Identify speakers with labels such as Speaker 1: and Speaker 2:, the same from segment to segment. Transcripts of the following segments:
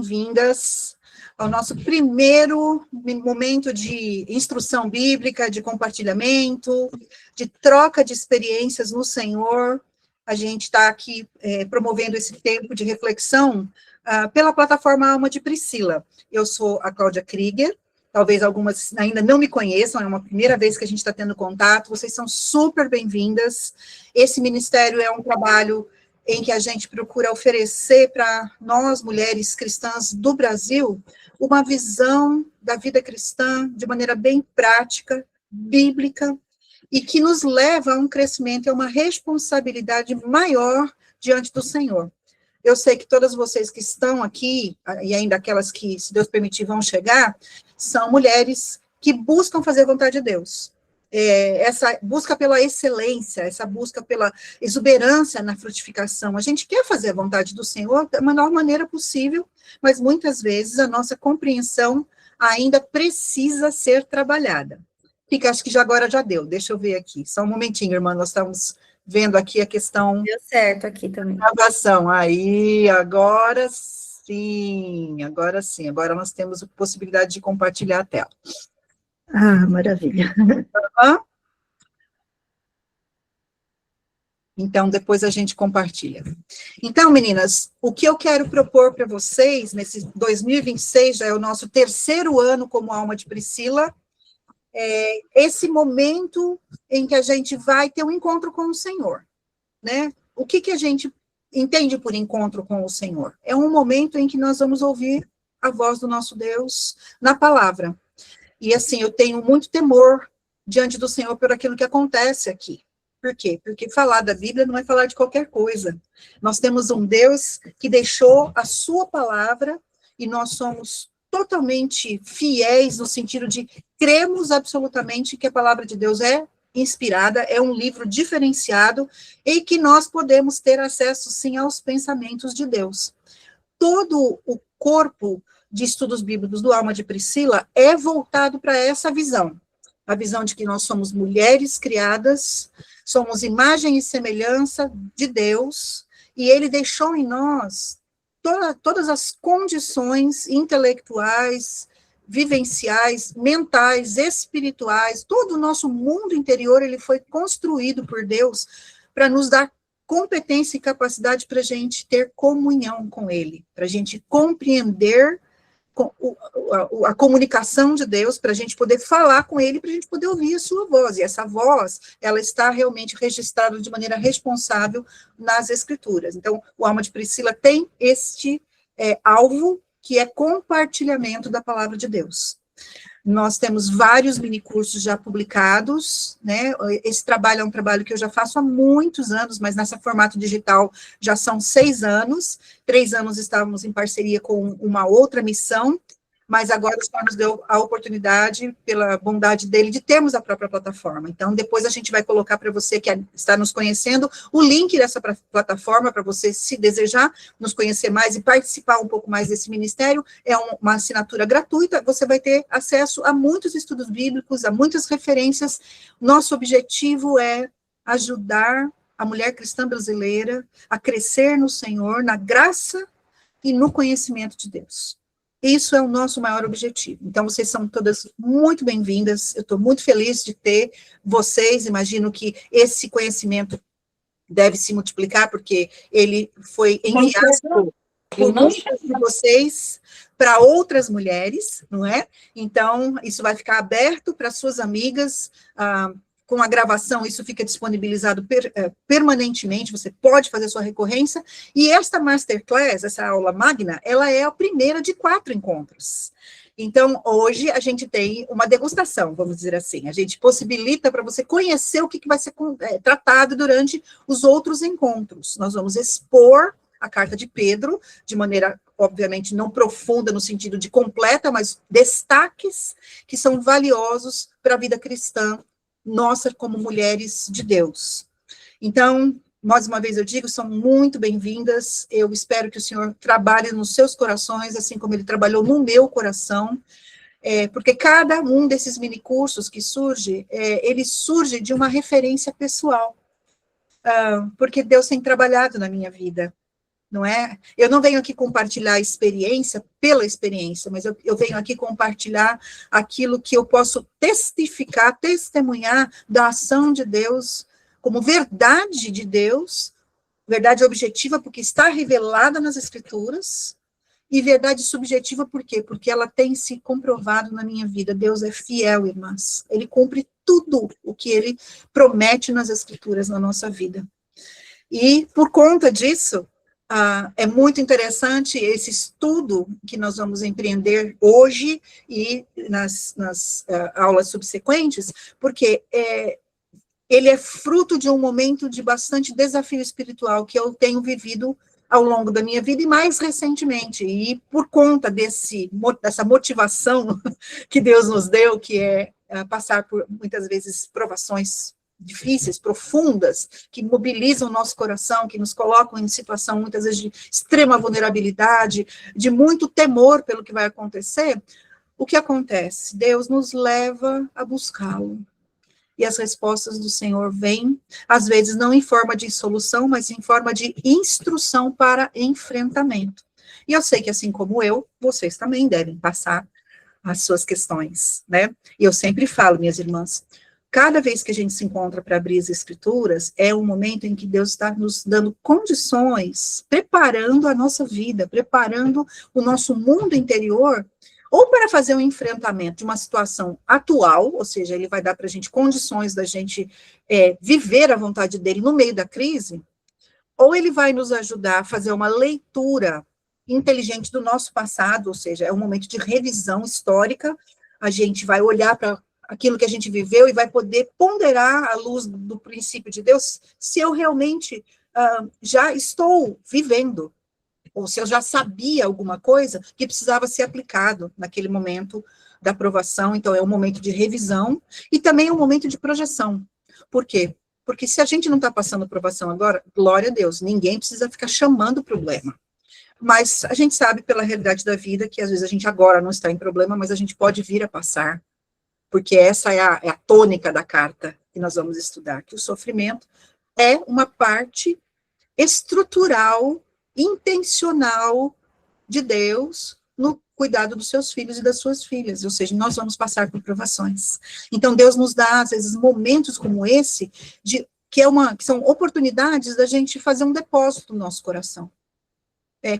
Speaker 1: Bem-vindas ao nosso primeiro momento de instrução bíblica, de compartilhamento, de troca de experiências no Senhor. A gente está aqui promovendo esse tempo de reflexão pela plataforma Alma de Priscila. Eu sou a Cláudia Krieger, talvez algumas ainda não me conheçam, é uma primeira vez que a gente está tendo contato, vocês são super bem-vindas. Esse ministério é um trabalho em que a gente procura oferecer para nós, mulheres cristãs do Brasil, uma visão da vida cristã de maneira bem prática, bíblica, e que nos leva a um crescimento e a uma responsabilidade maior diante do Senhor. Eu sei que todas vocês que estão aqui, e ainda aquelas que, se Deus permitir, vão chegar, são mulheres que buscam fazer a vontade de Deus. Essa busca pela excelência, essa busca pela exuberância na frutificação. A gente quer fazer a vontade do Senhor da melhor maneira possível, mas muitas vezes a nossa compreensão ainda precisa ser trabalhada. Acho que agora já deu, deixa eu ver aqui. Só um momentinho, irmã, nós estamos vendo aqui a questão...
Speaker 2: Deu certo aqui também.
Speaker 1: Gravação, aí, agora sim, agora nós temos a possibilidade de compartilhar a tela.
Speaker 2: Ah, maravilha.
Speaker 1: Então, depois a gente compartilha. Então, meninas, o que eu quero propor para vocês, nesse 2026, já é o nosso terceiro ano como Alma de Priscila, é esse momento em que a gente vai ter um encontro com o Senhor, né? O que a gente entende por encontro com o Senhor? É um momento em que nós vamos ouvir a voz do nosso Deus na palavra. E assim, eu tenho muito temor diante do Senhor por aquilo que acontece aqui. Por quê? Porque falar da Bíblia não é falar de qualquer coisa. Nós temos um Deus que deixou a sua palavra e nós somos totalmente fiéis no sentido de cremos absolutamente que a palavra de Deus é inspirada, é um livro diferenciado e que nós podemos ter acesso, sim, aos pensamentos de Deus. Todo o corpo de estudos bíblicos do Alma de Priscila é voltado para essa visão. A visão de que nós somos mulheres criadas, somos imagem e semelhança de Deus, e Ele deixou em nós todas as condições intelectuais, vivenciais, mentais, espirituais, todo o nosso mundo interior, ele foi construído por Deus para nos dar competência e capacidade para a gente ter comunhão com Ele, para a gente compreender a comunicação de Deus, para a gente poder falar com Ele, para a gente poder ouvir a sua voz, e essa voz, ela está realmente registrada de maneira responsável nas Escrituras. Então, o Alma de Priscila tem este alvo, que é compartilhamento da palavra de Deus. Nós temos vários minicursos já publicados, né? Esse trabalho é um trabalho que eu já faço há muitos anos, mas nessa formato digital já são 6 anos, 3 anos estávamos em parceria com uma outra missão, mas agora o Senhor nos deu a oportunidade, pela bondade dele, de termos a própria plataforma. Então, depois a gente vai colocar para você que está nos conhecendo, o link dessa plataforma, para você, se desejar, nos conhecer mais e participar um pouco mais desse ministério. É uma assinatura gratuita, você vai ter acesso a muitos estudos bíblicos, a muitas referências. Nosso objetivo é ajudar a mulher cristã brasileira a crescer no Senhor, na graça e no conhecimento de Deus. Isso é o nosso maior objetivo. Então, vocês são todas muito bem-vindas. Eu estou muito feliz de ter vocês. Imagino que esse conhecimento deve se multiplicar, porque ele foi enviado por muitas de vocês para outras mulheres, não é? Então, isso vai ficar aberto para suas amigas. Com a gravação, isso fica disponibilizado permanentemente, você pode fazer sua recorrência, e esta masterclass, essa aula magna, ela é a primeira de 4 encontros. Então, hoje, a gente tem uma degustação, vamos dizer assim, a gente possibilita para você conhecer o que vai ser tratado durante os outros encontros. Nós vamos expor a carta de Pedro, de maneira, obviamente, não profunda no sentido de completa, mas destaques que são valiosos para a vida cristã, nossa, como mulheres de Deus. Então, mais uma vez eu digo, são muito bem-vindas, eu espero que o Senhor trabalhe nos seus corações, assim como Ele trabalhou no meu coração, porque cada um desses minicursos que surge, ele surge de uma referência pessoal, porque Deus tem trabalhado na minha vida, não é? Eu não venho aqui compartilhar a experiência pela experiência, mas eu venho aqui compartilhar aquilo que eu posso testificar, testemunhar da ação de Deus, como verdade de Deus, verdade objetiva, porque está revelada nas Escrituras, e verdade subjetiva, por quê? Porque ela tem se comprovado na minha vida. Deus é fiel, irmãs. Ele cumpre tudo o que ele promete nas Escrituras na nossa vida. E, por conta disso, é muito interessante esse estudo que nós vamos empreender hoje e nas aulas subsequentes, porque ele é fruto de um momento de bastante desafio espiritual que eu tenho vivido ao longo da minha vida e mais recentemente, e por conta dessa motivação que Deus nos deu, que é passar por, muitas vezes, provações difíceis, profundas, que mobilizam o nosso coração, que nos colocam em situação, muitas vezes, de extrema vulnerabilidade, de muito temor pelo que vai acontecer, o que acontece? Deus nos leva a buscá-lo. E as respostas do Senhor vêm, às vezes não em forma de solução, mas em forma de instrução para enfrentamento. E eu sei que, assim como eu, vocês também devem passar as suas questões, né? E eu sempre falo, minhas irmãs, cada vez que a gente se encontra para abrir as Escrituras, é um momento em que Deus está nos dando condições, preparando a nossa vida, preparando o nosso mundo interior, ou para fazer um enfrentamento de uma situação atual, ou seja, ele vai dar para a gente condições da gente viver a vontade dele no meio da crise, ou ele vai nos ajudar a fazer uma leitura inteligente do nosso passado, ou seja, é um momento de revisão histórica, a gente vai olhar para aquilo que a gente viveu e vai poder ponderar à luz do princípio de Deus, se eu realmente já estou vivendo, ou se eu já sabia alguma coisa que precisava ser aplicado naquele momento da aprovação. Então, é um momento de revisão e também é um momento de projeção. Por quê? Porque se a gente não está passando aprovação agora, glória a Deus, ninguém precisa ficar chamando o problema. Mas a gente sabe pela realidade da vida que às vezes a gente agora não está em problema, mas a gente pode vir a passar, porque essa é a tônica da carta que nós vamos estudar, que o sofrimento é uma parte estrutural, intencional de Deus no cuidado dos seus filhos e das suas filhas, ou seja, nós vamos passar por provações. Então, Deus nos dá, às vezes, momentos como esse, que são oportunidades da gente fazer um depósito no nosso coração.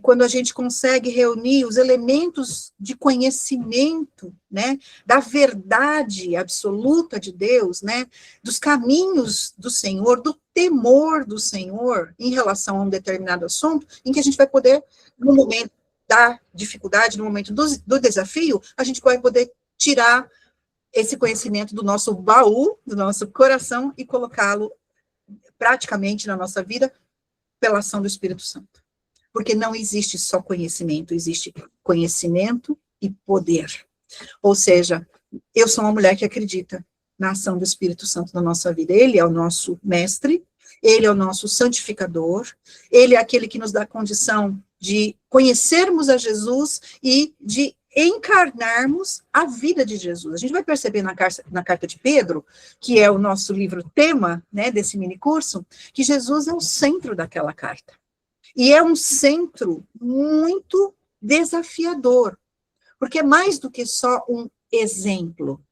Speaker 1: Quando a gente consegue reunir os elementos de conhecimento, né, da verdade absoluta de Deus, né, dos caminhos do Senhor, do temor do Senhor em relação a um determinado assunto, em que a gente vai poder, no momento da dificuldade, no momento do desafio, a gente vai poder tirar esse conhecimento do nosso baú, do nosso coração, e colocá-lo praticamente na nossa vida pela ação do Espírito Santo. Porque não existe só conhecimento, existe conhecimento e poder. Ou seja, eu sou uma mulher que acredita na ação do Espírito Santo na nossa vida. Ele é o nosso mestre, ele é o nosso santificador, ele é aquele que nos dá a condição de conhecermos a Jesus e de encarnarmos a vida de Jesus. A gente vai perceber na carta de Pedro, que é o nosso livro tema, né, desse mini curso, que Jesus é o centro daquela carta. E é um centro muito desafiador, porque é mais do que só um exemplo.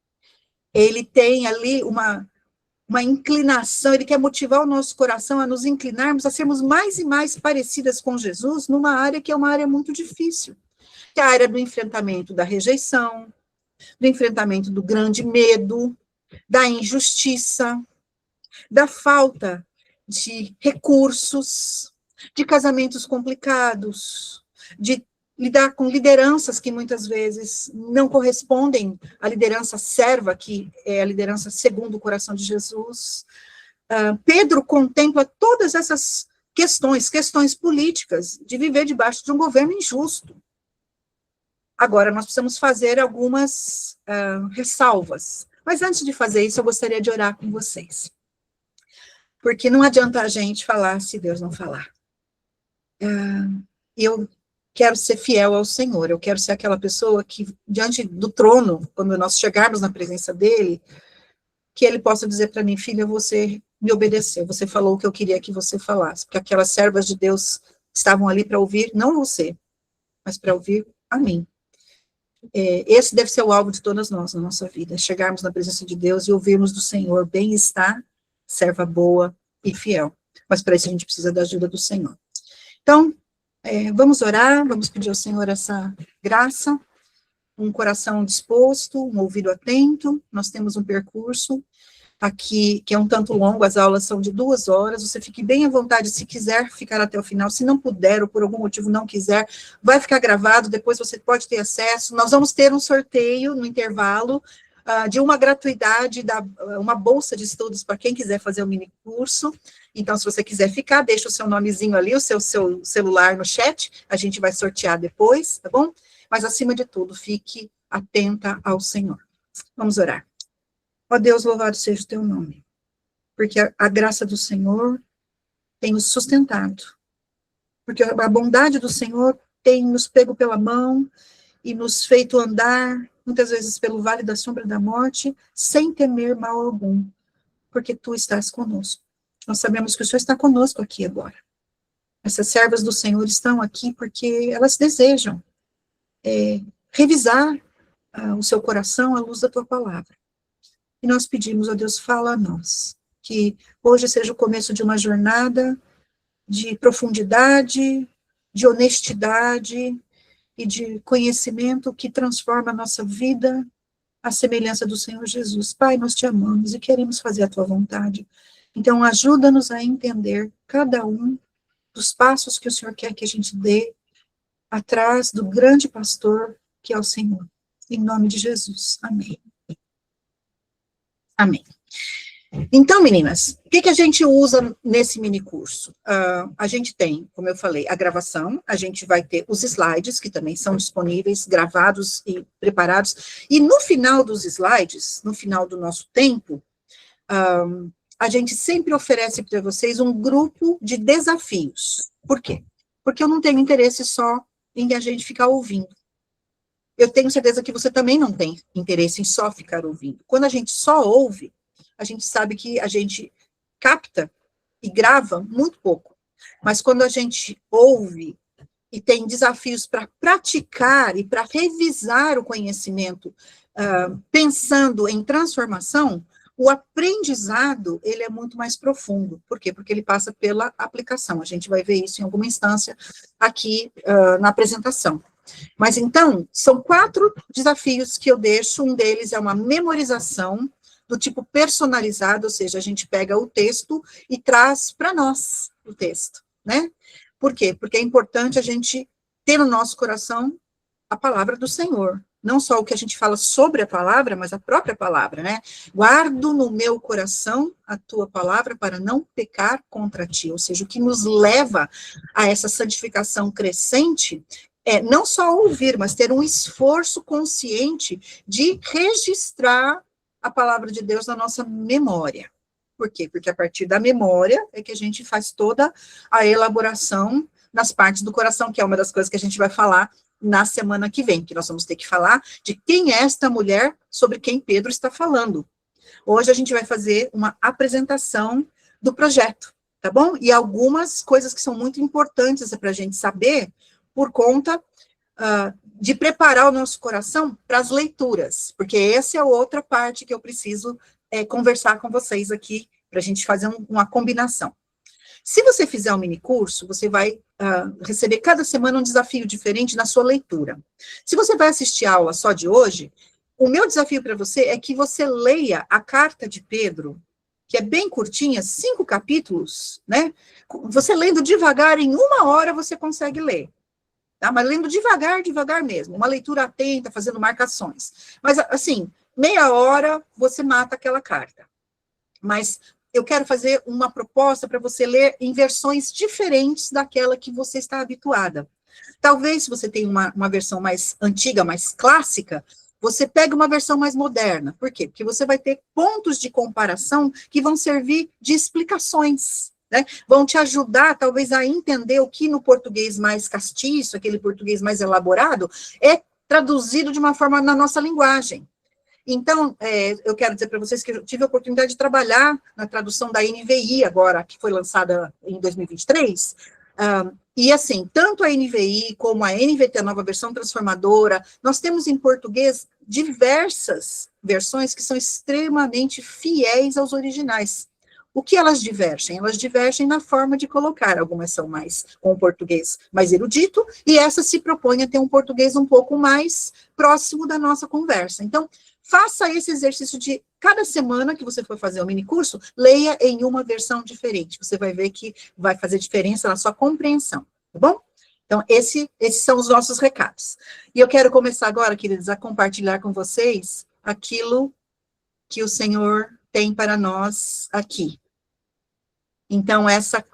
Speaker 1: Ele tem ali uma inclinação, ele quer motivar o nosso coração a nos inclinarmos, a sermos mais e mais parecidas com Jesus, numa área que é uma área muito difícil, que é a área do enfrentamento da rejeição, do enfrentamento do grande medo, da injustiça, da falta de recursos, de casamentos complicados, de lidar com lideranças que muitas vezes não correspondem à liderança serva, que é a liderança segundo o coração de Jesus. Pedro contempla todas essas questões políticas, de viver debaixo de um governo injusto. Agora, nós precisamos fazer algumas ressalvas. Mas antes de fazer isso, eu gostaria de orar com vocês. Porque não adianta a gente falar se Deus não falar. Eu quero ser fiel ao Senhor, eu quero ser aquela pessoa que, diante do trono, quando nós chegarmos na presença dele, que ele possa dizer para mim, filha, você me obedeceu, você falou o que eu queria que você falasse, porque aquelas servas de Deus estavam ali para ouvir, não você, mas para ouvir a mim. Esse deve ser o alvo de todas nós, na nossa vida, chegarmos na presença de Deus e ouvirmos do Senhor, bem está, serva boa e fiel. Mas para isso a gente precisa da ajuda do Senhor. Então, vamos orar, vamos pedir ao Senhor essa graça, um coração disposto, um ouvido atento. Nós temos um percurso aqui, que é um tanto longo, as aulas são de 2 horas, você fique bem à vontade, se quiser ficar até o final, se não puder, ou por algum motivo não quiser, vai ficar gravado, depois você pode ter acesso. Nós vamos ter um sorteio no intervalo, de uma gratuidade, uma bolsa de estudos para quem quiser fazer o mini curso. Então, se você quiser ficar, deixa o seu nomezinho ali, o seu celular no chat, a gente vai sortear depois, tá bom? Mas, acima de tudo, fique atenta ao Senhor. Vamos orar. Ó Deus, louvado seja o teu nome, porque a graça do Senhor tem nos sustentado, porque a bondade do Senhor tem nos pego pela mão e nos feito andar, muitas vezes pelo vale da sombra da morte, sem temer mal algum, porque tu estás conosco. Nós sabemos que o Senhor está conosco aqui agora. Essas servas do Senhor estão aqui porque elas desejam revisar o seu coração à luz da tua palavra. E nós pedimos, ó Deus, fala a nós, que hoje seja o começo de uma jornada de profundidade, de honestidade e de conhecimento que transforma a nossa vida à semelhança do Senhor Jesus. Pai, nós te amamos e queremos fazer a tua vontade. Então, ajuda-nos a entender cada um dos passos que o Senhor quer que a gente dê atrás do grande pastor que é o Senhor. Em nome de Jesus. Amém. Amém. Então, meninas, o que a gente usa nesse mini curso? A gente tem, como eu falei, a gravação, a gente vai ter os slides, que também são disponíveis, gravados e preparados, e no final dos slides, no final do nosso tempo, a gente sempre oferece para vocês um grupo de desafios. Por quê? Porque eu não tenho interesse só em a gente ficar ouvindo. Eu tenho certeza que você também não tem interesse em só ficar ouvindo. Quando a gente só ouve, a gente sabe que a gente capta e grava muito pouco. Mas quando a gente ouve e tem desafios para praticar e para revisar o conhecimento, pensando em transformação, o aprendizado, ele é muito mais profundo. Por quê? Porque ele passa pela aplicação. A gente vai ver isso em alguma instância aqui na apresentação. Mas, então, são 4 desafios que eu deixo. Um deles é uma memorização do tipo personalizado, ou seja, a gente pega o texto e traz para nós o texto, né? Por quê? Porque é importante a gente ter no nosso coração a palavra do Senhor. Não só o que a gente fala sobre a palavra, mas a própria palavra, né? Guardo no meu coração a tua palavra para não pecar contra ti. Ou seja, o que nos leva a essa santificação crescente não só ouvir, mas ter um esforço consciente de registrar a palavra de Deus na nossa memória. Por quê? Porque a partir da memória é que a gente faz toda a elaboração nas partes do coração, que é uma das coisas que a gente vai falar na semana que vem, que nós vamos ter que falar de quem é esta mulher sobre quem Pedro está falando. Hoje a gente vai fazer uma apresentação do projeto, tá bom? E algumas coisas que são muito importantes para a gente saber, por conta de preparar o nosso coração para as leituras, porque essa é outra parte que eu preciso conversar com vocês aqui, para a gente fazer uma combinação. Se você fizer um mini curso, você vai receber cada semana um desafio diferente na sua leitura. Se você vai assistir a aula só de hoje, o meu desafio para você é que você leia a carta de Pedro, que é bem curtinha, 5 capítulos, né? Você lendo devagar, em 1 hora você consegue ler. Tá? Mas lendo devagar, devagar mesmo, uma leitura atenta, fazendo marcações. Mas, assim, meia hora você mata aquela carta. Mas eu quero fazer uma proposta para você ler em versões diferentes daquela que você está habituada. Talvez, se você tem uma versão mais antiga, mais clássica, você pega uma versão mais moderna. Por quê? Porque você vai ter pontos de comparação que vão servir de explicações, né? Vão te ajudar, talvez, a entender o que no português mais castiço, aquele português mais elaborado, é traduzido de uma forma na nossa linguagem. Então, eu quero dizer para vocês que eu tive a oportunidade de trabalhar na tradução da NVI agora, que foi lançada em 2023, E assim, tanto a NVI como a NVT, a nova versão transformadora, nós temos em português diversas versões que são extremamente fiéis aos originais. O que elas divergem? Elas divergem na forma de colocar. Algumas são mais com o português mais erudito, e essa se propõe a ter um português um pouco mais próximo da nossa conversa. Então, faça esse exercício de, cada semana que você for fazer o minicurso, leia em uma versão diferente. Você vai ver que vai fazer diferença na sua compreensão, tá bom? Então, esses são os nossos recados. E eu quero começar agora, queridos, a compartilhar com vocês aquilo que o Senhor tem para nós aqui. Então,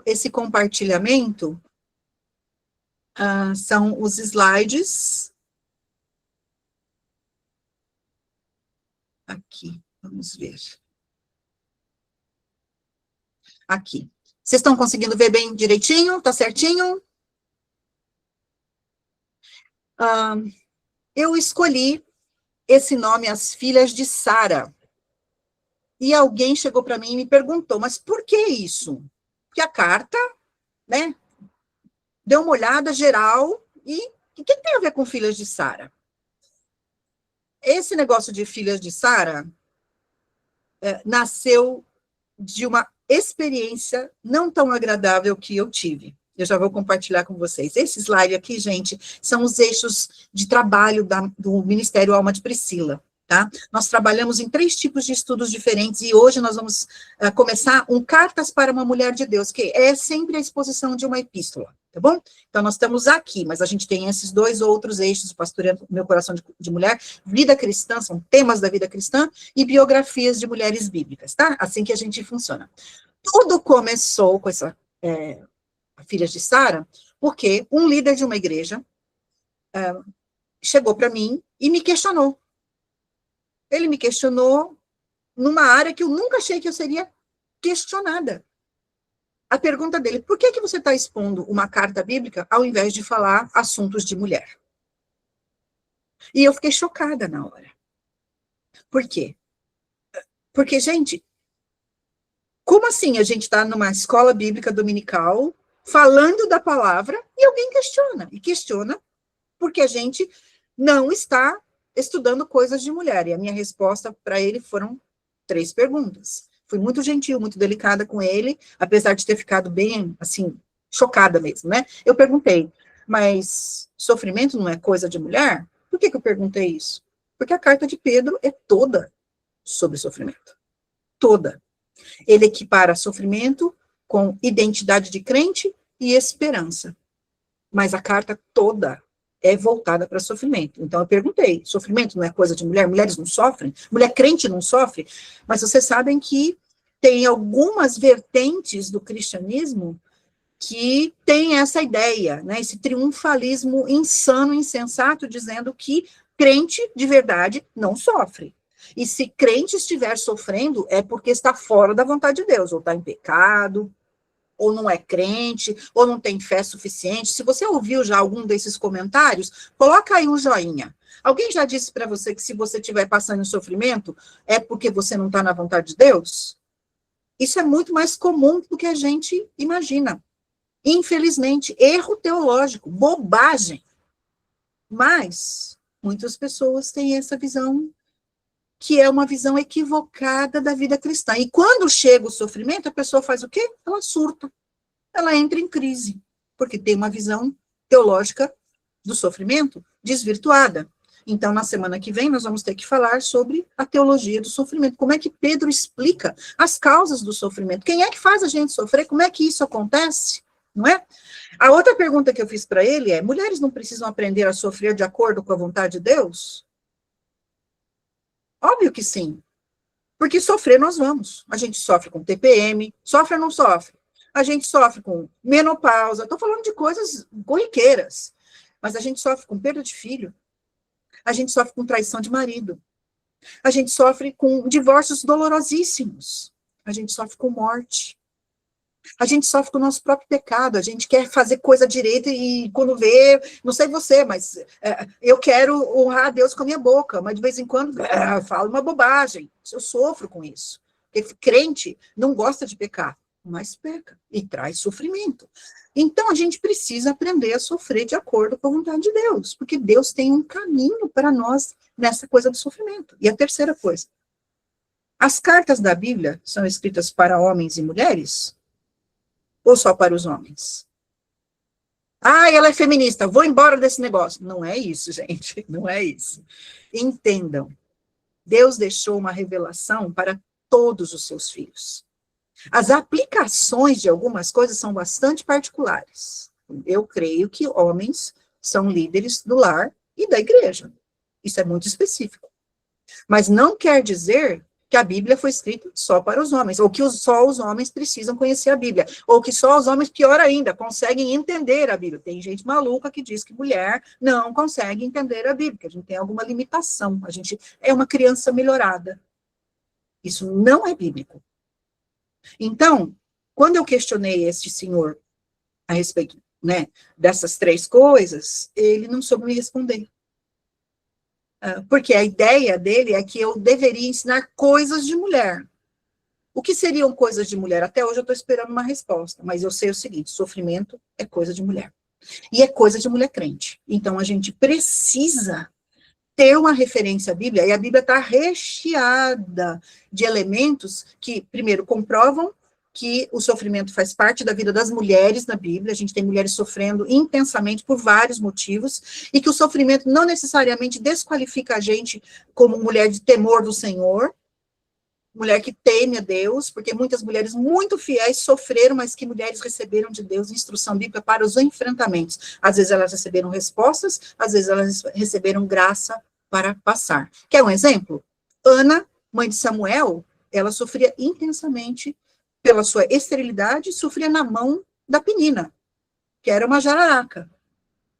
Speaker 1: esse compartilhamento são os slides. Aqui, vamos ver. Aqui. Vocês estão conseguindo ver bem direitinho? Tá certinho? Eu escolhi esse nome, As Filhas de Sara. E alguém chegou para mim e me perguntou, mas por que isso? Porque a carta, né, deu uma olhada geral e o que tem a ver com Filhas de Sara? Esse negócio de Filhas de Sara nasceu de uma experiência não tão agradável que eu tive. Eu já vou compartilhar com vocês. Esse slide aqui, gente, são os eixos de trabalho do Ministério Alma de Priscila, tá? Nós trabalhamos em 3 tipos de estudos diferentes, e hoje nós vamos começar um Cartas para uma Mulher de Deus, que é sempre a exposição de uma epístola, tá bom? Então, nós estamos aqui, mas a gente tem esses 2 outros eixos, Pastoreando Meu Coração de Mulher, Vida Cristã, são temas da vida cristã, e biografias de mulheres bíblicas, tá? Assim que a gente funciona. Tudo começou com essa Filhas de Sara, porque um líder de uma igreja chegou para mim e me questionou. Ele me questionou numa área que eu nunca achei que eu seria questionada. A pergunta dele, por que você está expondo uma carta bíblica ao invés de falar assuntos de mulher? E eu fiquei chocada na hora. Por quê? Porque, gente, como assim a gente está numa escola bíblica dominical, falando da palavra, e alguém questiona? E questiona porque a gente não está estudando coisas de mulher. E a minha resposta para ele foram 3 perguntas. Fui muito gentil, muito delicada com ele, apesar de ter ficado bem, assim, chocada mesmo, né? Eu perguntei, mas sofrimento não é coisa de mulher? Por que eu perguntei isso? Porque a carta de Pedro é toda sobre sofrimento. Toda. Ele equipara sofrimento com identidade de crente e esperança. Mas a carta toda é voltada para sofrimento. Então, eu perguntei, sofrimento não é coisa de mulher? Mulheres não sofrem? Mulher crente não sofre? Mas vocês sabem que tem algumas vertentes do cristianismo que tem essa ideia, né, esse triunfalismo insano, insensato, dizendo que crente de verdade não sofre. E se crente estiver sofrendo, é porque está fora da vontade de Deus, ou está em pecado, ou não é crente, ou não tem fé suficiente. Se você ouviu já algum desses comentários, coloca aí um joinha. Alguém já disse para você que se você estiver passando em sofrimento, é porque você não está na vontade de Deus? Isso é muito mais comum do que a gente imagina. Infelizmente, erro teológico, bobagem. Mas muitas pessoas têm essa visão, que é uma visão equivocada da vida cristã. E quando chega o sofrimento, a pessoa faz o quê? Ela surta. Ela entra em crise, porque tem uma visão teológica do sofrimento desvirtuada. Então, na semana que vem, nós vamos ter que falar sobre a teologia do sofrimento. Como é que Pedro explica as causas do sofrimento? Quem é que faz a gente sofrer? Como é que isso acontece? Não é? A outra pergunta que eu fiz para ele é, mulheres não precisam aprender a sofrer de acordo com a vontade de Deus? Óbvio que sim. Porque sofrer nós vamos. A gente sofre com TPM, sofre ou não sofre? A gente sofre com menopausa, estou falando de coisas corriqueiras, mas a gente sofre com perda de filho, a gente sofre com traição de marido, a gente sofre com divórcios dolorosíssimos, a gente sofre com morte, a gente sofre com o nosso próprio pecado, a gente quer fazer coisa direita e quando vê, não sei você, mas eu quero honrar a Deus com a minha boca, mas de vez em quando eu falo uma bobagem, eu sofro com isso, porque crente não gosta de pecar, mais peca e traz sofrimento. Então, a gente precisa aprender a sofrer de acordo com a vontade de Deus, porque Deus tem um caminho para nós nessa coisa do sofrimento. E a terceira coisa, as cartas da Bíblia são escritas para homens e mulheres ou só para os homens? Ah, ela é feminista, vou embora desse negócio. Não é isso, gente, não é isso. Entendam, Deus deixou uma revelação para todos os seus filhos. As aplicações de algumas coisas são bastante particulares. Eu creio que homens são líderes do lar e da igreja. Isso é muito específico. Mas não quer dizer que a Bíblia foi escrita só para os homens, ou que só os homens precisam conhecer a Bíblia, ou que só os homens, pior ainda, conseguem entender a Bíblia. Tem gente maluca que diz que mulher não consegue entender a Bíblia, que a gente tem alguma limitação, a gente é uma criança melhorada. Isso não é bíblico. Então, quando eu questionei este senhor a respeito, né, dessas três coisas, ele não soube me responder. Porque a ideia dele é que eu deveria ensinar coisas de mulher. O que seriam coisas de mulher? Até hoje eu estou esperando uma resposta, mas eu sei o seguinte, sofrimento é coisa de mulher. E é coisa de mulher crente. Então, a gente precisa ter uma referência à Bíblia, e a Bíblia está recheada de elementos que, primeiro, comprovam que o sofrimento faz parte da vida das mulheres na Bíblia, a gente tem mulheres sofrendo intensamente por vários motivos, e que o sofrimento não necessariamente desqualifica a gente como mulher de temor do Senhor, mulher que teme a Deus, porque muitas mulheres muito fiéis sofreram, mas que mulheres receberam de Deus instrução bíblica para os enfrentamentos. Às vezes elas receberam respostas, às vezes elas receberam graça para passar. Quer um exemplo? Ana, mãe de Samuel, ela sofria intensamente pela sua esterilidade, sofria na mão da Penina, que era uma jararaca,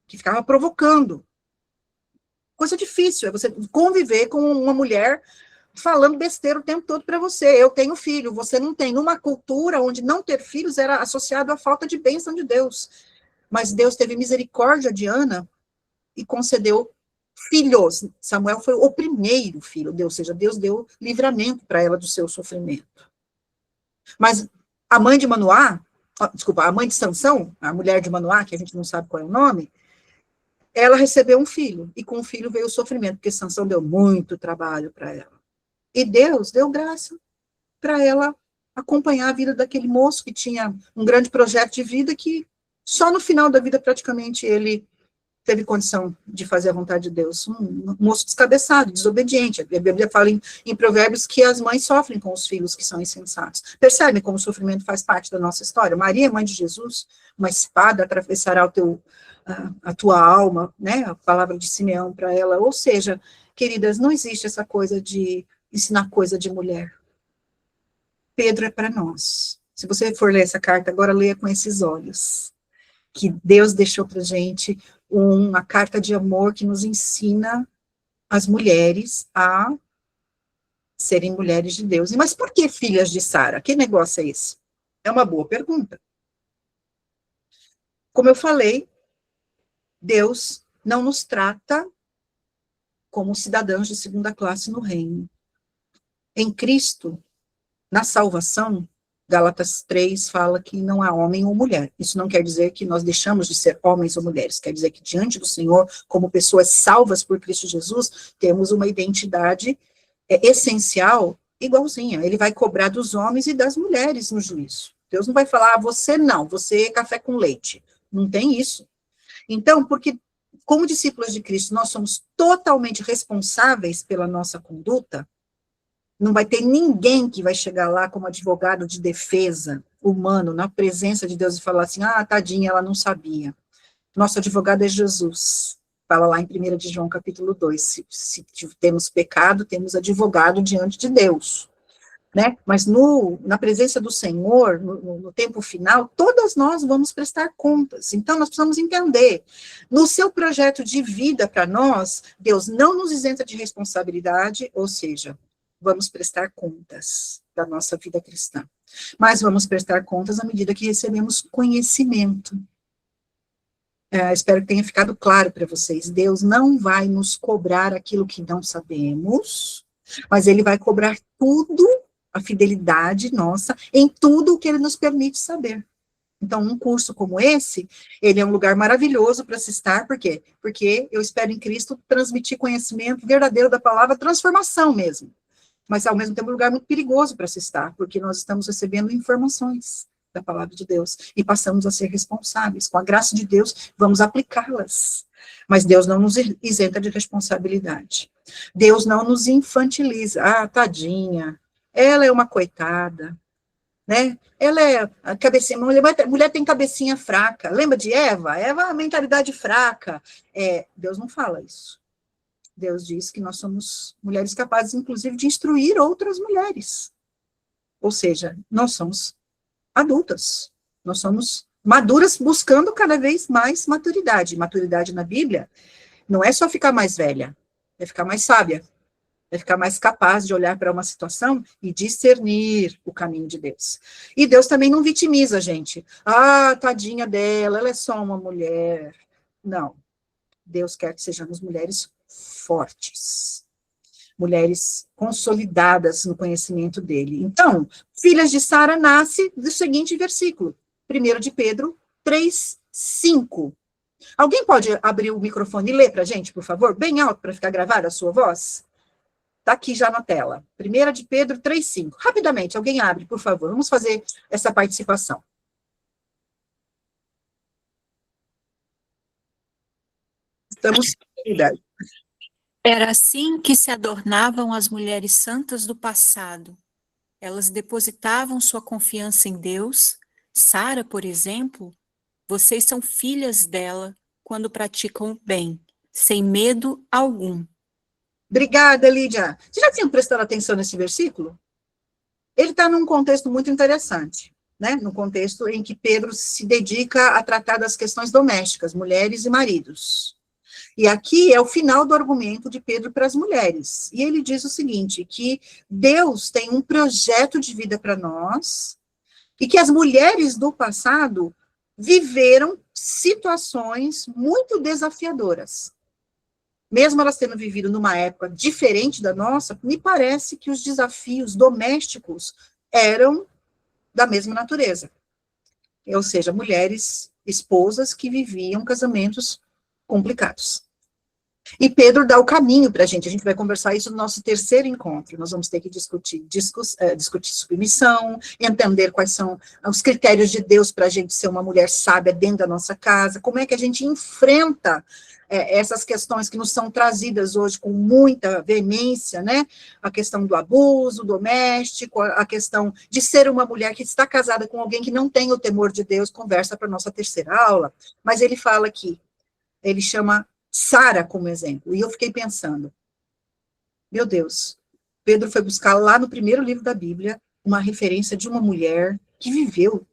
Speaker 1: que ficava provocando. Coisa difícil, é você conviver com uma mulher falando besteira o tempo todo para você. Eu tenho filho, você não tem. Numa cultura onde não ter filhos era associado à falta de bênção de Deus. Mas Deus teve misericórdia de Ana e concedeu filhos. Samuel foi o primeiro filho, ou seja, Deus deu livramento para ela do seu sofrimento. Mas a mãe de Manoá, desculpa, a mãe de Sansão, a mulher de Manoá, que a gente não sabe qual é o nome, ela recebeu um filho, e com o filho veio o sofrimento, porque Sansão deu muito trabalho para ela. E Deus deu graça para ela acompanhar a vida daquele moço que tinha um grande projeto de vida que só no final da vida praticamente ele teve condição de fazer a vontade de Deus. Um moço descabeçado, desobediente. A Bíblia fala em Provérbios que as mães sofrem com os filhos que são insensatos. Percebe como o sofrimento faz parte da nossa história? Maria, mãe de Jesus, uma espada atravessará a tua alma, né? A palavra de Simeão para ela. Ou seja, queridas, não existe essa coisa de ensinar coisa de mulher. Pedro é para nós. Se você for ler essa carta, agora leia com esses olhos. Que Deus deixou para a gente uma carta de amor que nos ensina as mulheres a serem mulheres de Deus. Mas por que filhas de Sara? Que negócio é esse? É uma boa pergunta. Como eu falei, Deus não nos trata como cidadãos de segunda classe no reino. Em Cristo, na salvação, Gálatas 3 fala que não há homem ou mulher. Isso não quer dizer que nós deixamos de ser homens ou mulheres. Quer dizer que diante do Senhor, como pessoas salvas por Cristo Jesus, temos uma identidade essencial igualzinha. Ele vai cobrar dos homens e das mulheres no juízo. Deus não vai falar, você não, você é café com leite. Não tem isso. Então, porque como discípulos de Cristo, nós somos totalmente responsáveis pela nossa conduta, não vai ter ninguém que vai chegar lá como advogado de defesa humano, na presença de Deus, e falar assim, tadinha, ela não sabia. Nosso advogado é Jesus. Fala lá em 1 de João, capítulo 2. Se temos pecado, temos advogado diante de Deus. Né? Mas na presença do Senhor, no tempo final, todas nós vamos prestar contas. Então, nós precisamos entender. No seu projeto de vida para nós, Deus não nos isenta de responsabilidade, ou seja, vamos prestar contas da nossa vida cristã. Mas vamos prestar contas à medida que recebemos conhecimento. Espero que tenha ficado claro para vocês. Deus não vai nos cobrar aquilo que não sabemos, mas Ele vai cobrar tudo a fidelidade nossa em tudo o que ele nos permite saber. Então, um curso como esse, ele é um lugar maravilhoso para se estar, por quê? Porque eu espero em Cristo transmitir conhecimento verdadeiro da palavra, transformação mesmo. Mas, ao mesmo tempo, um lugar muito perigoso para se estar, porque nós estamos recebendo informações da palavra de Deus, e passamos a ser responsáveis. Com a graça de Deus, vamos aplicá-las. Mas Deus não nos isenta de responsabilidade. Deus não nos infantiliza. Ah, tadinha, ela é uma coitada, né? Ela é a cabecinha, mulher tem cabecinha fraca. Lembra de Eva? Eva é uma mentalidade fraca. Deus não fala isso. Deus diz que nós somos mulheres capazes, inclusive, de instruir outras mulheres. Ou seja, nós somos adultas. Nós somos maduras buscando cada vez mais maturidade. Maturidade na Bíblia não é só ficar mais velha, é ficar mais sábia. É ficar mais capaz de olhar para uma situação e discernir o caminho de Deus. E Deus também não vitimiza a gente. Ah, tadinha dela, ela é só uma mulher. Não. Deus quer que sejamos mulheres fortes. Mulheres consolidadas no conhecimento dele. Então, filhas de Sara nasce do seguinte versículo. 1 de Pedro 3:5. Alguém pode abrir o microfone e ler para a gente, por favor? Bem alto para ficar gravada a sua voz? Está aqui já na tela. 1 de Pedro 3:5. Rapidamente, alguém abre, por favor. Vamos fazer essa participação. Estamos em idade.
Speaker 3: Era assim que se adornavam as mulheres santas do passado. Elas depositavam sua confiança em Deus. Sara, por exemplo, vocês são filhas dela quando praticam o bem, sem medo algum.
Speaker 1: Obrigada, Lídia. Vocês já tinham prestado atenção nesse versículo? Ele está num contexto muito interessante, né? No contexto em que Pedro se dedica a tratar das questões domésticas, mulheres e maridos. E aqui é o final do argumento de Pedro para as mulheres. E ele diz o seguinte, que Deus tem um projeto de vida para nós, e que as mulheres do passado viveram situações muito desafiadoras. Mesmo elas tendo vivido numa época diferente da nossa, me parece que os desafios domésticos eram da mesma natureza. Ou seja, mulheres, esposas que viviam casamentos complicados. E Pedro dá o caminho para a gente vai conversar isso no nosso terceiro encontro, nós vamos ter que discutir submissão, entender quais são os critérios de Deus para a gente ser uma mulher sábia dentro da nossa casa, como é que a gente enfrenta essas questões que nos são trazidas hoje com muita veemência, né, a questão do abuso doméstico, a questão de ser uma mulher que está casada com alguém que não tem o temor de Deus, conversa para a nossa terceira aula, mas ele fala aqui, ele chama Sara como exemplo, e eu fiquei pensando, meu Deus, Pedro foi buscar lá no primeiro livro da Bíblia, uma referência de uma mulher que viveu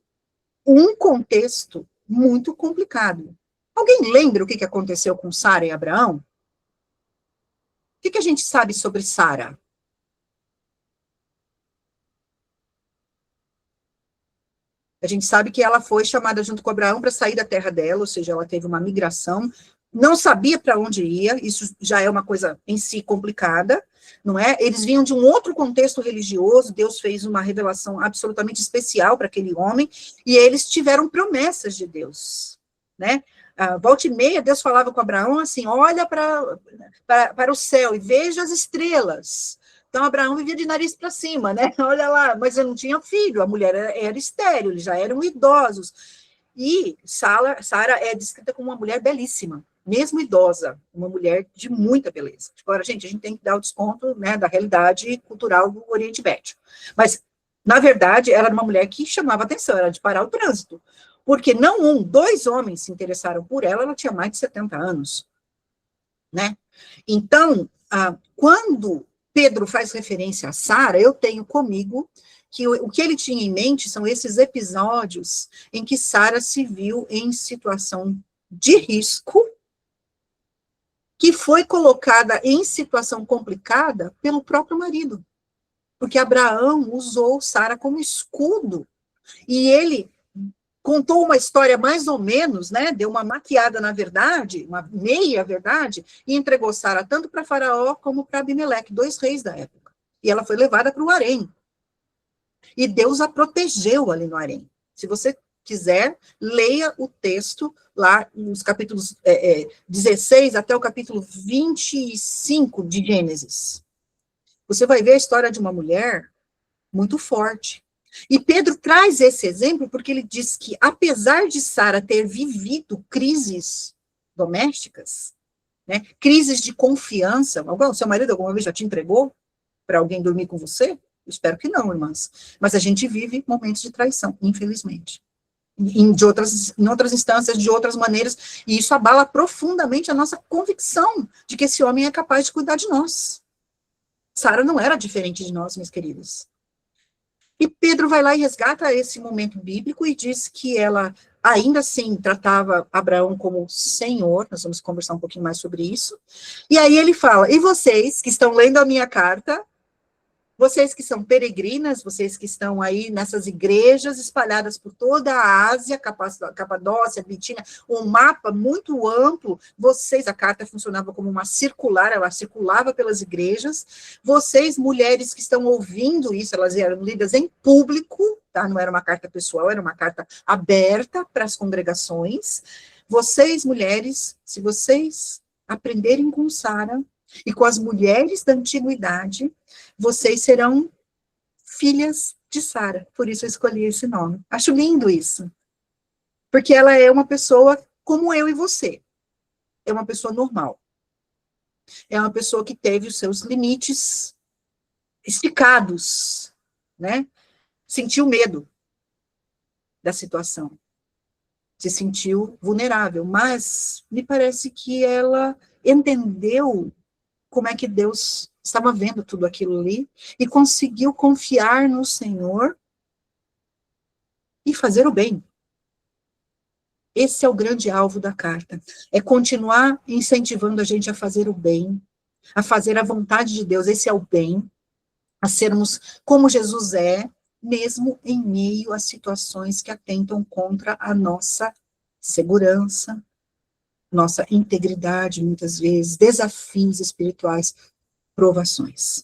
Speaker 1: um contexto muito complicado. Alguém lembra o que aconteceu com Sara e Abraão? O que a gente sabe sobre Sara? A gente sabe que ela foi chamada junto com Abraão para sair da terra dela, ou seja, ela teve uma migração, não sabia para onde ia, isso já é uma coisa em si complicada, não é? Eles vinham de um outro contexto religioso, Deus fez uma revelação absolutamente especial para aquele homem, e eles tiveram promessas de Deus, né? Volta e meia, Deus falava com Abraão assim, olha para o céu e veja as estrelas. Então, Abraão vivia de nariz para cima, né? Olha lá, mas ele não tinha filho, a mulher era estéril, eles já eram idosos. E Sara é descrita como uma mulher belíssima, mesmo idosa, uma mulher de muita beleza. Agora, gente, a gente tem que dar o desconto, né, da realidade cultural do Oriente Médio. Mas, na verdade, ela era uma mulher que chamava atenção, era de parar o trânsito. Porque não dois homens se interessaram por ela, ela tinha mais de 70 anos, né? Então, quando Pedro faz referência a Sara, eu tenho comigo que o que ele tinha em mente são esses episódios em que Sara se viu em situação de risco, que foi colocada em situação complicada pelo próprio marido, porque Abraão usou Sara como escudo, e ele contou uma história mais ou menos, né, deu uma maquiada na verdade, uma meia verdade, e entregou Sara tanto para Faraó como para Abimeleque, 2 reis da época. E ela foi levada para o harém. E Deus a protegeu ali no harém. Se você quiser, leia o texto lá nos capítulos 16 até o capítulo 25 de Gênesis. Você vai ver a história de uma mulher muito forte. E Pedro traz esse exemplo porque ele diz que, apesar de Sara ter vivido crises domésticas, né, crises de confiança, seu marido alguma vez já te entregou para alguém dormir com você? Eu espero que não, irmãs. Mas a gente vive momentos de traição, infelizmente. Em outras instâncias, de outras maneiras, e isso abala profundamente a nossa convicção de que esse homem é capaz de cuidar de nós. Sara não era diferente de nós, minhas queridas. E Pedro vai lá e resgata esse momento bíblico e diz que ela, ainda assim, tratava Abraão como Senhor. Nós vamos conversar um pouquinho mais sobre isso. E aí ele fala, e vocês que estão lendo a minha carta, vocês que são peregrinas, vocês que estão aí nessas igrejas espalhadas por toda a Ásia, Capadócia, Bitínia, um mapa muito amplo, a carta funcionava como uma circular, ela circulava pelas igrejas, vocês, mulheres que estão ouvindo isso, elas eram lidas em público, tá? Não era uma carta pessoal, era uma carta aberta para as congregações. Vocês, mulheres, se vocês aprenderem com Sara, e com as mulheres da antiguidade, vocês serão filhas de Sara. Por isso eu escolhi esse nome. Acho lindo isso. Porque ela é uma pessoa como eu e você. É uma pessoa normal. É uma pessoa que teve os seus limites esticados, né? Sentiu medo da situação. Se sentiu vulnerável. Mas me parece que ela entendeu como é que Deus estava vendo tudo aquilo ali, e conseguiu confiar no Senhor e fazer o bem. Esse é o grande alvo da carta, é continuar incentivando a gente a fazer o bem, a fazer a vontade de Deus, esse é o bem, a sermos como Jesus é, mesmo em meio a situações que atentam contra a nossa segurança, nossa integridade, muitas vezes, desafios espirituais, provações.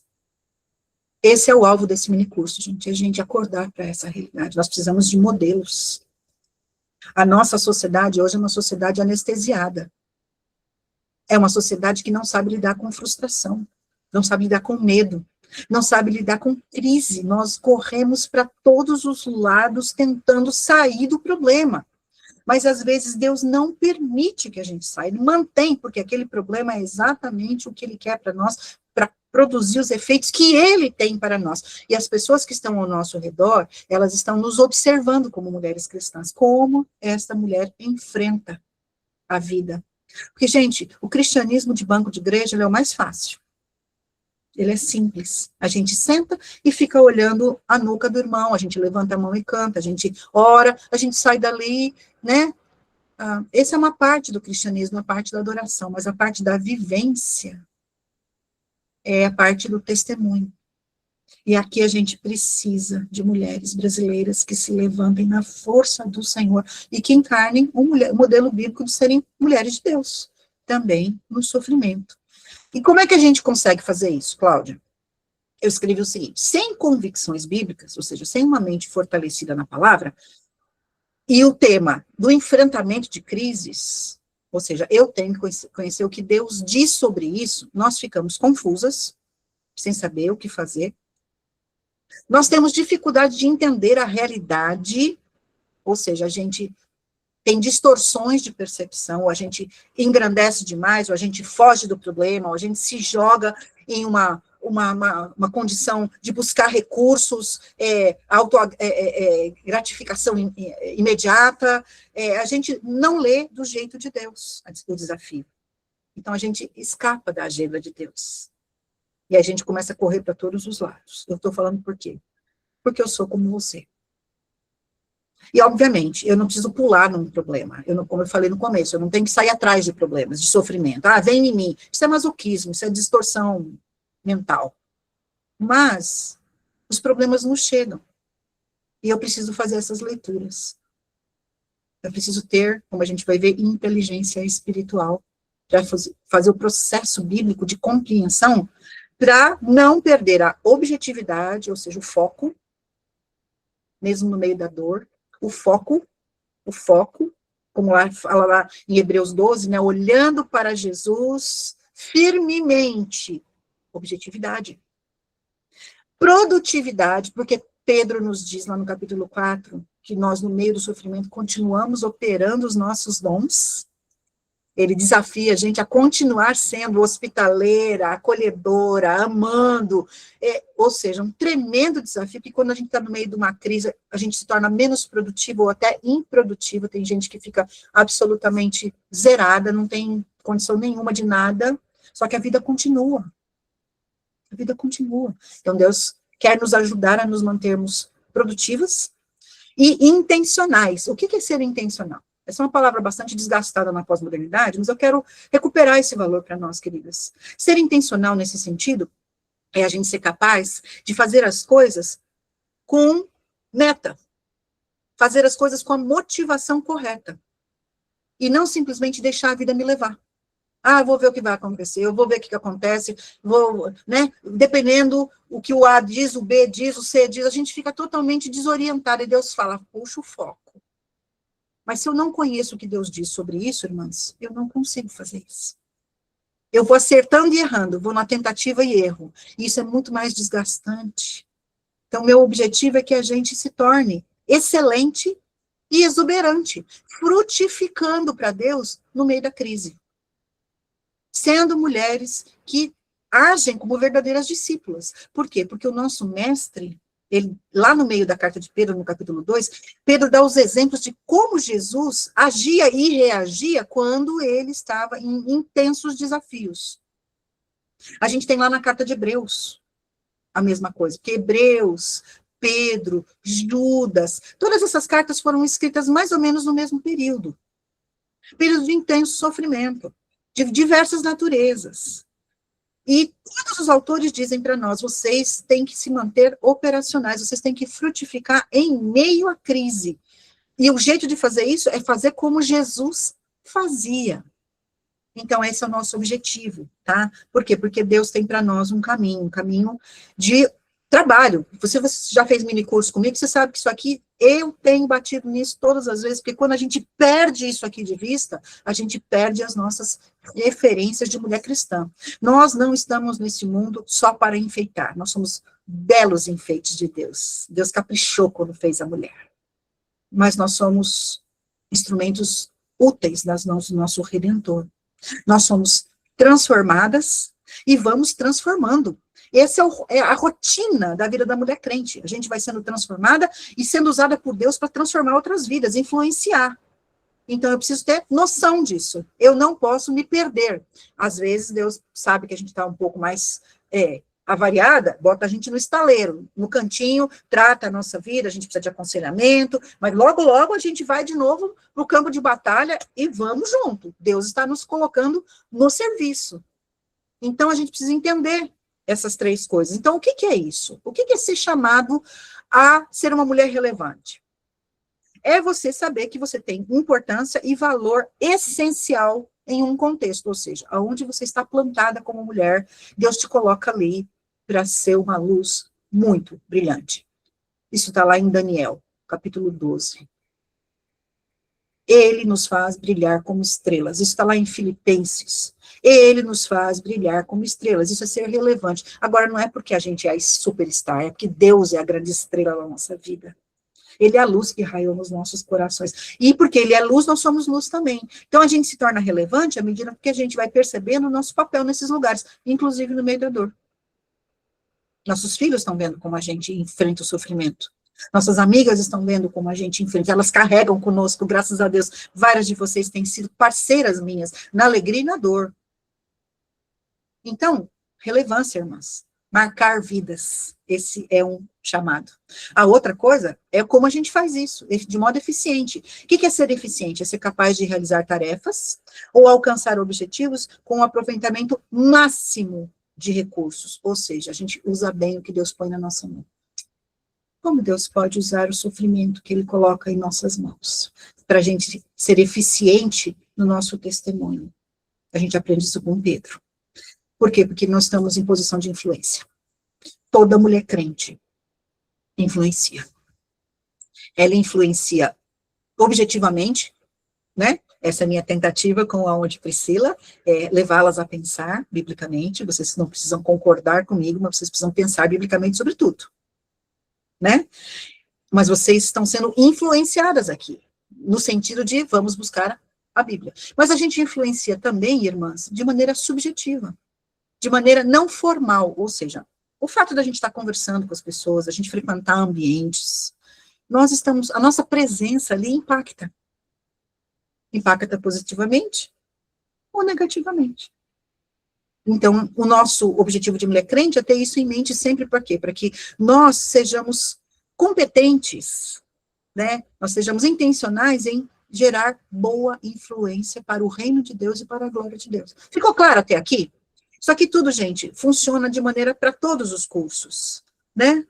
Speaker 1: Esse é o alvo desse minicurso, gente, a gente acordar para essa realidade. Nós precisamos de modelos. A nossa sociedade hoje é uma sociedade anestesiada. É uma sociedade que não sabe lidar com frustração, não sabe lidar com medo, não sabe lidar com crise. Nós corremos para todos os lados tentando sair do problema. Mas, às vezes, Deus não permite que a gente saia, Ele mantém, porque aquele problema é exatamente o que Ele quer para nós, para produzir os efeitos que Ele tem para nós. E as pessoas que estão ao nosso redor, elas estão nos observando como mulheres cristãs, como esta mulher enfrenta a vida. Porque, gente, o cristianismo de banco de igreja, ele é o mais fácil. Ele é simples. A gente senta e fica olhando a nuca do irmão, a gente levanta a mão e canta, a gente ora, a gente sai dali, né? Essa é uma parte do cristianismo, a parte da adoração, mas a parte da vivência é a parte do testemunho. E aqui a gente precisa de mulheres brasileiras que se levantem na força do Senhor e que encarnem o modelo bíblico de serem mulheres de Deus, também no sofrimento. E como é que a gente consegue fazer isso, Cláudia? Eu escrevi o seguinte: sem convicções bíblicas, ou seja, sem uma mente fortalecida na palavra, e o tema do enfrentamento de crises, ou seja, eu tenho que conhecer o que Deus diz sobre isso, nós ficamos confusas, sem saber o que fazer. Nós temos dificuldade de entender a realidade, ou seja, a gente tem distorções de percepção, ou a gente engrandece demais, ou a gente foge do problema, ou a gente se joga em uma condição de buscar recursos, gratificação imediata, a gente não lê do jeito de Deus o desafio. Então, a gente escapa da agenda de Deus. E a gente começa a correr para todos os lados. Eu estou falando por quê? Porque eu sou como você. E, obviamente, eu não preciso pular num problema. Como eu falei no começo, eu não tenho que sair atrás de problemas, de sofrimento. Vem em mim. Isso é masoquismo, isso é distorção mental. Mas os problemas nos chegam. E eu preciso fazer essas leituras. Eu preciso ter, como a gente vai ver, inteligência espiritual para fazer o processo bíblico de compreensão, para não perder a objetividade, ou seja, o foco, mesmo no meio da dor, o foco, como lá fala lá em Hebreus 12, né, olhando para Jesus firmemente, objetividade. Produtividade, porque Pedro nos diz lá no capítulo 4, que nós no meio do sofrimento continuamos operando os nossos dons. Ele desafia a gente a continuar sendo hospitaleira, acolhedora, amando, ou seja, um tremendo desafio, que quando a gente está no meio de uma crise, a gente se torna menos produtivo ou até improdutivo. Tem gente que fica absolutamente zerada, não tem condição nenhuma de nada, só que a vida continua. A vida continua. Então, Deus quer nos ajudar a nos mantermos produtivas e intencionais. O que é ser intencional? Essa é uma palavra bastante desgastada na pós-modernidade, mas eu quero recuperar esse valor para nós, queridas. Ser intencional nesse sentido é a gente ser capaz de fazer as coisas com meta, fazer as coisas com a motivação correta, e não simplesmente deixar a vida me levar. Ah, eu vou ver o que vai acontecer, eu vou ver o que acontece, vou, né? Dependendo o que o A diz, o B diz, o C diz, a gente fica totalmente desorientado, e Deus fala, puxa o foco. Mas se eu não conheço o que Deus diz sobre isso, irmãs, eu não consigo fazer isso. Eu vou acertando e errando, vou na tentativa e erro. E isso é muito mais desgastante. Então, meu objetivo é que a gente se torne excelente e exuberante, frutificando para Deus no meio da crise. Sendo mulheres que agem como verdadeiras discípulas. Por quê? Porque o nosso mestre, ele, lá no meio da carta de Pedro, no capítulo 2, Pedro dá os exemplos de como Jesus agia e reagia quando ele estava em intensos desafios. A gente tem lá na carta de Hebreus a mesma coisa, que Hebreus, Pedro, Judas, todas essas cartas foram escritas mais ou menos no mesmo período. Período de intenso sofrimento, de diversas naturezas. E todos os autores dizem para nós, vocês têm que se manter operacionais, vocês têm que frutificar em meio à crise. E o jeito de fazer isso é fazer como Jesus fazia. Então, esse é o nosso objetivo, tá? Por quê? Porque Deus tem para nós um caminho de trabalho. Você já fez mini curso comigo, você sabe que isso aqui, eu tenho batido nisso todas as vezes, porque quando a gente perde isso aqui de vista, a gente perde as nossas referências de mulher cristã. Nós não estamos nesse mundo só para enfeitar, nós somos belos enfeites de Deus. Deus caprichou quando fez a mulher. Mas nós somos instrumentos úteis nas mãos do nosso Redentor. Nós somos transformadas e vamos transformando. Essa é a rotina da vida da mulher crente. A gente vai sendo transformada e sendo usada por Deus para transformar outras vidas, influenciar. Então, eu preciso ter noção disso. Eu não posso me perder. Às vezes, Deus sabe que a gente está um pouco mais avariada, bota a gente no estaleiro, no cantinho, trata a nossa vida, a gente precisa de aconselhamento, mas logo, logo a gente vai de novo para o campo de batalha e vamos junto. Deus está nos colocando no serviço. Então, a gente precisa entender essas três coisas. Então, o que é isso? O que é ser chamado a ser uma mulher relevante? É você saber que você tem importância e valor essencial em um contexto, ou seja, aonde você está plantada como mulher, Deus te coloca ali para ser uma luz muito brilhante. Isso está lá em Daniel, capítulo 12. Ele nos faz brilhar como estrelas. Isso está lá em Filipenses. Ele nos faz brilhar como estrelas. Isso é ser relevante. Agora, não é porque a gente é a superstar, é porque Deus é a grande estrela da nossa vida. Ele é a luz que raiou nos nossos corações. E porque ele é luz, nós somos luz também. Então, a gente se torna relevante à medida que a gente vai percebendo o nosso papel nesses lugares, inclusive no meio da dor. Nossos filhos estão vendo como a gente enfrenta o sofrimento. Nossas amigas estão vendo como a gente enfrenta. Elas carregam conosco, graças a Deus. Várias de vocês têm sido parceiras minhas, na alegria e na dor. Então, relevância, irmãs. Marcar vidas. Esse é um chamado. A outra coisa é como a gente faz isso, de modo eficiente. O que é ser eficiente? É ser capaz de realizar tarefas ou alcançar objetivos com um aproveitamento máximo de recursos. Ou seja, a gente usa bem o que Deus põe na nossa mão. Como Deus pode usar o sofrimento que Ele coloca em nossas mãos para a gente ser eficiente no nosso testemunho? A gente aprende isso com Pedro. Por quê? Porque nós estamos em posição de influência. Toda mulher crente influencia. ela influencia objetivamente, né? Essa é a minha tentativa com a Alma de Priscila, levá-las a pensar biblicamente. Vocês não precisam concordar comigo, mas vocês precisam pensar biblicamente sobre tudo, né? Mas vocês estão sendo influenciadas aqui, no sentido de vamos buscar a Bíblia. Mas a gente influencia também, irmãs, de maneira subjetiva, de maneira não formal, ou seja, o fato da gente estar conversando com as pessoas, a gente frequentar ambientes, a nossa presença ali impacta positivamente ou negativamente. Então, o nosso objetivo de Mulher Crente é ter isso em mente sempre. Para quê? Para que nós sejamos competentes, né? Nós sejamos intencionais em gerar boa influência para o reino de Deus e para a glória de Deus. Ficou claro até aqui? Isso aqui tudo, gente, funciona de maneira para todos os cursos, né?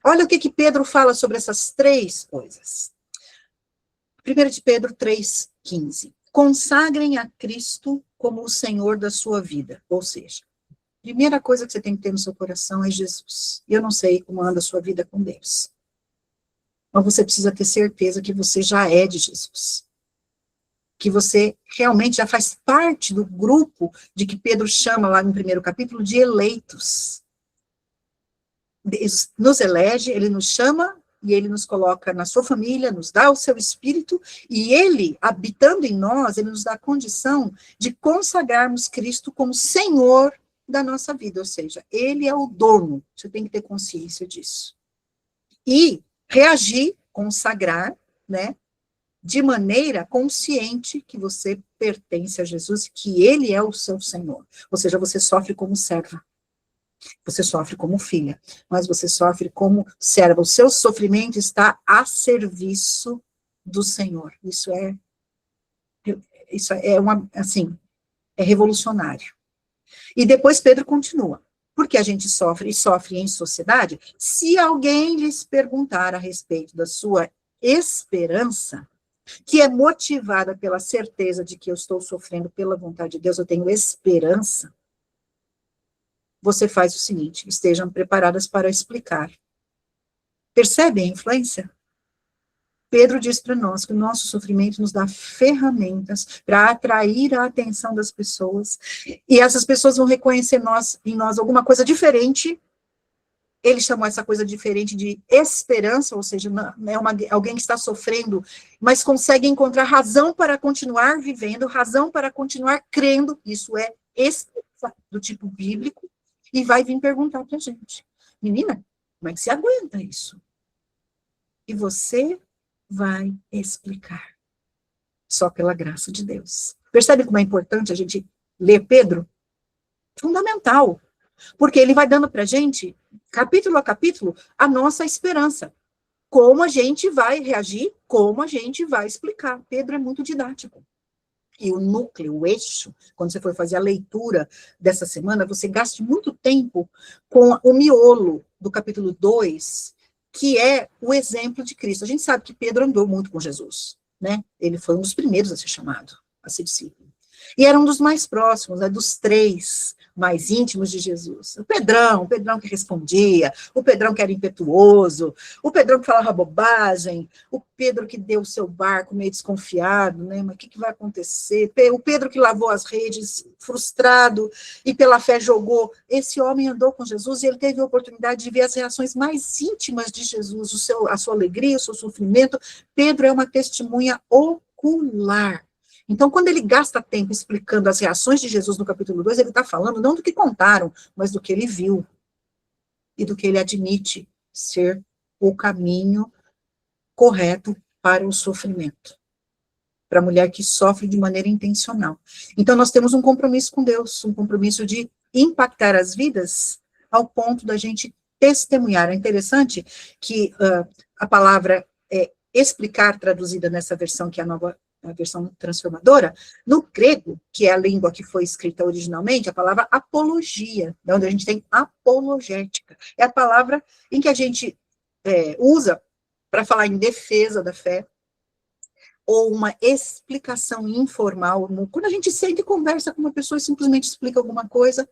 Speaker 1: Olha o que Pedro fala sobre essas três coisas. 1 de Pedro 3,15. Consagrem a Cristo como o Senhor da sua vida. Ou seja, a primeira coisa que você tem que ter no seu coração é Jesus. E eu não sei como anda a sua vida com Deus. Mas você precisa ter certeza que você já é de Jesus. Que você realmente já faz parte do grupo de que Pedro chama lá no primeiro capítulo de eleitos. Deus nos elege, ele nos chama e ele nos coloca na sua família, nos dá o seu espírito, e ele, habitando em nós, ele nos dá a condição de consagrarmos Cristo como Senhor da nossa vida, ou seja, ele é o dono, você tem que ter consciência disso. E reagir, consagrar, né, de maneira consciente que você pertence a Jesus, que ele é o seu Senhor, ou seja, você sofre como serva. Você sofre como filha, mas você sofre como serva. O seu sofrimento está a serviço do Senhor. Isso é revolucionário. E depois Pedro continua. Porque a gente sofre, e sofre em sociedade, se alguém lhes perguntar a respeito da sua esperança, que é motivada pela certeza de que eu estou sofrendo pela vontade de Deus, eu tenho esperança, você faz o seguinte, estejam preparadas para explicar. Percebe a influência? Pedro diz para nós que o nosso sofrimento nos dá ferramentas para atrair a atenção das pessoas, e essas pessoas vão reconhecer em nós alguma coisa diferente. Ele chamou essa coisa diferente de esperança, ou seja, alguém que está sofrendo, mas consegue encontrar razão para continuar vivendo, razão para continuar crendo. Isso é esperança do tipo bíblico. E vai vir perguntar para a gente, menina, como é que você aguenta isso? E você vai explicar, só pela graça de Deus. Percebe como é importante a gente ler Pedro? Fundamental, porque ele vai dando para a gente, capítulo a capítulo, a nossa esperança. Como a gente vai reagir, como a gente vai explicar. Pedro é muito didático. E o núcleo, o eixo, quando você for fazer a leitura dessa semana, você gaste muito tempo com o miolo do capítulo 2, que é o exemplo de Cristo. A gente sabe que Pedro andou muito com Jesus, né? Ele foi um dos primeiros a ser chamado, a ser discípulo. E era um dos mais próximos, né, dos três mais íntimos de Jesus. O Pedrão que respondia, o Pedrão que era impetuoso, o Pedrão que falava bobagem, o Pedro que deu o seu barco meio desconfiado, né, mas o que vai acontecer? O Pedro que lavou as redes, frustrado, e pela fé jogou. Esse homem andou com Jesus e ele teve a oportunidade de ver as reações mais íntimas de Jesus, a sua alegria, o seu sofrimento. Pedro é uma testemunha ocular. Então, quando ele gasta tempo explicando as reações de Jesus no capítulo 2, ele está falando não do que contaram, mas do que ele viu, e do que ele admite ser o caminho correto para o sofrimento, para a mulher que sofre de maneira intencional. Então, nós temos um compromisso com Deus, um compromisso de impactar as vidas ao ponto da gente testemunhar. É interessante que a palavra explicar, traduzida nessa versão, que é a versão transformadora, no grego, que é a língua que foi escrita originalmente, a palavra apologia, de onde a gente tem apologética, é a palavra em que a gente usa para falar em defesa da fé, ou uma explicação informal, quando a gente senta e conversa com uma pessoa e simplesmente explica alguma coisa,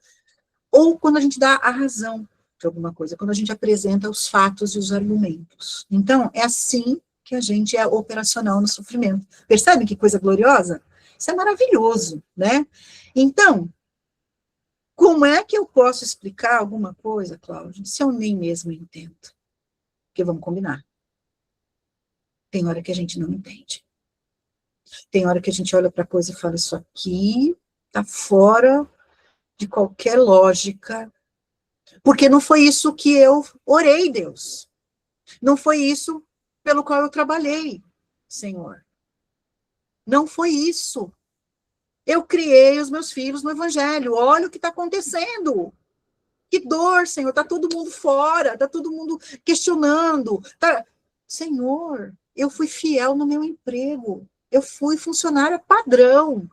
Speaker 1: ou quando a gente dá a razão de alguma coisa, quando a gente apresenta os fatos e os argumentos. Então, é assim que a gente é operacional no sofrimento. Percebe que coisa gloriosa? Isso é maravilhoso, né? Então, como é que eu posso explicar alguma coisa, Cláudia, se eu nem mesmo entendo? Porque vamos combinar. Tem hora que a gente não entende. Tem hora que a gente olha para a coisa e fala, isso aqui está fora de qualquer lógica, porque não foi isso que eu orei, Deus. Não foi isso pelo qual eu trabalhei, Senhor. Não foi isso. Eu criei os meus filhos no Evangelho. Olha o que está acontecendo. Que dor, Senhor. Está todo mundo fora. Está todo mundo questionando. Senhor, eu fui fiel no meu emprego. Eu fui funcionária padrão.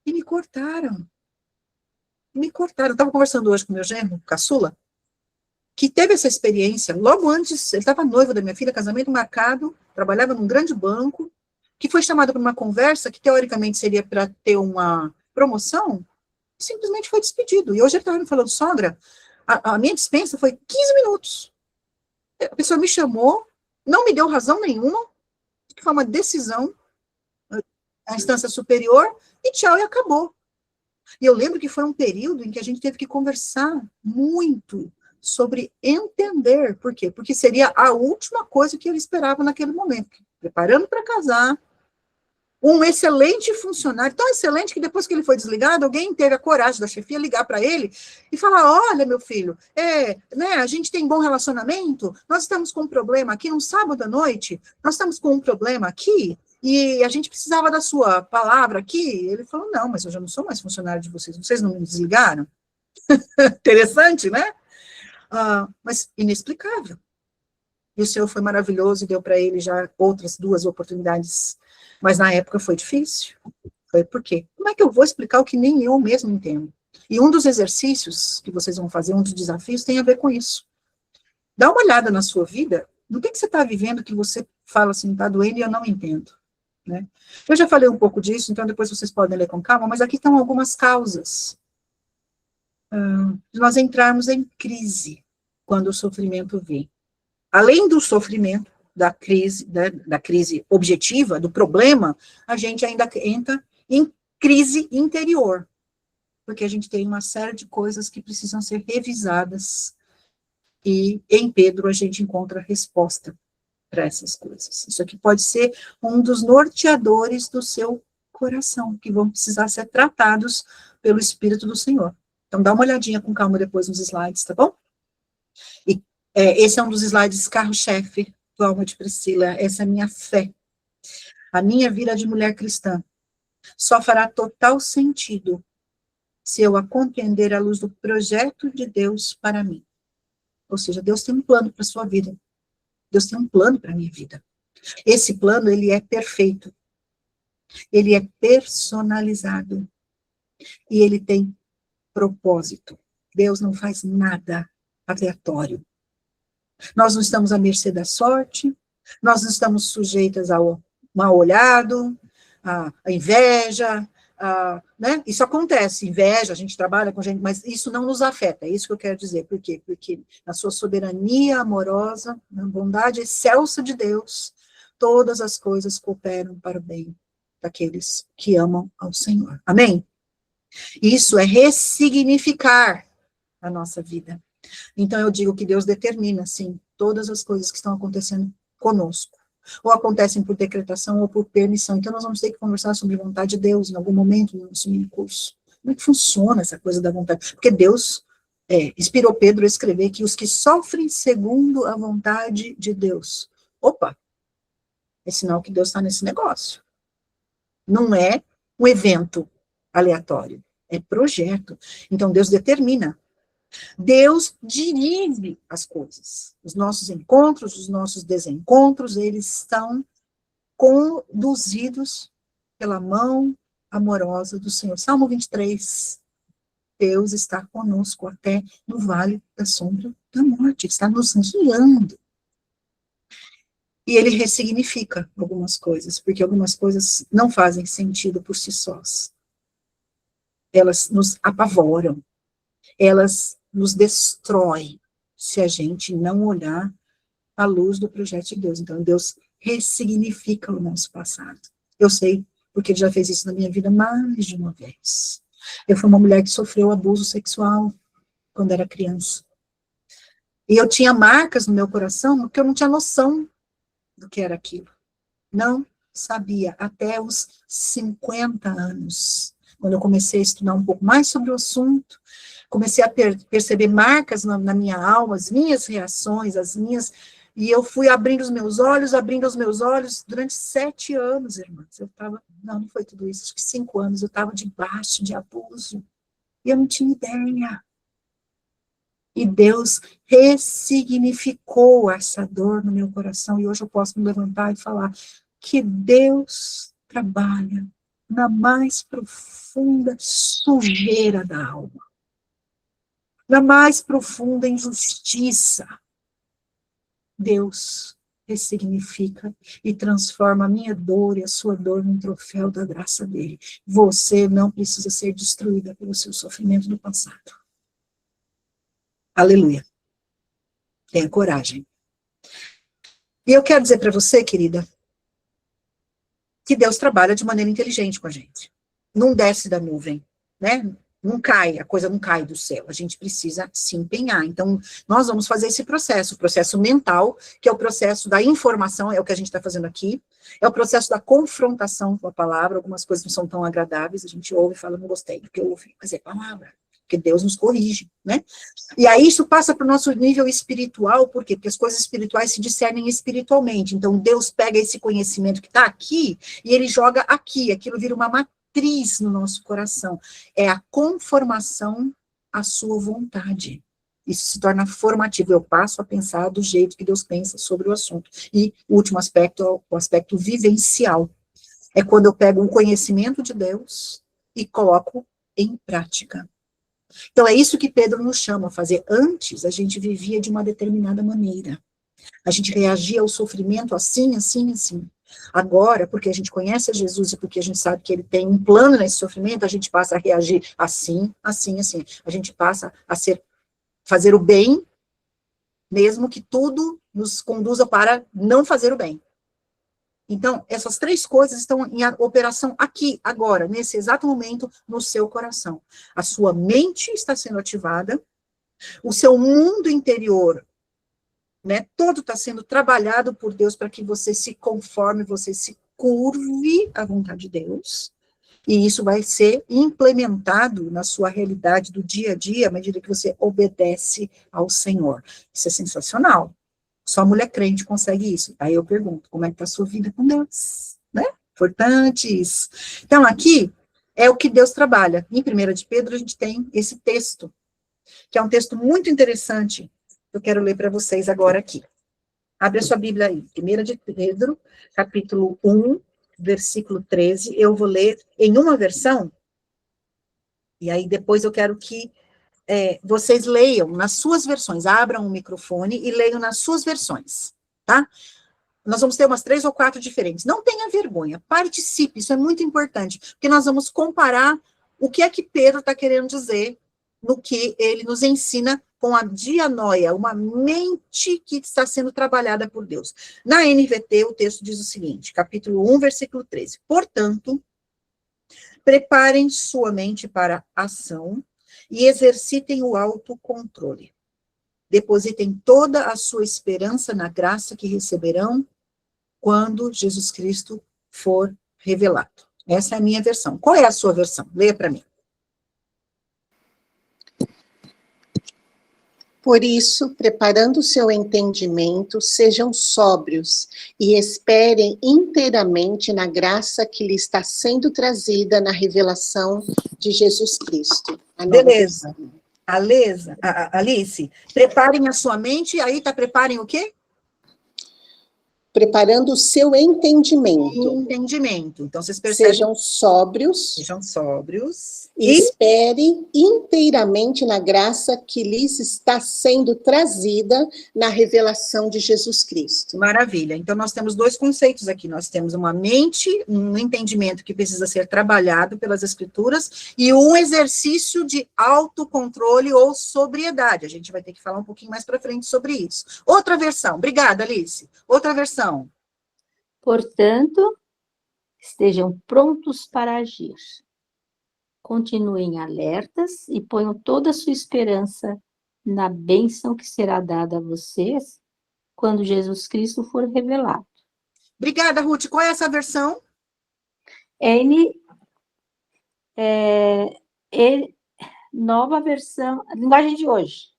Speaker 1: E me cortaram. Eu estava conversando hoje com meu genro, caçula, que teve essa experiência. Logo antes, ele estava noivo da minha filha, casamento marcado, trabalhava num grande banco, que foi chamado para uma conversa que, teoricamente, seria para ter uma promoção, e simplesmente foi despedido. E hoje ele estava me falando, sogra, a minha dispensa foi 15 minutos. A pessoa me chamou, não me deu razão nenhuma, que foi uma decisão, a instância superior, e tchau, e acabou. E eu lembro que foi um período em que a gente teve que conversar muito sobre entender. Por quê? Porque seria a última coisa que ele esperava naquele momento. Preparando para casar, um excelente funcionário, tão excelente que depois que ele foi desligado, alguém teve a coragem da chefia ligar para ele e falar, olha, meu filho, né, a gente tem bom relacionamento, nós estamos com um problema aqui, num sábado à noite, nós estamos com um problema aqui, e a gente precisava da sua palavra aqui. Ele falou, não, mas eu já não sou mais funcionário de vocês não me desligaram? Interessante, né? Mas inexplicável. E o Senhor foi maravilhoso e deu para ele já outras 2 oportunidades, mas na época foi difícil. Foi por quê? Como é que eu vou explicar o que nem eu mesmo entendo? E um dos exercícios que vocês vão fazer, um dos desafios, tem a ver com isso. Dá uma olhada na sua vida, no que você está vivendo que você fala assim, está doendo e eu não entendo. Né? Eu já falei um pouco disso, então depois vocês podem ler com calma, mas aqui estão algumas causas de nós entrarmos em crise quando o sofrimento vem. Além do sofrimento, da crise objetiva, do problema, a gente ainda entra em crise interior, porque a gente tem uma série de coisas que precisam ser revisadas, e em Pedro a gente encontra a resposta para essas coisas. Isso aqui pode ser um dos norteadores do seu coração, que vão precisar ser tratados pelo Espírito do Senhor. Então, dá uma olhadinha com calma depois nos slides, tá bom? E esse é um dos slides carro-chefe do Alma de Priscila. Essa é a minha fé. A minha vida de mulher cristã só fará total sentido se eu a compreender à luz do projeto de Deus para mim. Ou seja, Deus tem um plano para a sua vida. Deus tem um plano para a minha vida. Esse plano, ele é perfeito. Ele é personalizado. E ele tem propósito. Deus não faz nada aleatório. Nós não estamos à mercê da sorte, nós não estamos sujeitas ao mal olhado, à inveja, né? Isso acontece, inveja, a gente trabalha com gente, mas isso não nos afeta, é isso que eu quero dizer. Por quê? Porque na sua soberania amorosa, na bondade excelsa de Deus, todas as coisas cooperam para o bem daqueles que amam ao Senhor. Amém? Isso é ressignificar a nossa vida. Então eu digo que Deus determina, sim, todas as coisas que estão acontecendo conosco. Ou acontecem por decretação ou por permissão. Então nós vamos ter que conversar sobre a vontade de Deus em algum momento no nosso mini curso. Como é que funciona essa coisa da vontade? Porque Deus inspirou Pedro a escrever que os que sofrem segundo a vontade de Deus. Opa! É sinal que Deus está nesse negócio. Não é um evento aleatório. É projeto. Então Deus determina. Deus dirige as coisas. Os nossos encontros, os nossos desencontros, eles estão conduzidos pela mão amorosa do Senhor. Salmo 23. Deus está conosco até no vale da sombra da morte. Ele está nos guiando. E ele ressignifica algumas coisas, porque algumas coisas não fazem sentido por si sós. Elas nos apavoram. Elas nos destrói se a gente não olhar à luz do projeto de Deus. Então, Deus ressignifica o nosso passado. Eu sei, porque ele já fez isso na minha vida mais de uma vez. Eu fui uma mulher que sofreu abuso sexual quando era criança. E eu tinha marcas no meu coração, porque eu não tinha noção do que era aquilo. Não sabia, até os 50 anos, quando eu comecei a estudar um pouco mais sobre o assunto, comecei a perceber marcas na minha alma, as minhas reações, e eu fui abrindo os meus olhos, durante 7 anos, irmãs, não foi tudo isso, acho que 5 anos, eu estava debaixo de abuso, e eu não tinha ideia. E Deus ressignificou essa dor no meu coração, e hoje eu posso me levantar e falar que Deus trabalha na mais profunda sujeira da alma, na mais profunda injustiça. Deus ressignifica e transforma a minha dor e a sua dor num troféu da graça dele. Você não precisa ser destruída pelo seu sofrimento do passado. Aleluia. Tenha coragem. E eu quero dizer para você, querida, que Deus trabalha de maneira inteligente com a gente. Não desce da nuvem, né? Não cai, a coisa não cai do céu. A gente precisa se empenhar. Então, nós vamos fazer esse processo, o processo mental, que é o processo da informação, é o que a gente está fazendo aqui, é o processo da confrontação com a palavra. Algumas coisas não são tão agradáveis, a gente ouve e fala, não gostei do que eu ouvi, mas é palavra, porque Deus nos corrige, né? E aí isso passa para o nosso nível espiritual, por quê? Porque as coisas espirituais se discernem espiritualmente. Então, Deus pega esse conhecimento que está aqui e ele joga aqui, aquilo vira uma matriz no nosso coração. É a conformação à sua vontade. Isso se torna formativo. Eu passo a pensar do jeito que Deus pensa sobre o assunto. E o último aspecto é o aspecto vivencial. É quando eu pego um conhecimento de Deus e coloco em prática. Então, é isso que Pedro nos chama a fazer. Antes, a gente vivia de uma determinada maneira. A gente reagia ao sofrimento assim, assim, assim. Agora, porque a gente conhece a Jesus e porque a gente sabe que ele tem um plano nesse sofrimento, a gente passa a reagir assim, assim, assim. A gente passa a fazer o bem, mesmo que tudo nos conduza para não fazer o bem. Então, essas 3 coisas estão em operação aqui, agora, nesse exato momento, no seu coração. A sua mente está sendo ativada, o seu mundo interior, né, todo está sendo trabalhado por Deus para que você se conforme, você se curve à vontade de Deus, e isso vai ser implementado na sua realidade do dia a dia, à medida que você obedece ao Senhor. Isso é sensacional. Só mulher crente consegue isso. Aí eu pergunto, como é que está a sua vida com Deus? Né? Importante isso. Então, aqui é o que Deus trabalha. Em 1 de Pedro, a gente tem esse texto, que é um texto muito interessante, que eu quero ler para vocês agora aqui. Abre a sua Bíblia aí. 1 de Pedro, capítulo 1, versículo 13. Eu vou ler em uma versão, e aí depois eu quero que vocês leiam nas suas versões, abram o microfone e leiam nas suas versões, tá? Nós vamos ter umas 3 ou 4 diferentes. Não tenha vergonha, participe, isso é muito importante, porque nós vamos comparar o que é que Pedro está querendo dizer no que ele nos ensina com a dianoia, uma mente que está sendo trabalhada por Deus. Na NVT, o texto diz o seguinte, capítulo 1, versículo 13. Portanto, preparem sua mente para a ação, e exercitem o autocontrole. Depositem toda a sua esperança na graça que receberão quando Jesus Cristo for revelado. Essa é a minha versão. Qual é a sua versão? Leia para mim.
Speaker 4: Por isso, preparando o seu entendimento, sejam sóbrios e esperem inteiramente na graça que lhe está sendo trazida na revelação de Jesus Cristo.
Speaker 1: Beleza. Alice, preparem a sua mente, aí tá, preparem o quê?
Speaker 4: Preparando o seu entendimento.
Speaker 1: Entendimento. Então, vocês percebem.
Speaker 4: Sejam sóbrios.
Speaker 1: Sejam sóbrios.
Speaker 4: E espere inteiramente na graça que lhes está sendo trazida na revelação de Jesus Cristo.
Speaker 1: Maravilha. Então, nós temos 2 conceitos aqui. Nós temos uma mente, um entendimento que precisa ser trabalhado pelas Escrituras, e um exercício de autocontrole ou sobriedade. A gente vai ter que falar um pouquinho mais para frente sobre isso. Outra versão. Obrigada, Alice. Outra versão.
Speaker 2: Portanto, estejam prontos para agir. Continuem alertas e ponham toda a sua esperança na bênção que será dada a vocês quando Jesus Cristo for revelado.
Speaker 1: Obrigada, Ruth. Qual é essa versão?
Speaker 2: Nova versão, linguagem de hoje.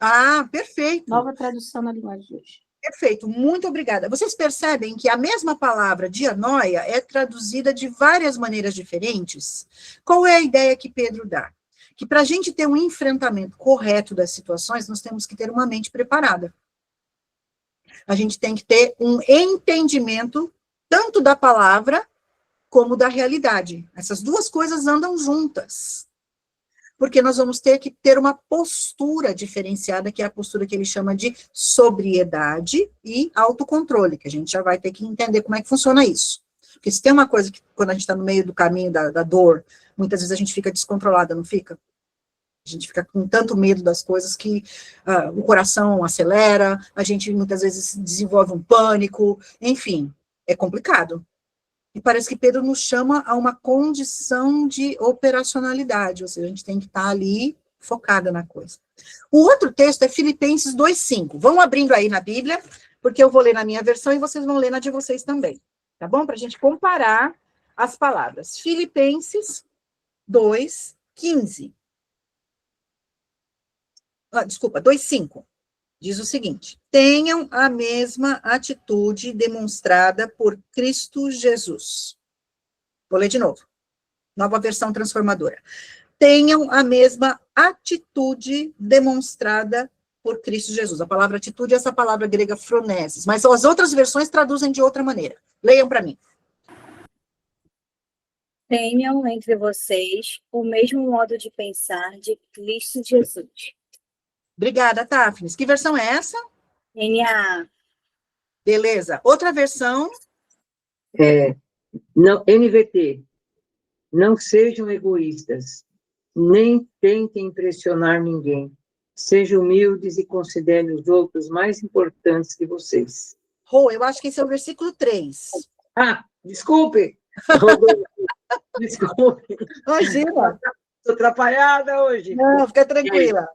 Speaker 1: Ah, perfeito.
Speaker 2: Nova tradução na linguagem de hoje.
Speaker 1: Perfeito, muito obrigada. Vocês percebem que a mesma palavra dianoia é traduzida de várias maneiras diferentes? Qual é a ideia que Pedro dá? Que para a gente ter um enfrentamento correto das situações, nós temos que ter uma mente preparada. A gente tem que ter um entendimento tanto da palavra como da realidade. Essas duas coisas andam juntas. Porque nós vamos ter que ter uma postura diferenciada, que é a postura que ele chama de sobriedade e autocontrole, que a gente já vai ter que entender como é que funciona isso. Porque se tem uma coisa que, quando a gente está no meio do caminho da dor, muitas vezes a gente fica descontrolada, não fica? A gente fica com tanto medo das coisas que o coração acelera, a gente muitas vezes desenvolve um pânico, enfim, é complicado. E parece que Pedro nos chama a uma condição de operacionalidade, ou seja, a gente tem que estar ali focada na coisa. O outro texto é Filipenses 2:5. Vão abrindo aí na Bíblia, porque eu vou ler na minha versão e vocês vão ler na de vocês também. Tá bom? Para a gente comparar as palavras. Filipenses 2:15. Desculpa, 2:5. Diz o seguinte: tenham a mesma atitude demonstrada por Cristo Jesus. Vou ler de novo. Nova versão transformadora. Tenham a mesma atitude demonstrada por Cristo Jesus. A palavra atitude é essa palavra grega phronesis, mas as outras versões traduzem de outra maneira. Leiam para mim.
Speaker 5: Tenham entre vocês o mesmo modo de pensar de Cristo Jesus.
Speaker 1: Obrigada, Tafnis. Que versão é essa?
Speaker 5: NAA.
Speaker 1: Beleza. Outra versão?
Speaker 6: NVT. Não sejam egoístas, nem tentem impressionar ninguém. Sejam humildes e considerem os outros mais importantes que vocês.
Speaker 1: Eu acho que esse é o versículo 3.
Speaker 6: Desculpe. Desculpe.
Speaker 1: Imagina.
Speaker 6: Estou atrapalhada hoje.
Speaker 1: Não, fica tranquila.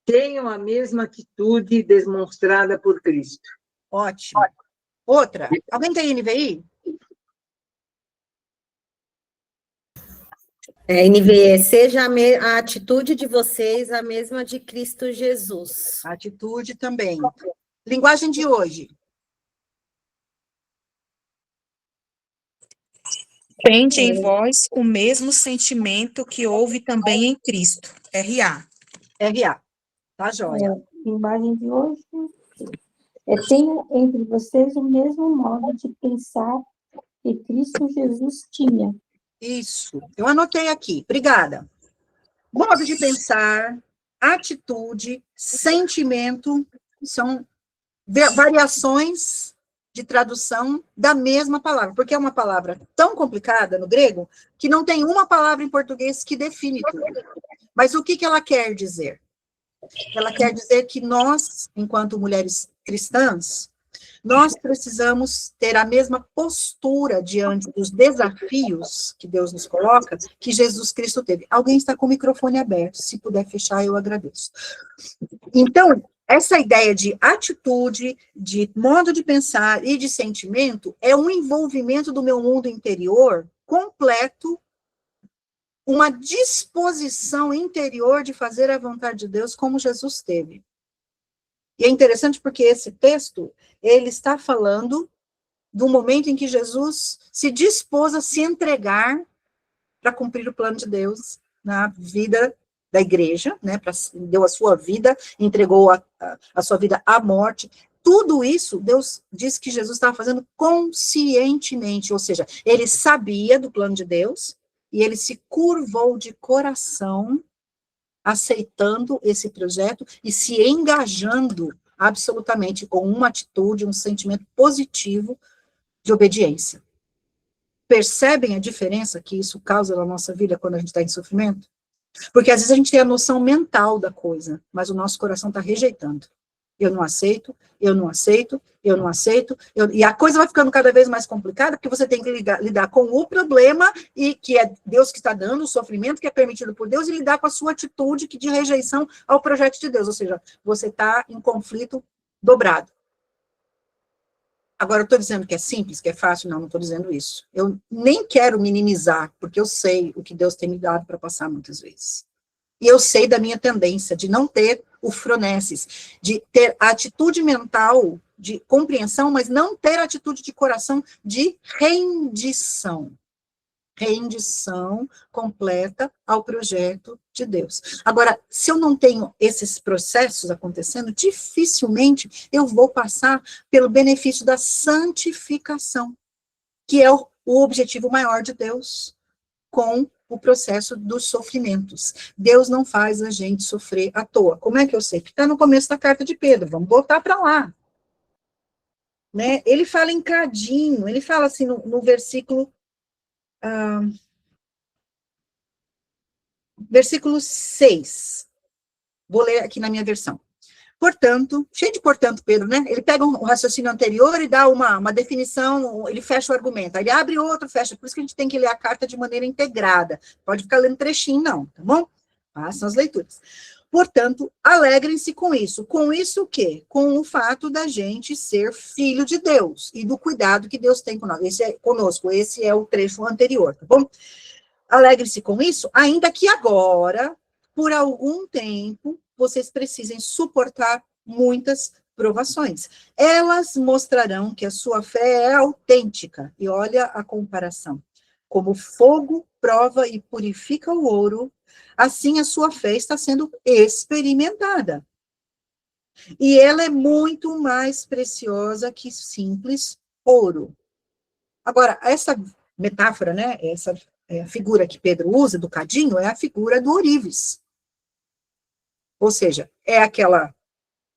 Speaker 6: Tenham a mesma atitude demonstrada por Cristo.
Speaker 1: Ótimo. Outra. Alguém tem NVI?
Speaker 7: NVE, seja a atitude de vocês a mesma de Cristo Jesus.
Speaker 1: Atitude também. Linguagem de hoje.
Speaker 8: Tende em vós o mesmo sentimento que houve também em Cristo. RA.
Speaker 1: RA. Tá, joia.
Speaker 2: Linguagem de hoje. Tenha entre vocês o mesmo modo de pensar que Cristo Jesus tinha.
Speaker 1: Isso. Eu anotei aqui. Obrigada. Modo de pensar, atitude, sentimento, são variações de tradução da mesma palavra, porque é uma palavra tão complicada no grego que não tem uma palavra em português que define tudo. Mas o que ela quer dizer? Ela quer dizer que nós, enquanto mulheres cristãs, nós precisamos ter a mesma postura diante dos desafios que Deus nos coloca, que Jesus Cristo teve. Alguém está com o microfone aberto, se puder fechar, eu agradeço. Então, essa ideia de atitude, de modo de pensar e de sentimento é um envolvimento do meu mundo interior completo, uma disposição interior de fazer a vontade de Deus como Jesus teve. E é interessante porque esse texto, ele está falando do momento em que Jesus se dispôs a se entregar para cumprir o plano de Deus na vida da igreja, né, deu a sua vida, entregou a sua vida à morte. Tudo isso, Deus disse que Jesus estava fazendo conscientemente, ou seja, ele sabia do plano de Deus, e ele se curvou de coração, aceitando esse projeto e se engajando absolutamente com uma atitude, um sentimento positivo de obediência. Percebem a diferença que isso causa na nossa vida quando a gente está em sofrimento? Porque às vezes a gente tem a noção mental da coisa, mas o nosso coração está rejeitando. Eu não aceito, eu não aceito, eu não aceito, e a coisa vai ficando cada vez mais complicada, porque você tem que lidar com o problema, e que é Deus que está dando, o sofrimento que é permitido por Deus, e lidar com a sua atitude de rejeição ao projeto de Deus, ou seja, você está em conflito dobrado. Agora, eu estou dizendo que é simples, que é fácil? Não, não estou dizendo isso. Eu nem quero minimizar, porque eu sei o que Deus tem me dado para passar muitas vezes. E eu sei da minha tendência de não ter o fronesis, de ter a atitude mental de compreensão, mas não ter a atitude de coração de rendição. Rendição completa ao projeto de Deus. Agora, se eu não tenho esses processos acontecendo, dificilmente eu vou passar pelo benefício da santificação, que é o objetivo maior de Deus com o processo dos sofrimentos. Deus não faz a gente sofrer à toa. Como é que eu sei? Porque está no começo da carta de Pedro, vamos voltar para lá. Né? Ele fala em cadinho, ele fala assim no versículo... versículo 6. Vou ler aqui na minha versão. Portanto, cheio de portanto, Pedro, né? Ele pega um raciocínio anterior e dá uma definição, ele fecha o argumento. Aí ele abre outro, fecha. Por isso que a gente tem que ler a carta de maneira integrada. Pode ficar lendo trechinho, não, tá bom? Façam as leituras. Portanto, alegrem-se com isso. Com isso o quê? Com o fato da gente ser filho de Deus e do cuidado que Deus tem conosco. Esse é o trecho anterior, tá bom? Alegre-se com isso, ainda que agora, por algum tempo, vocês precisem suportar muitas provações. Elas mostrarão que a sua fé é autêntica. E olha a comparação. Como fogo prova e purifica o ouro, assim a sua fé está sendo experimentada. E ela é muito mais preciosa que simples ouro. Agora, essa metáfora, né, essa figura que Pedro usa do cadinho, é a figura do ourives. Ou seja, é aquela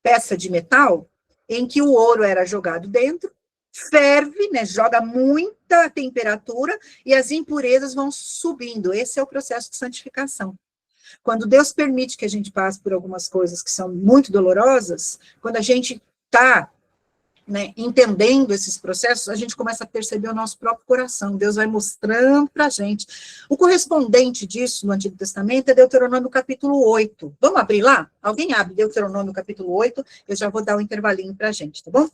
Speaker 1: peça de metal em que o ouro era jogado dentro, ferve, né, joga muita temperatura e as impurezas vão subindo. Esse é o processo de santificação. Quando Deus permite que a gente passe por algumas coisas que são muito dolorosas, quando a gente está, né, entendendo esses processos, a gente começa a perceber o nosso próprio coração. Deus vai mostrando para a gente. O correspondente disso no Antigo Testamento é Deuteronômio capítulo 8. Vamos abrir lá? Alguém abre Deuteronômio capítulo 8? Eu já vou dar um intervalinho para a gente, tá bom?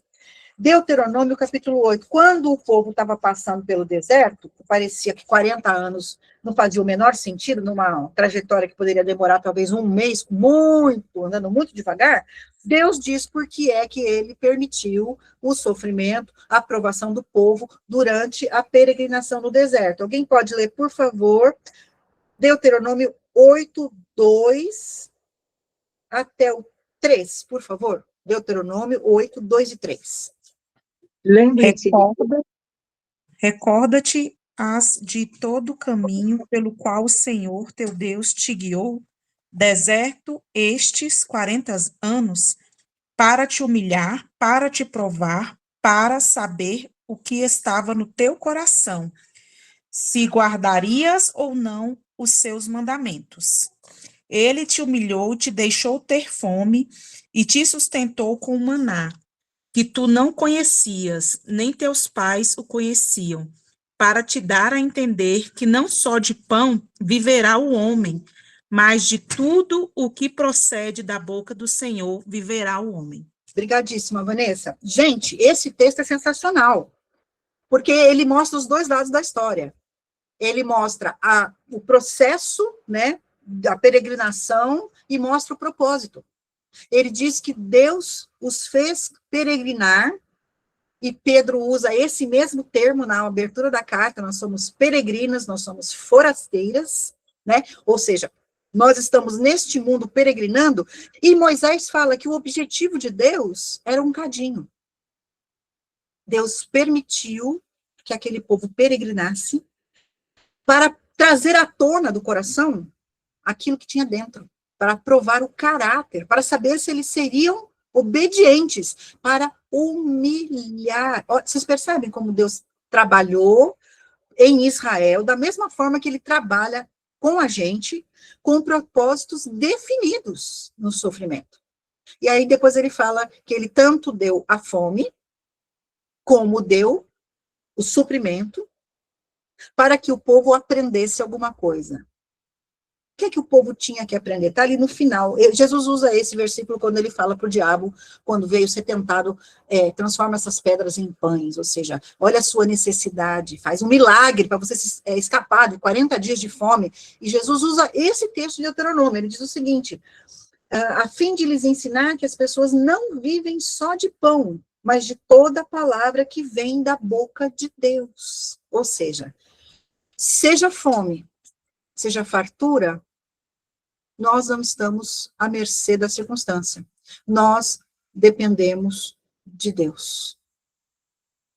Speaker 1: Deuteronômio capítulo 8. Quando o povo estava passando pelo deserto, parecia que 40 anos não fazia o menor sentido, numa trajetória que poderia demorar talvez um mês, andando muito devagar, Deus diz por que é que ele permitiu o sofrimento, a aprovação do povo durante a peregrinação no deserto. Alguém pode ler, por favor, Deuteronômio 8, 2 até o 3, por favor. Deuteronômio 8, 2 e 3.
Speaker 6: Lembre-se
Speaker 8: Recorda-te de todo o caminho pelo qual o Senhor teu Deus te guiou, deserto estes 40 anos, para te humilhar, para te provar, para saber o que estava no teu coração, se guardarias ou não os seus mandamentos. Ele te humilhou, te deixou ter fome e te sustentou com o maná, que tu não conhecias, nem teus pais o conheciam, para te dar a entender que não só de pão viverá o homem, mas de tudo o que procede da boca do Senhor viverá o homem.
Speaker 1: Obrigadíssima, Vanessa. Gente, esse texto é sensacional, porque ele mostra os dois lados da história. Ele mostra o processo, né, da peregrinação e mostra o propósito. Ele diz que Deus os fez peregrinar, e Pedro usa esse mesmo termo na abertura da carta, nós somos peregrinas, nós somos forasteiras, né? Ou seja, nós estamos neste mundo peregrinando, e Moisés fala que o objetivo de Deus era um cadinho. Deus permitiu que aquele povo peregrinasse para trazer à tona do coração aquilo que tinha dentro, para provar o caráter, para saber se eles seriam obedientes, para humilhar. Vocês percebem como Deus trabalhou em Israel, da mesma forma que ele trabalha com a gente, com propósitos definidos no sofrimento. E aí depois ele fala que ele tanto deu a fome, como deu o suprimento, para que o povo aprendesse alguma coisa. O que é que o povo tinha que aprender? Está ali no final. Jesus usa esse versículo quando ele fala para o diabo, quando veio ser tentado, transforma essas pedras em pães, ou seja, olha a sua necessidade, faz um milagre para você escapar de 40 dias de fome. E Jesus usa esse texto de Deuteronômio, ele diz o seguinte, a fim de lhes ensinar que as pessoas não vivem só de pão, mas de toda palavra que vem da boca de Deus. Ou seja, seja fome, seja fartura, nós não estamos à mercê da circunstância. Nós dependemos de Deus.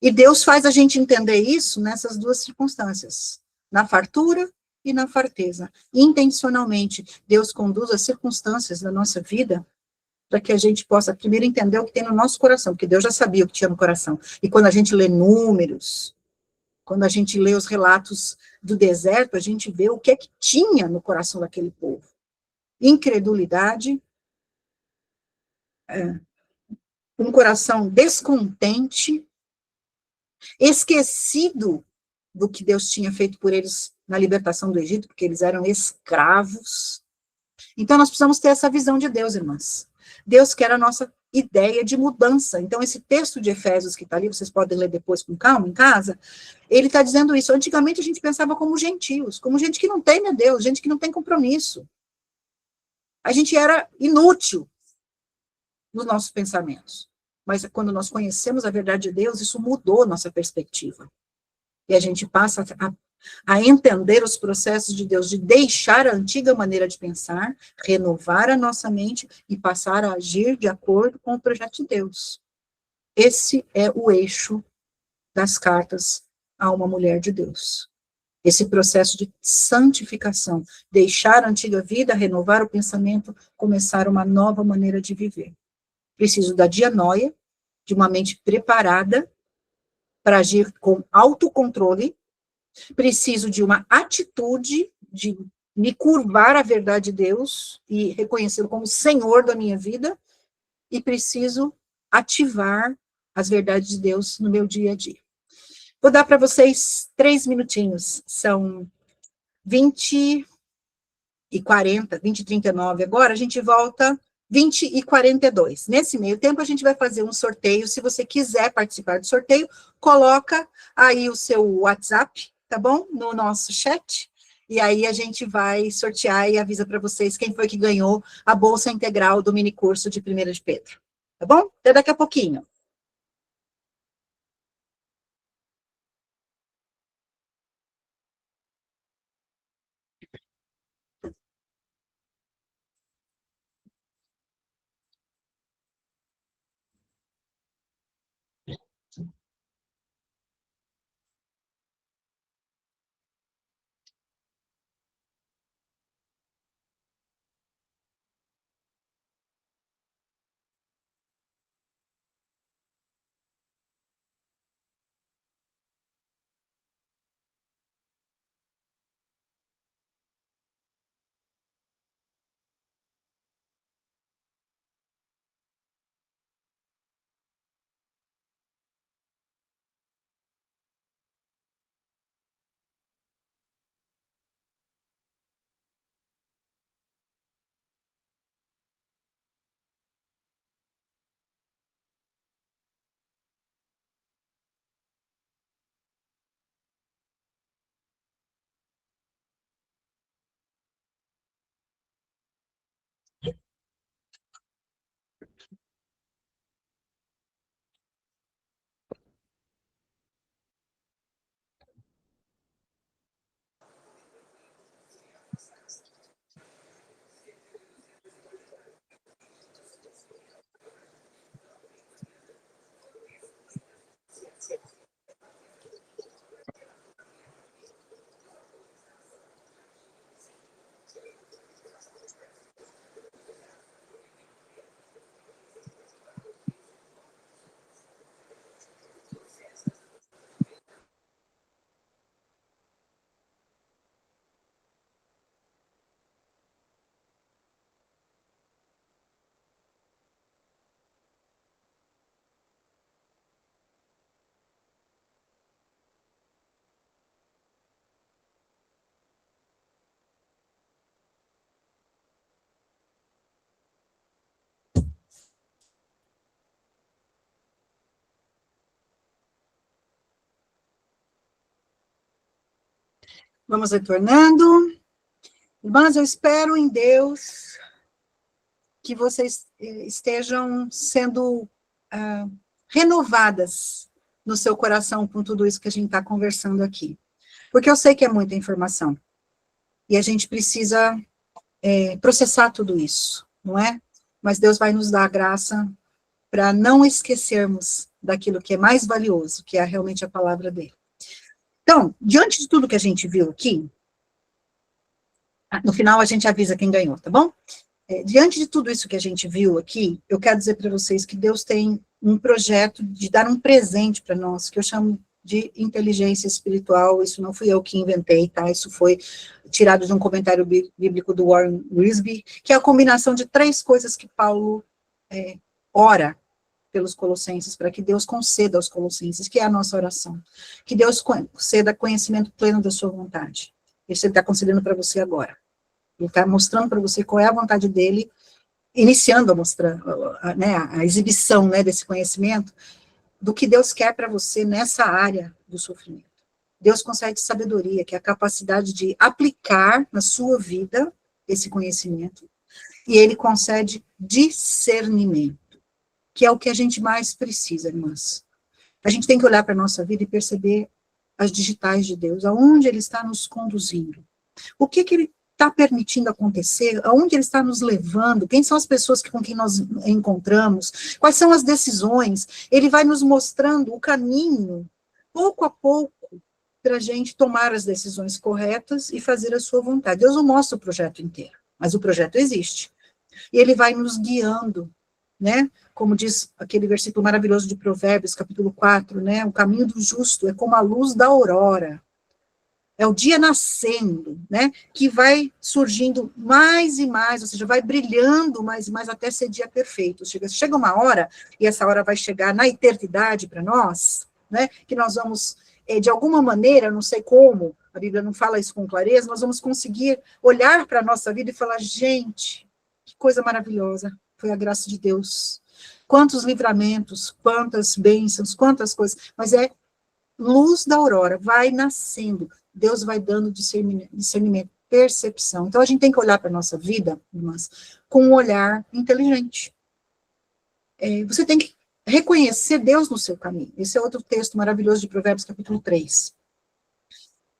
Speaker 1: E Deus faz a gente entender isso nessas duas circunstâncias, na fartura e na farteza. Intencionalmente, Deus conduz as circunstâncias da nossa vida para que a gente possa primeiro entender o que tem no nosso coração, porque Deus já sabia o que tinha no coração. E quando a gente lê números, quando a gente lê os relatos do deserto, a gente vê o que é que tinha no coração daquele povo. Incredulidade, um coração descontente, esquecido do que Deus tinha feito por eles na libertação do Egito, porque eles eram escravos. Então, nós precisamos ter essa visão de Deus, irmãs. Deus quer a nossa ideia de mudança. Então, esse texto de Efésios que está ali, vocês podem ler depois com calma em casa, ele está dizendo isso. Antigamente, a gente pensava como gentios, como gente que não teme a Deus, gente que não tem compromisso. A gente era inútil nos nossos pensamentos. Mas quando nós conhecemos a verdade de Deus, isso mudou nossa perspectiva. E a gente passa a entender os processos de Deus, de deixar a antiga maneira de pensar, renovar a nossa mente e passar a agir de acordo com o projeto de Deus. Esse é o eixo das cartas a uma mulher de Deus. Esse processo de santificação, deixar a antiga vida, renovar o pensamento, começar uma nova maneira de viver. Preciso da dianoia, de uma mente preparada para agir com autocontrole, preciso de uma atitude de me curvar à verdade de Deus e reconhecê-lo como Senhor da minha vida, e preciso ativar as verdades de Deus no meu dia a dia. Vou dar para vocês 3 minutinhos, são 20h40, 20h39 agora, a gente volta 20h42. Nesse meio tempo, a gente vai fazer um sorteio. Se você quiser participar do sorteio, coloca aí o seu WhatsApp, tá bom? No nosso chat. E aí a gente vai sortear e avisa para vocês quem foi que ganhou a bolsa integral do minicurso de 1ª de Pedro. Tá bom? Até daqui a pouquinho. Vamos retornando. Irmãs, eu espero em Deus que vocês estejam sendo renovadas no seu coração com tudo isso que a gente está conversando aqui. Porque eu sei que é muita informação. E a gente precisa processar tudo isso, não é? Mas Deus vai nos dar a graça para não esquecermos daquilo que é mais valioso, que é realmente a palavra dele. Então, diante de tudo que a gente viu aqui, no final a gente avisa quem ganhou, tá bom? Diante de tudo isso que a gente viu aqui, eu quero dizer para vocês que Deus tem um projeto de dar um presente para nós, que eu chamo de inteligência espiritual. Isso não fui eu que inventei, tá? Isso foi tirado de um comentário bíblico do Warren Wiersbe, que é a combinação de 3 coisas que Paulo ora pelos colossenses, para que Deus conceda aos colossenses, que é a nossa oração. Que Deus conceda conhecimento pleno da sua vontade. Isso ele está concedendo para você agora. Ele está mostrando para você qual é a vontade dele, iniciando a exibição, né, desse conhecimento, do que Deus quer para você nessa área do sofrimento. Deus concede sabedoria, que é a capacidade de aplicar na sua vida esse conhecimento, e ele concede discernimento, que é o que a gente mais precisa, irmãs. A gente tem que olhar para a nossa vida e perceber as digitais de Deus, aonde ele está nos conduzindo. O que ele está permitindo acontecer, aonde ele está nos levando, quem são as pessoas com quem nós encontramos, quais são as decisões, ele vai nos mostrando o caminho, pouco a pouco, para a gente tomar as decisões corretas e fazer a sua vontade. Deus não mostra o projeto inteiro, mas o projeto existe. E ele vai nos guiando, né? Como diz aquele versículo maravilhoso de Provérbios, capítulo 4, né? O caminho do justo é como a luz da aurora. É o dia nascendo, né, que vai surgindo mais e mais, ou seja, vai brilhando mais e mais até ser dia perfeito. Chega uma hora, e essa hora vai chegar na eternidade para nós, né, que nós vamos, de alguma maneira, não sei como, a Bíblia não fala isso com clareza, nós vamos conseguir olhar para a nossa vida e falar, gente, que coisa maravilhosa, foi a graça de Deus. Quantos livramentos, quantas bênçãos, quantas coisas, mas é luz da aurora, vai nascendo, Deus vai dando discernimento, percepção. Então, a gente tem que olhar para a nossa vida, irmãs, com um olhar inteligente. Você tem que reconhecer Deus no seu caminho. Esse é outro texto maravilhoso de Provérbios, capítulo 3.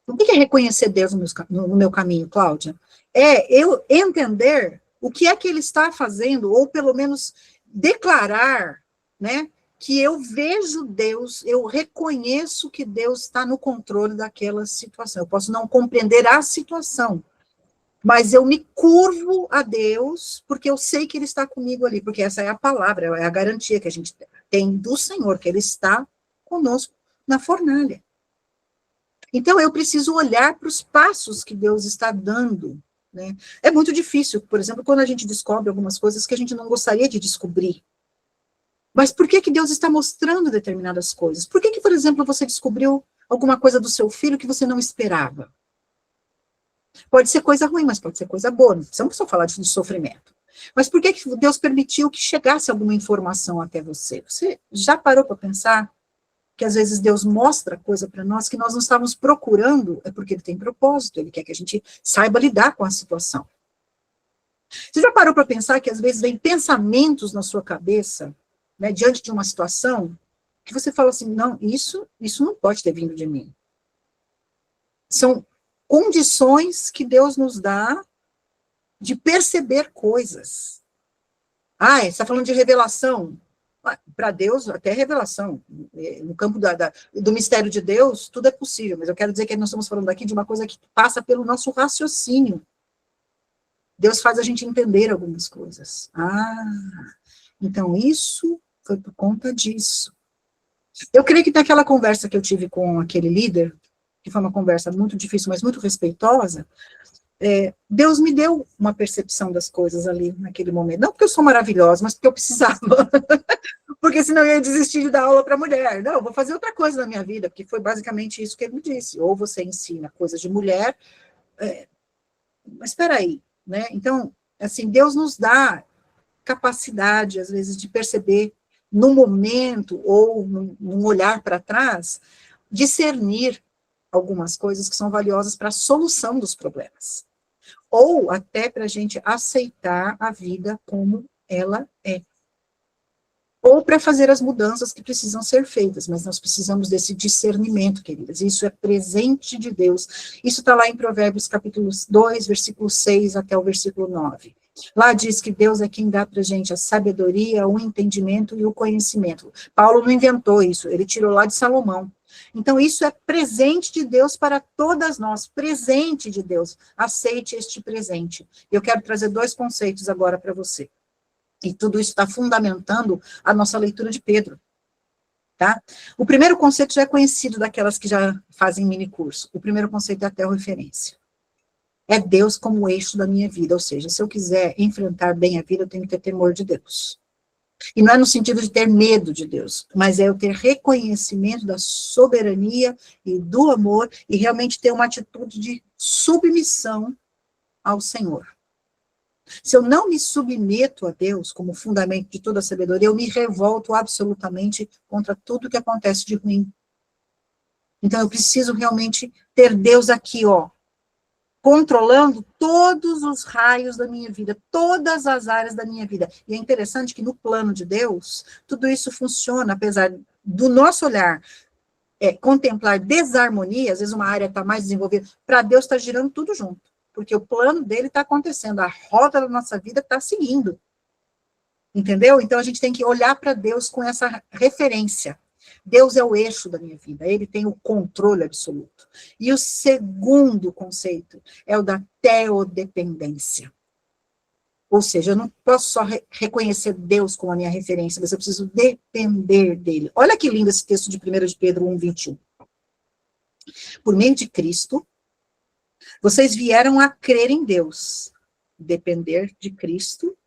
Speaker 1: O que é reconhecer Deus no meu caminho, Cláudia? É eu entender o que é que ele está fazendo, ou pelo menos declarar, né, que eu vejo Deus, eu reconheço que Deus está no controle daquela situação. Eu posso não compreender a situação, mas eu me curvo a Deus, porque eu sei que ele está comigo ali, porque essa é a palavra, é a garantia que a gente tem do Senhor, que ele está conosco na fornalha. Então, eu preciso olhar para os passos que Deus está dando, né? É muito difícil, por exemplo, quando a gente descobre algumas coisas que a gente não gostaria de descobrir. Mas por que Deus está mostrando determinadas coisas? Por que, por exemplo, você descobriu alguma coisa do seu filho que você não esperava? Pode ser coisa ruim, mas pode ser coisa boa. Não precisamos só falar de sofrimento. Mas por que Deus permitiu que chegasse alguma informação até você? Você já parou para pensar que às vezes Deus mostra coisa para nós que nós não estávamos procurando? É porque ele tem propósito, ele quer que a gente saiba lidar com a situação. Você já parou para pensar que às vezes vem pensamentos na sua cabeça, né, diante de uma situação, que você fala assim, não, isso não pode ter vindo de mim. São condições que Deus nos dá de perceber coisas. Você está falando de revelação. Para Deus, até revelação. No campo do mistério de Deus, tudo é possível, mas eu quero dizer que nós estamos falando aqui de uma coisa que passa pelo nosso raciocínio. Deus faz a gente entender algumas coisas. Então isso foi por conta disso. Eu creio que naquela conversa que eu tive com aquele líder, que foi uma conversa muito difícil, mas muito respeitosa, Deus me deu uma percepção das coisas ali, naquele momento. Não porque eu sou maravilhosa, mas porque eu precisava. Porque senão eu ia desistir de dar aula para mulher. Não, eu vou fazer outra coisa na minha vida, porque foi basicamente isso que ele me disse. Ou você ensina coisas de mulher, mas espera aí, né? Então, assim, Deus nos dá capacidade, às vezes, de perceber no momento, ou num olhar para trás, discernir algumas coisas que são valiosas para a solução dos problemas. Ou até para a gente aceitar a vida como ela é. Ou para fazer as mudanças que precisam ser feitas, mas nós precisamos desse discernimento, queridas. Isso é presente de Deus. Isso está lá em Provérbios capítulo 2, versículo 6 até o versículo 9. Lá diz que Deus é quem dá para a gente a sabedoria, o entendimento e o conhecimento. Paulo não inventou isso, ele tirou lá de Salomão. Então, isso é presente de Deus para todas nós, presente de Deus. Aceite este presente. Eu quero trazer 2 conceitos agora para você. E tudo isso está fundamentando a nossa leitura de Pedro, tá? O primeiro conceito já é conhecido daquelas que já fazem minicurso. O primeiro conceito é a referência. É Deus como o eixo da minha vida, ou seja, se eu quiser enfrentar bem a vida, eu tenho que ter temor de Deus. E não é no sentido de ter medo de Deus, mas é eu ter reconhecimento da soberania e do amor, e realmente ter uma atitude de submissão ao Senhor. Se eu não me submeto a Deus como fundamento de toda a sabedoria, eu me revolto absolutamente contra tudo que acontece de ruim. Então, eu preciso realmente ter Deus aqui, ó, controlando todos os raios da minha vida, todas as áreas da minha vida. E é interessante que no plano de Deus, tudo isso funciona, apesar do nosso olhar contemplar desarmonia, às vezes uma área está mais desenvolvida, para Deus está girando tudo junto. Porque o plano dele está acontecendo, a roda da nossa vida está seguindo. Entendeu? Então, a gente tem que olhar para Deus com essa referência. Deus é o eixo da minha vida, ele tem o controle absoluto. E o segundo conceito é o da teodependência. Ou seja, eu não posso só reconhecer Deus como a minha referência, mas eu preciso depender dele. Olha que lindo esse texto de 1 de Pedro 1:21. Por meio de Cristo, vocês vieram a crer em Deus, depender de Cristo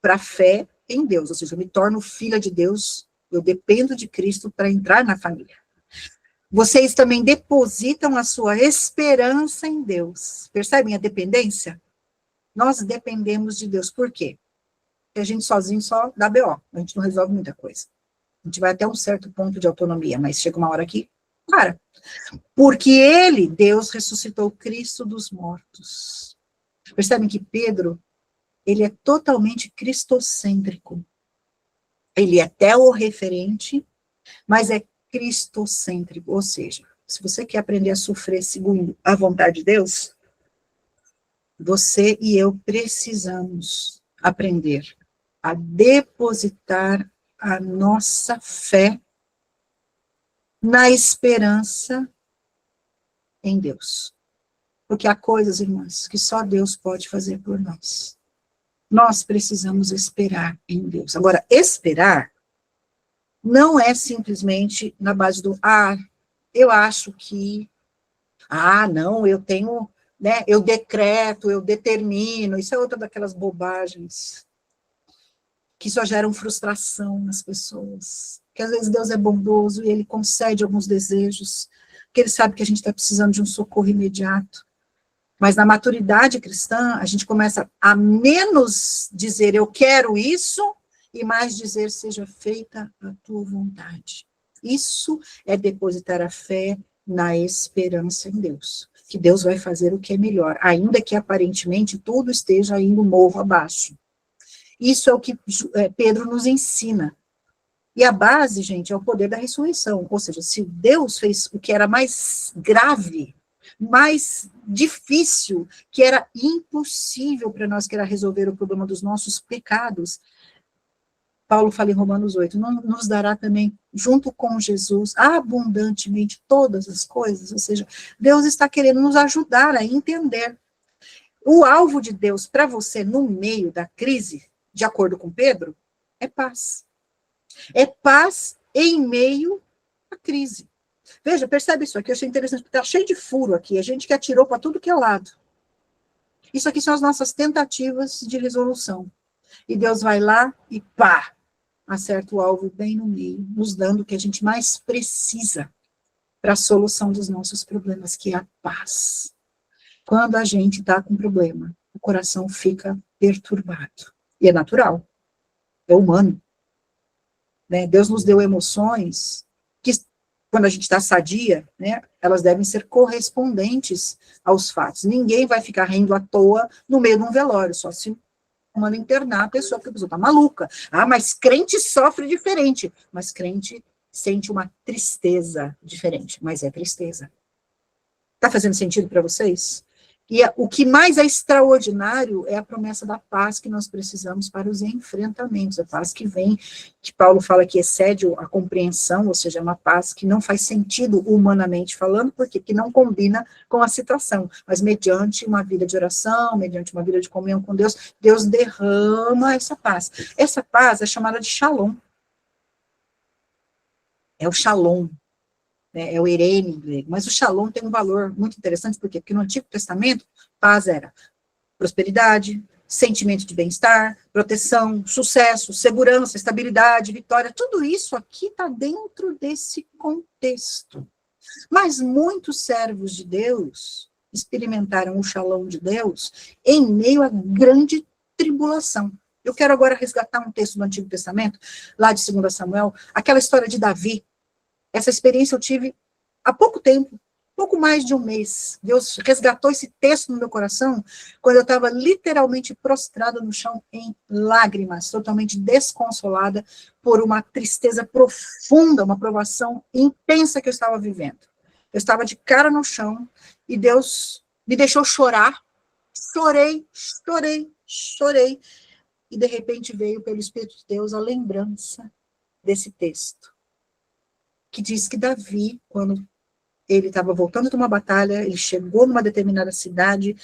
Speaker 1: para a fé em Deus, ou seja, eu me torno filha de Deus, eu dependo de Cristo para entrar na família. Vocês também depositam a sua esperança em Deus. Percebem a dependência? Nós dependemos de Deus. Por quê? Porque a gente sozinho só dá BO, a gente não resolve muita coisa. A gente vai até um certo ponto de autonomia, mas chega uma hora que, para. Porque ele, Deus, ressuscitou Cristo dos mortos. Percebem que Pedro, ele é totalmente cristocêntrico. Ele é teorreferente, mas é cristocêntrico. Ou seja, se você quer aprender a sofrer segundo a vontade de Deus, você e eu precisamos aprender a depositar a nossa fé na esperança em Deus. Porque há coisas, irmãs, que só Deus pode fazer por nós. Nós precisamos esperar em Deus. Agora, esperar não é simplesmente na base do, eu acho que, não, eu tenho, né, eu decreto, eu determino, isso é outra daquelas bobagens que só geram frustração nas pessoas. Que às vezes Deus é bondoso e ele concede alguns desejos, porque ele sabe que a gente está precisando de um socorro imediato. Mas na maturidade cristã, a gente começa a menos dizer eu quero isso, e mais dizer seja feita a tua vontade. Isso é depositar a fé na esperança em Deus, que Deus vai fazer o que é melhor, ainda que aparentemente tudo esteja indo morro abaixo. Isso é o que Pedro nos ensina. E a base, gente, é o poder da ressurreição. Ou seja, se Deus fez o que era mais grave, mais difícil, que era impossível para nós, que era resolver o problema dos nossos pecados, Paulo fala em Romanos 8, não nos dará também, junto com Jesus, abundantemente todas as coisas. Ou seja, Deus está querendo nos ajudar a entender. O alvo de Deus para você no meio da crise, de acordo com Pedro, é paz. É paz em meio à crise. Veja, percebe isso aqui, eu achei interessante, porque está cheio de furo aqui, a gente que atirou para tudo que é lado. Isso aqui são as nossas tentativas de resolução. E Deus vai lá e pá, acerta o alvo bem no meio, nos dando o que a gente mais precisa para a solução dos nossos problemas, que é a paz. Quando a gente está com problema, o coração fica perturbado. E é natural, é humano. Né? Deus nos deu emoções que quando a gente está sadia, né, elas devem ser correspondentes aos fatos. Ninguém vai ficar rindo à toa no meio de um velório, só se manda internar a pessoa, porque a pessoa está maluca. Ah, mas crente sofre diferente. Mas crente sente uma tristeza diferente, mas é tristeza. Está fazendo sentido para vocês? E o que mais é extraordinário é a promessa da paz que nós precisamos para os enfrentamentos, a paz que vem, que Paulo fala que excede a compreensão, ou seja, é uma paz que não faz sentido humanamente falando, porque que não combina com a situação, mas mediante uma vida de oração, mediante uma vida de comunhão com Deus, Deus derrama essa paz. Essa paz é chamada de shalom. É o shalom. É o eirene em grego, mas o shalom tem um valor muito interessante, por quê? Porque no Antigo Testamento, paz era prosperidade, sentimento de bem-estar, proteção, sucesso, segurança, estabilidade, vitória, tudo isso aqui está dentro desse contexto. Mas muitos servos de Deus experimentaram o shalom de Deus em meio à grande tribulação. Eu quero agora resgatar um texto do Antigo Testamento, lá de 2 Samuel, aquela história de Davi. Essa experiência eu tive há pouco tempo, pouco mais de um mês. Deus resgatou esse texto no meu coração quando eu estava literalmente prostrada no chão em lágrimas, totalmente desconsolada por uma tristeza profunda, uma provação intensa que eu estava vivendo. Eu estava de cara no chão e Deus me deixou chorar. Chorei. E de repente veio pelo Espírito de Deus a lembrança desse texto, que diz que Davi, quando ele estava voltando de uma batalha, ele chegou numa determinada cidade,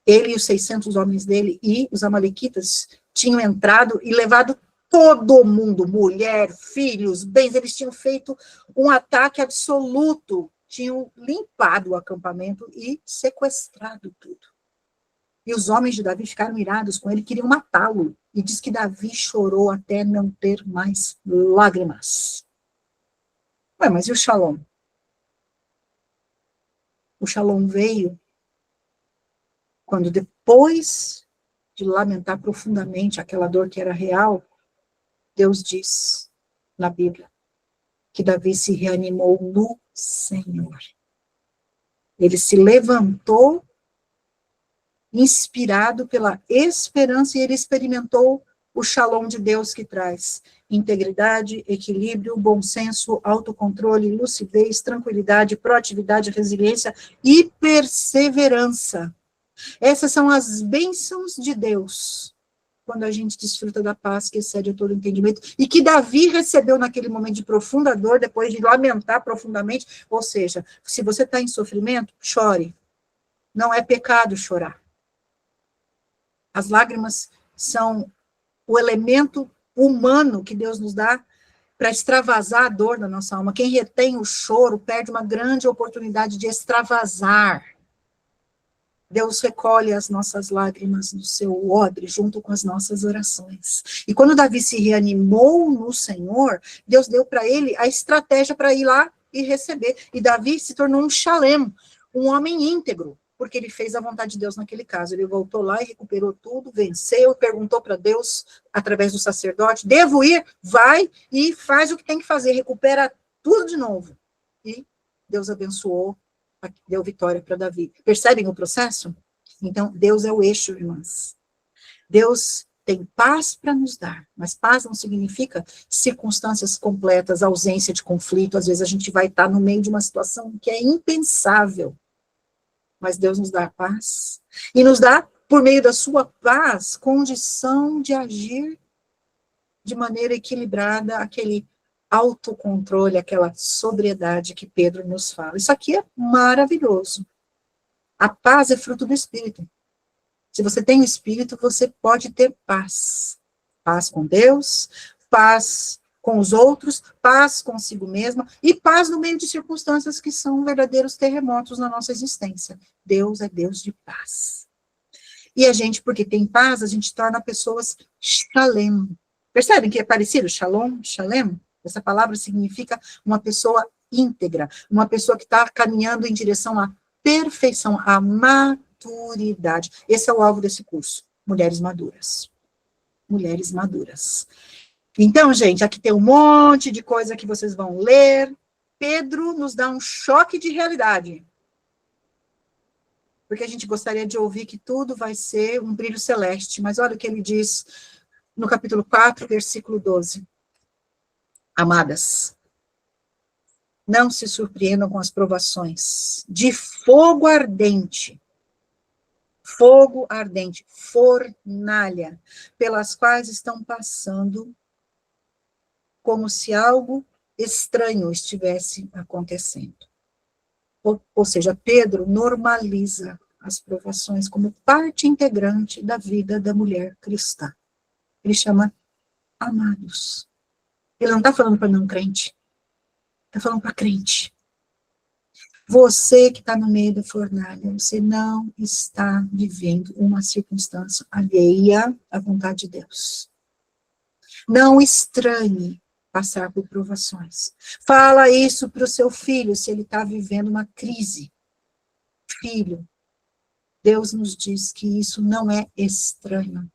Speaker 1: ele e os 600 homens dele e os amalequitas tinham entrado e levado todo mundo, mulher, filhos, bens, eles tinham feito um ataque absoluto, tinham limpado o acampamento e sequestrado tudo. E os homens de Davi ficaram irados com ele, queriam matá-lo, e diz que Davi chorou até não ter mais lágrimas. Ué, mas e o shalom? O shalom veio quando, depois de lamentar profundamente aquela dor que era real, Deus diz na Bíblia que Davi se reanimou no Senhor. Ele se levantou inspirado pela esperança e ele experimentou o shalom de Deus que traz integridade, equilíbrio, bom senso, autocontrole, lucidez, tranquilidade, proatividade, resiliência e perseverança. Essas são as bênçãos de Deus, quando a gente desfruta da paz que excede todo entendimento, e que Davi recebeu naquele momento de profunda dor, depois de lamentar profundamente. Ou seja, se você está em sofrimento, chore. Não é pecado chorar. As lágrimas são o elemento humano que Deus nos dá para extravasar a dor da nossa alma. Quem retém o choro perde uma grande oportunidade de extravasar. Deus recolhe as nossas lágrimas no seu odre, junto com as nossas orações. E quando Davi se reanimou no Senhor, Deus deu para ele a estratégia para ir lá e receber. E Davi se tornou um shalem, um homem íntegro, porque ele fez a vontade de Deus naquele caso. Ele voltou lá e recuperou tudo, venceu, perguntou para Deus, através do sacerdote, devo ir? Vai e faz o que tem que fazer, recupera tudo de novo. E Deus abençoou, deu vitória para Davi. Percebem o processo? Então, Deus é o eixo, irmãs. Deus tem paz para nos dar, mas paz não significa circunstâncias completas, ausência de conflito. Às vezes a gente vai estar no meio de uma situação que é impensável, mas Deus nos dá a paz, e nos dá, por meio da sua paz, condição de agir de maneira equilibrada, aquele autocontrole, aquela sobriedade que Pedro nos fala. Isso aqui é maravilhoso. A paz é fruto do Espírito. Se você tem o Espírito, você pode ter paz. Paz com Deus, paz com os outros, paz consigo mesma, e paz no meio de circunstâncias que são verdadeiros terremotos na nossa existência. Deus é Deus de paz. E a gente, porque tem paz, a gente torna pessoas shalem. Percebem que é parecido? Shalom, shalem? Essa palavra significa uma pessoa íntegra, uma pessoa que está caminhando em direção à perfeição, à maturidade. Esse é o alvo desse curso, Mulheres Maduras. Mulheres Maduras. Então, gente, aqui tem um monte de coisa que vocês vão ler, Pedro nos dá um choque de realidade. Porque a gente gostaria de ouvir que tudo vai ser um brilho celeste. Mas olha o que ele diz no capítulo 4, versículo 12. Amadas, não se surpreendam com as provações de fogo ardente, fornalha, pelas quais estão passando, como se algo estranho estivesse acontecendo. Ou seja, Pedro normaliza as provações como parte integrante da vida da mulher cristã. Ele chama amados. Ele não está falando para não crente, está falando para crente. Você que está no meio da fornalha, você não está vivendo uma circunstância alheia à vontade de Deus. Não estranhe passar por provações. Fala isso para o seu filho, se ele está vivendo uma crise. Filho, Deus nos diz que isso não é estranho.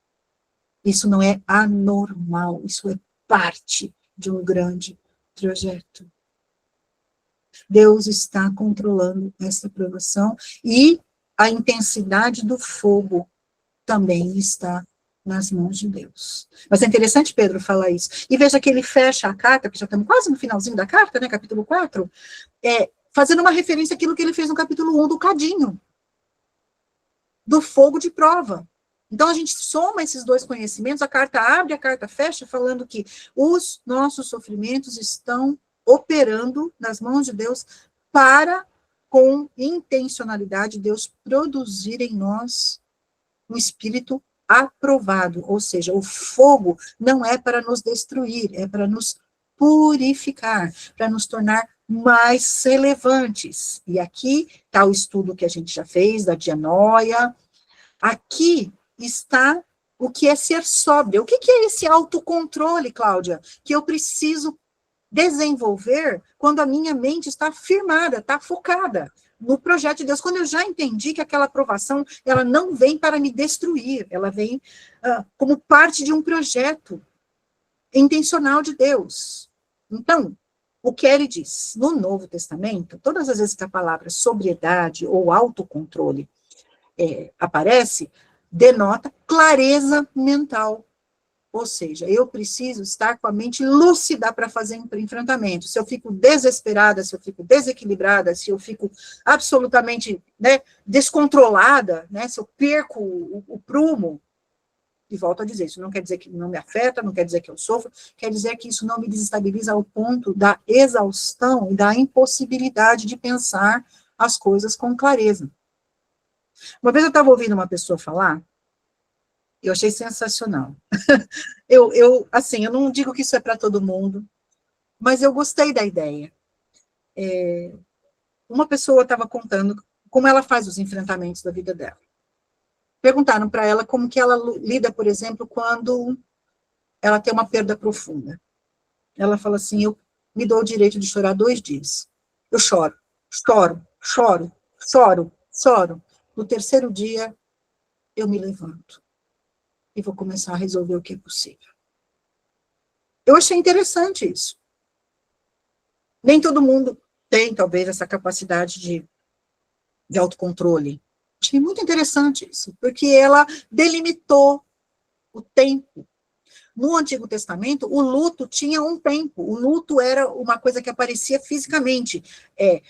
Speaker 1: Isso não é anormal. Isso é parte de um grande projeto. Deus está controlando essa provação e a intensidade do fogo também está nas mãos de Deus. Mas é interessante Pedro falar isso. E veja que ele fecha a carta, que já estamos quase no finalzinho da carta, né, capítulo 4, fazendo uma referência àquilo que ele fez no capítulo 1 do cadinho, do fogo de prova. Então, a gente soma esses dois conhecimentos, a carta abre, a carta fecha, falando que os nossos sofrimentos estão operando nas mãos de Deus para, com intencionalidade, Deus produzir em nós um espírito aprovado, ou seja, o fogo não é para nos destruir, é para nos purificar, para nos tornar mais relevantes. E aqui está o estudo que a gente já fez, da dianoia. Aqui está o que é ser sóbria. O que é esse autocontrole, Cláudia, que eu preciso desenvolver quando a minha mente está firmada, está focada no projeto de Deus, quando eu já entendi que aquela aprovação, ela não vem para me destruir, ela vem como parte de um projeto intencional de Deus. Então, o que ele diz? No Novo Testamento, todas as vezes que a palavra sobriedade ou autocontrole aparece, denota clareza mental. Ou seja, eu preciso estar com a mente lúcida para fazer enfrentamento. Se eu fico desesperada, se eu fico desequilibrada, se eu fico absolutamente descontrolada, se eu perco o prumo, e volto a dizer, isso não quer dizer que não me afeta, não quer dizer que eu sofro, quer dizer que isso não me desestabiliza ao ponto da exaustão e da impossibilidade de pensar as coisas com clareza. Uma vez eu estava ouvindo uma pessoa falar, eu achei sensacional. Eu não digo que isso é para todo mundo, mas eu gostei da ideia. Uma pessoa estava contando como ela faz os enfrentamentos da vida dela. Perguntaram para ela como que ela lida, por exemplo, quando ela tem uma perda profunda. Ela fala assim, eu me dou o direito de chorar 2 dias. Eu choro. No 3º dia, eu me levanto e vou começar a resolver o que é possível. Eu achei interessante isso. Nem todo mundo tem, talvez, essa capacidade de autocontrole. Achei muito interessante isso, porque ela delimitou o tempo. No Antigo Testamento, o luto tinha um tempo. O luto era uma coisa que aparecia fisicamente.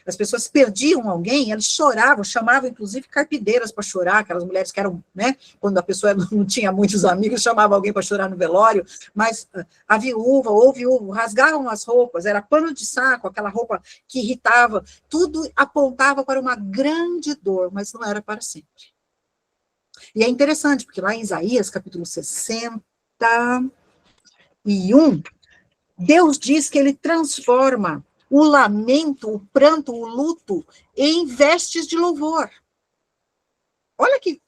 Speaker 1: As pessoas perdiam alguém, elas choravam, chamavam, inclusive, carpideiras para chorar, aquelas mulheres que eram, quando a pessoa não tinha muitos amigos, chamava alguém para chorar no velório, mas a viúva ou o viúvo rasgavam as roupas, era pano de saco, aquela roupa que irritava, tudo apontava para uma grande dor, mas não era para sempre. E é interessante, porque lá em Isaías, capítulo 61, Deus diz que ele transforma o lamento, o pranto, o luto em vestes de louvor. Olha que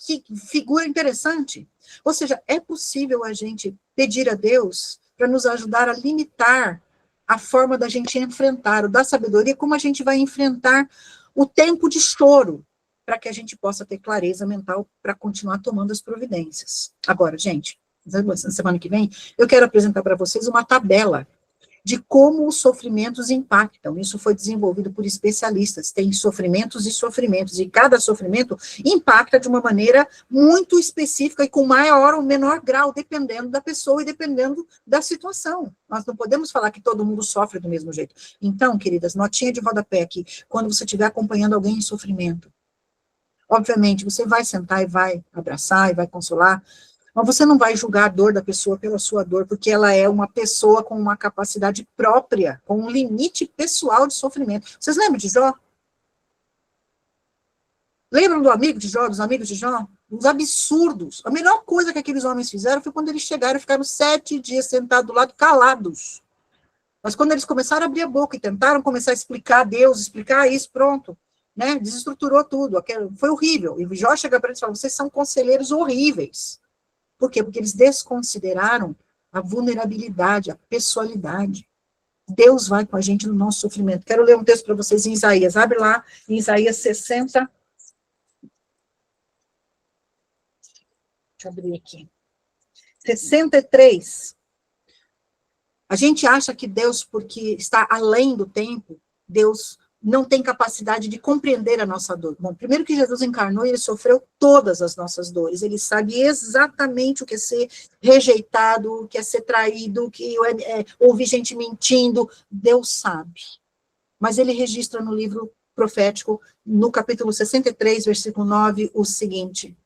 Speaker 1: figura interessante. Ou seja, é possível a gente pedir a Deus para nos ajudar a limitar a forma da gente enfrentar, o da sabedoria, como a gente vai enfrentar o tempo de choro, para que a gente possa ter clareza mental para continuar tomando as providências. Agora, gente, na semana que vem, eu quero apresentar para vocês uma tabela de como os sofrimentos impactam. Isso foi desenvolvido por especialistas. Tem sofrimentos, e cada sofrimento impacta de uma maneira muito específica e com maior ou menor grau, dependendo da pessoa e dependendo da situação. Nós não podemos falar que todo mundo sofre do mesmo jeito. Então, queridas, notinha de rodapé aqui, quando você estiver acompanhando alguém em sofrimento, obviamente, você vai sentar e vai abraçar e vai consolar, mas você não vai julgar a dor da pessoa pela sua dor, porque ela é uma pessoa com uma capacidade própria, com um limite pessoal de sofrimento. Vocês lembram de Jó? Lembram do amigo de Jó, dos amigos de Jó? Os absurdos. A melhor coisa que aqueles homens fizeram foi quando eles chegaram e ficaram 7 dias sentados do lado, calados. Mas quando eles começaram a abrir a boca e tentaram começar a explicar a Deus, explicar isso, pronto, né? Desestruturou tudo. Foi horrível. E Jó chega para eles e fala, vocês são conselheiros horríveis. Por quê? Porque eles desconsideraram a vulnerabilidade, a pessoalidade. Deus vai com a gente no nosso sofrimento. Quero ler um texto para vocês em Isaías. Abre lá, em Isaías 60. Deixa eu abrir aqui. 63. A gente acha que Deus, porque está além do tempo, Deus não tem capacidade de compreender a nossa dor. Bom, primeiro que Jesus encarnou, ele sofreu todas as nossas dores. Ele sabe exatamente o que é ser rejeitado, o que é ser traído, o que é ouvir gente mentindo. Deus sabe. Mas ele registra no livro profético, no capítulo 63, versículo 9, o seguinte: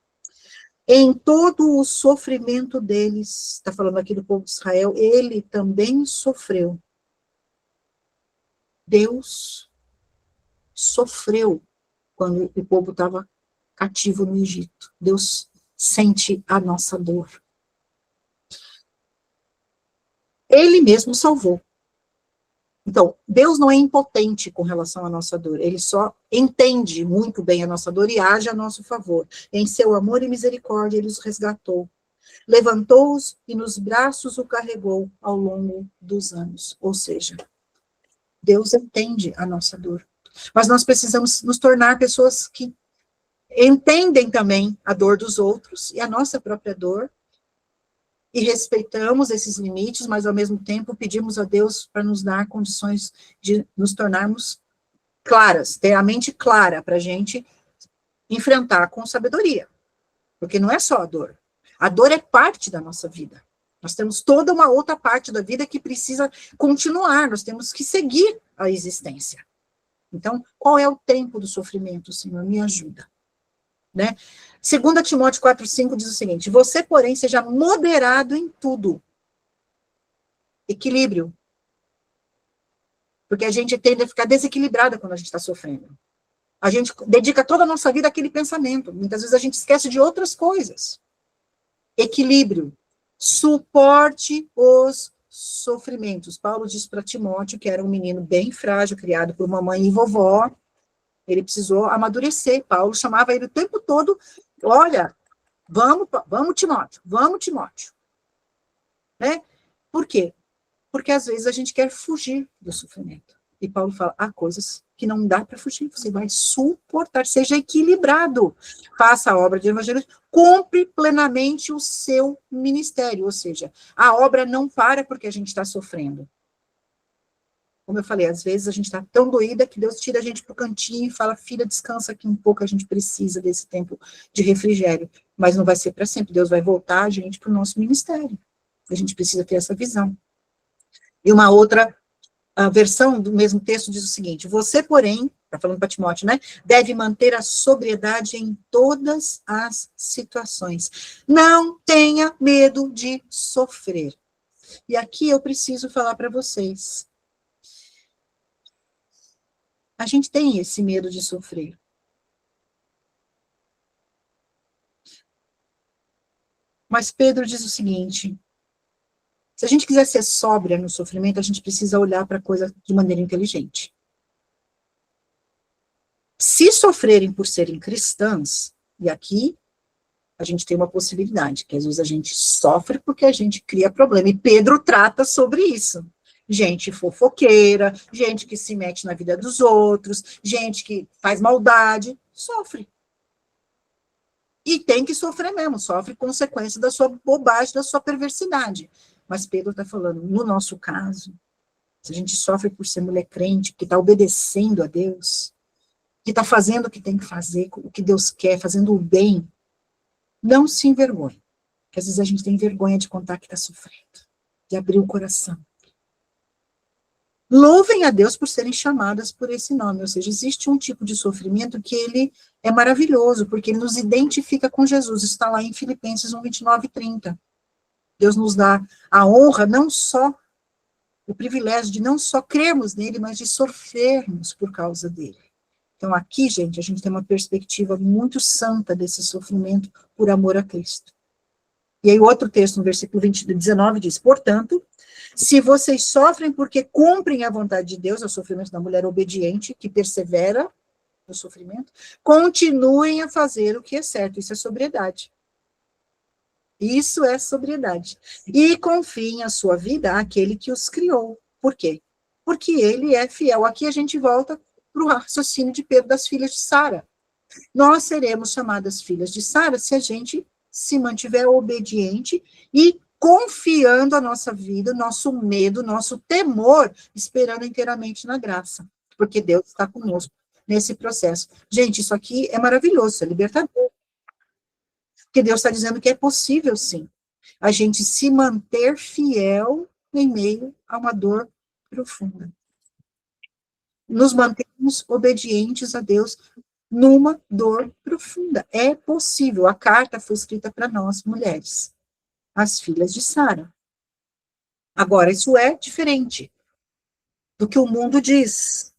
Speaker 1: em todo o sofrimento deles, está falando aqui do povo de Israel, ele também sofreu. Deus sofreu quando o povo estava cativo no Egito. Deus sente a nossa dor. Ele mesmo salvou. Então, Deus não é impotente com relação à nossa dor, ele só entende muito bem a nossa dor e age a nosso favor. Em seu amor e misericórdia, ele os resgatou. Levantou-os e nos braços o carregou ao longo dos anos. Ou seja, Deus entende a nossa dor. Mas nós precisamos nos tornar pessoas que entendem também a dor dos outros e a nossa própria dor, e respeitamos esses limites, mas ao mesmo tempo pedimos a Deus para nos dar condições de nos tornarmos claras, ter a mente clara para a gente enfrentar com sabedoria, porque não é só a dor é parte da nossa vida. Nós temos toda uma outra parte da vida que precisa continuar, nós temos que seguir a existência. Então, qual é o tempo do sofrimento, Senhor? Me ajuda. Né? 2 Timóteo 4,5 diz o seguinte: você, porém, seja moderado em tudo. Equilíbrio. Porque a gente tende a ficar desequilibrada quando a gente está sofrendo. A gente dedica toda a nossa vida àquele pensamento. Muitas vezes a gente esquece de outras coisas. Equilíbrio. Suporte os sofrimentos. Paulo diz para Timóteo, que era um menino bem frágil, criado por mamãe e vovó, ele precisou amadurecer. Paulo chamava ele o tempo todo, olha, vamos Timóteo. Né? Por quê? Porque às vezes a gente quer fugir do sofrimento. E Paulo fala, há coisas que não dá para fugir, você vai suportar, seja equilibrado, faça a obra de evangelismo, cumpre plenamente o seu ministério, ou seja, a obra não para porque a gente está sofrendo. Como eu falei, às vezes a gente está tão doída que Deus tira a gente para o cantinho e fala, filha, descansa aqui um pouco, a gente precisa desse tempo de refrigério, mas não vai ser para sempre, Deus vai voltar a gente para o nosso ministério, a gente precisa ter essa visão. E uma outra a versão do mesmo texto diz o seguinte: você, porém, está falando para Timóteo, né, deve manter a sobriedade em todas as situações. Não tenha medo de sofrer. E aqui eu preciso falar para vocês. A gente tem esse medo de sofrer. Mas Pedro diz o seguinte: se a gente quiser ser sóbria no sofrimento, a gente precisa olhar para a coisa de maneira inteligente. Se sofrerem por serem cristãs, e aqui a gente tem uma possibilidade, que às vezes a gente sofre porque a gente cria problema, e Pedro trata sobre isso. Gente fofoqueira, gente que se mete na vida dos outros, gente que faz maldade, sofre. E tem que sofrer mesmo, sofre consequência da sua bobagem, da sua perversidade. Mas Pedro está falando, no nosso caso, se a gente sofre por ser mulher crente, que está obedecendo a Deus, que está fazendo o que tem que fazer, o que Deus quer, fazendo o bem, não se envergonhe. Porque às vezes a gente tem vergonha de contar que está sofrendo, de abrir o coração. Louvem a Deus por serem chamadas por esse nome, ou seja, existe um tipo de sofrimento que ele é maravilhoso, porque ele nos identifica com Jesus, está lá em Filipenses 1, 29 e 30. Deus nos dá a honra, não só, o privilégio de não só crermos nele, mas de sofrermos por causa dele. Então aqui, gente, a gente tem uma perspectiva muito santa desse sofrimento por amor a Cristo. E aí outro texto, no versículo 19, diz, portanto, se vocês sofrem porque cumprem a vontade de Deus, é o sofrimento da mulher obediente, que persevera no sofrimento, continuem a fazer o que é certo, isso é sobriedade. Isso é sobriedade. E confiem a sua vida àquele que os criou. Por quê? Porque ele é fiel. Aqui a gente volta para o raciocínio de Pedro das filhas de Sara. Nós seremos chamadas filhas de Sara se a gente se mantiver obediente e confiando a nossa vida, nosso medo, nosso temor, esperando inteiramente na graça, porque Deus está conosco nesse processo. Gente, isso aqui é maravilhoso, é libertador, porque Deus está dizendo que é possível, sim, a gente se manter fiel em meio a uma dor profunda. Nos mantermos obedientes a Deus numa dor profunda. É possível. A carta foi escrita para nós, mulheres, as filhas de Sara. Agora, isso é diferente do que o mundo diz.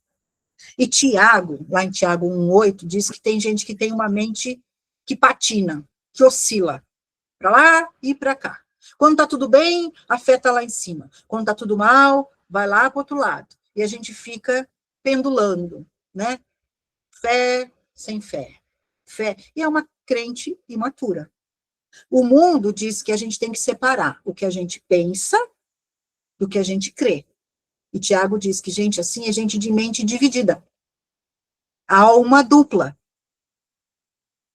Speaker 1: E Tiago, lá em Tiago 1,8, diz que tem gente que tem uma mente que patina, que oscila, para lá e para cá. Quando está tudo bem, a fé está lá em cima. Quando está tudo mal, vai lá para o outro lado. E a gente fica pendulando, né? Fé sem fé. Fé. E é uma crente imatura. O mundo diz que a gente tem que separar o que a gente pensa do que a gente crê. E Tiago diz que, gente, assim é gente de mente dividida. Alma dupla.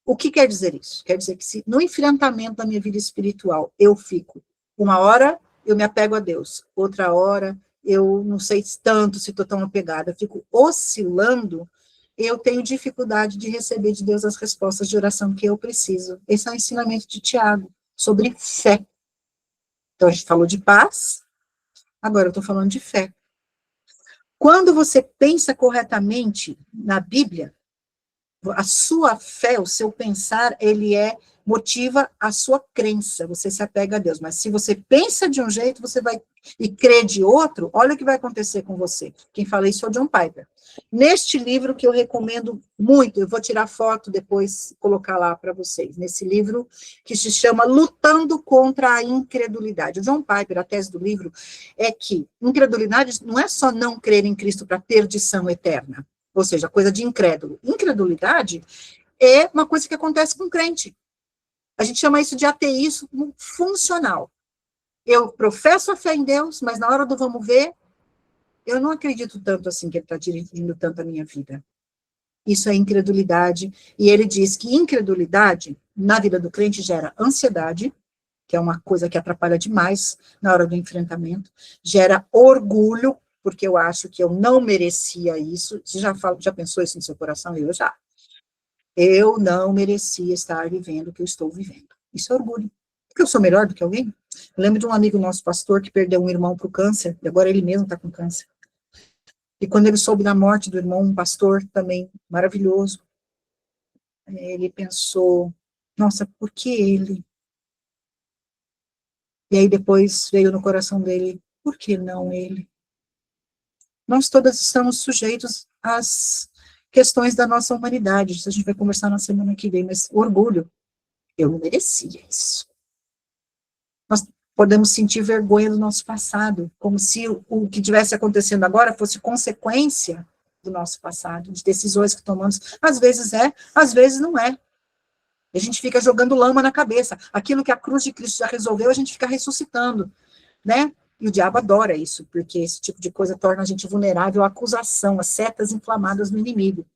Speaker 1: O que quer dizer isso? Quer dizer que se no enfrentamento da minha vida espiritual eu fico, uma hora eu me apego a Deus, outra hora eu não sei tanto se estou tão apegada, eu fico oscilando, eu tenho dificuldade de receber de Deus as respostas de oração que eu preciso. Esse é o ensinamento de Tiago sobre fé. Então, a gente falou de paz, agora eu estou falando de fé. Quando você pensa corretamente na Bíblia, a sua fé, o seu pensar, ele motiva a sua crença, você se apega a Deus. Mas se você pensa de um jeito, você vai e crê de outro, olha o que vai acontecer com você. Quem fala isso é o John Piper. Neste livro, que eu recomendo muito, eu vou tirar foto depois, colocar lá para vocês, nesse livro que se chama Lutando contra a Incredulidade. O John Piper, a tese do livro, é que incredulidade não é só não crer em Cristo para perdição eterna, ou seja, coisa de incrédulo. Incredulidade é uma coisa que acontece com crente. A gente chama isso de ateísmo funcional. Eu professo a fé em Deus, mas na hora do vamos ver, eu não acredito tanto assim que ele está dirigindo tanto a minha vida. Isso é incredulidade. E ele diz que incredulidade, na vida do crente, gera ansiedade, que é uma coisa que atrapalha demais na hora do enfrentamento, gera orgulho, porque eu acho que eu não merecia isso. Você já pensou isso no seu coração? Eu já. Eu não merecia estar vivendo o que eu estou vivendo. Isso é orgulho. Porque eu sou melhor do que alguém? Eu lembro de um amigo nosso, pastor, que perdeu um irmão para o câncer, e agora ele mesmo está com câncer. E quando ele soube da morte do irmão, um pastor também maravilhoso, ele pensou, nossa, por que ele? E aí depois veio no coração dele, por que não ele? Nós todas estamos sujeitos às questões da nossa humanidade, isso a gente vai conversar na semana que vem, mas orgulho, eu não merecia isso. Nós podemos sentir vergonha do nosso passado, como se o que estivesse acontecendo agora fosse consequência do nosso passado, de decisões que tomamos. Às vezes é, às vezes não é. A gente fica jogando lama na cabeça. Aquilo que a cruz de Cristo já resolveu, a gente fica ressuscitando, né? E o diabo adora isso, porque esse tipo de coisa torna a gente vulnerável à acusação, a setas inflamadas no inimigo.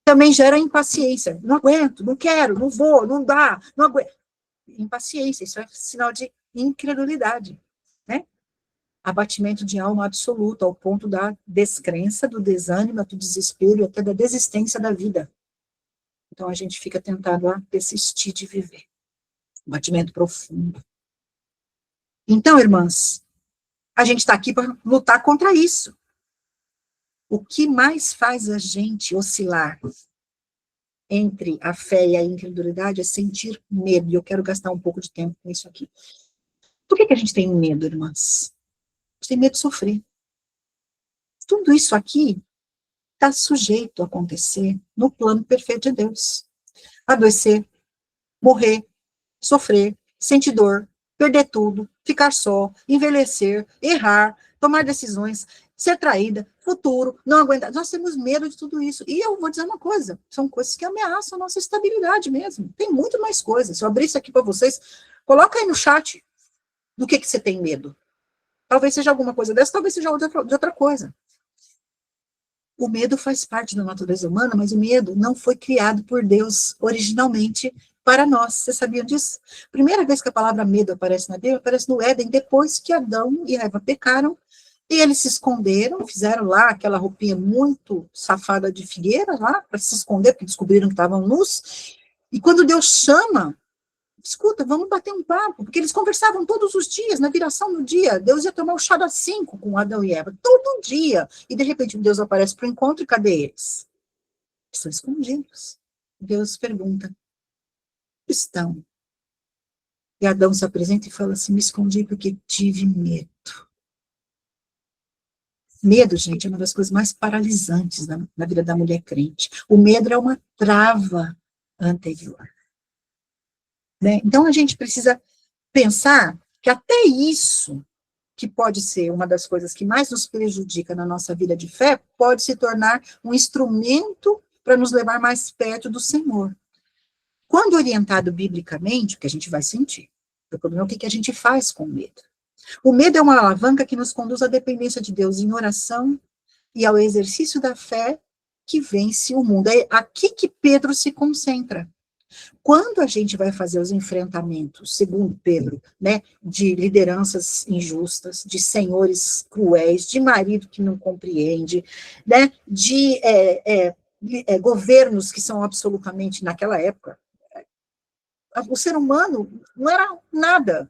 Speaker 1: Também gera impaciência. Não aguento, não quero, não vou, não dá, não aguento. Impaciência, isso é sinal de incredulidade, né? abatimento de alma absoluto, ao ponto da descrença, do desânimo, do desespero e até da desistência da vida. Então a gente fica tentado a persistir de viver. Abatimento profundo. Então, irmãs, a gente está aqui para lutar contra isso. O que mais faz a gente oscilar entre a fé e a incredulidade é sentir medo. E eu quero gastar um pouco de tempo com isso aqui. Por que a gente tem medo, irmãs? A gente tem medo de sofrer. Tudo isso aqui está sujeito a acontecer no plano perfeito de Deus. Adoecer, morrer, sofrer, sentir dor, perder tudo, ficar só, envelhecer, errar, tomar decisões, ser traída, futuro, não aguentar. Nós temos medo de tudo isso. E eu vou dizer uma coisa, são coisas que ameaçam a nossa estabilidade mesmo. Tem muito mais coisas. Se eu abrir isso aqui para vocês, coloca aí no chat do que você tem medo. Talvez seja alguma coisa dessa, talvez seja de outra coisa. O medo faz parte da natureza humana, mas o medo não foi criado por Deus originalmente para nós. Vocês sabiam disso? Primeira vez que a palavra medo aparece na Bíblia, aparece no Éden, depois que Adão e Eva pecaram, e eles se esconderam, fizeram lá aquela roupinha muito safada de figueira lá, para se esconder, porque descobriram que estavam nus, e quando Deus chama, escuta, vamos bater um papo, porque eles conversavam todos os dias, na viração do dia, Deus ia tomar o chá das 5 com Adão e Eva, todo dia, e de repente Deus aparece para o encontro, e cadê eles? Estão escondidos. Deus pergunta, estão. E Adão se apresenta e fala assim, me escondi porque tive medo. Medo, gente, é uma das coisas mais paralisantes na vida da mulher crente. O medo é uma trava anterior. Né? Então, a gente precisa pensar que até isso, que pode ser uma das coisas que mais nos prejudica na nossa vida de fé, pode se tornar um instrumento para nos levar mais perto do Senhor. Quando orientado biblicamente, o que a gente vai sentir? O problema é o que a gente faz com o medo. O medo é uma alavanca que nos conduz à dependência de Deus em oração e ao exercício da fé que vence o mundo. É aqui que Pedro se concentra. Quando a gente vai fazer os enfrentamentos, segundo Pedro, né, de lideranças injustas, de senhores cruéis, de marido que não compreende, né, de governos que são absolutamente, naquela época, o ser humano não era nada.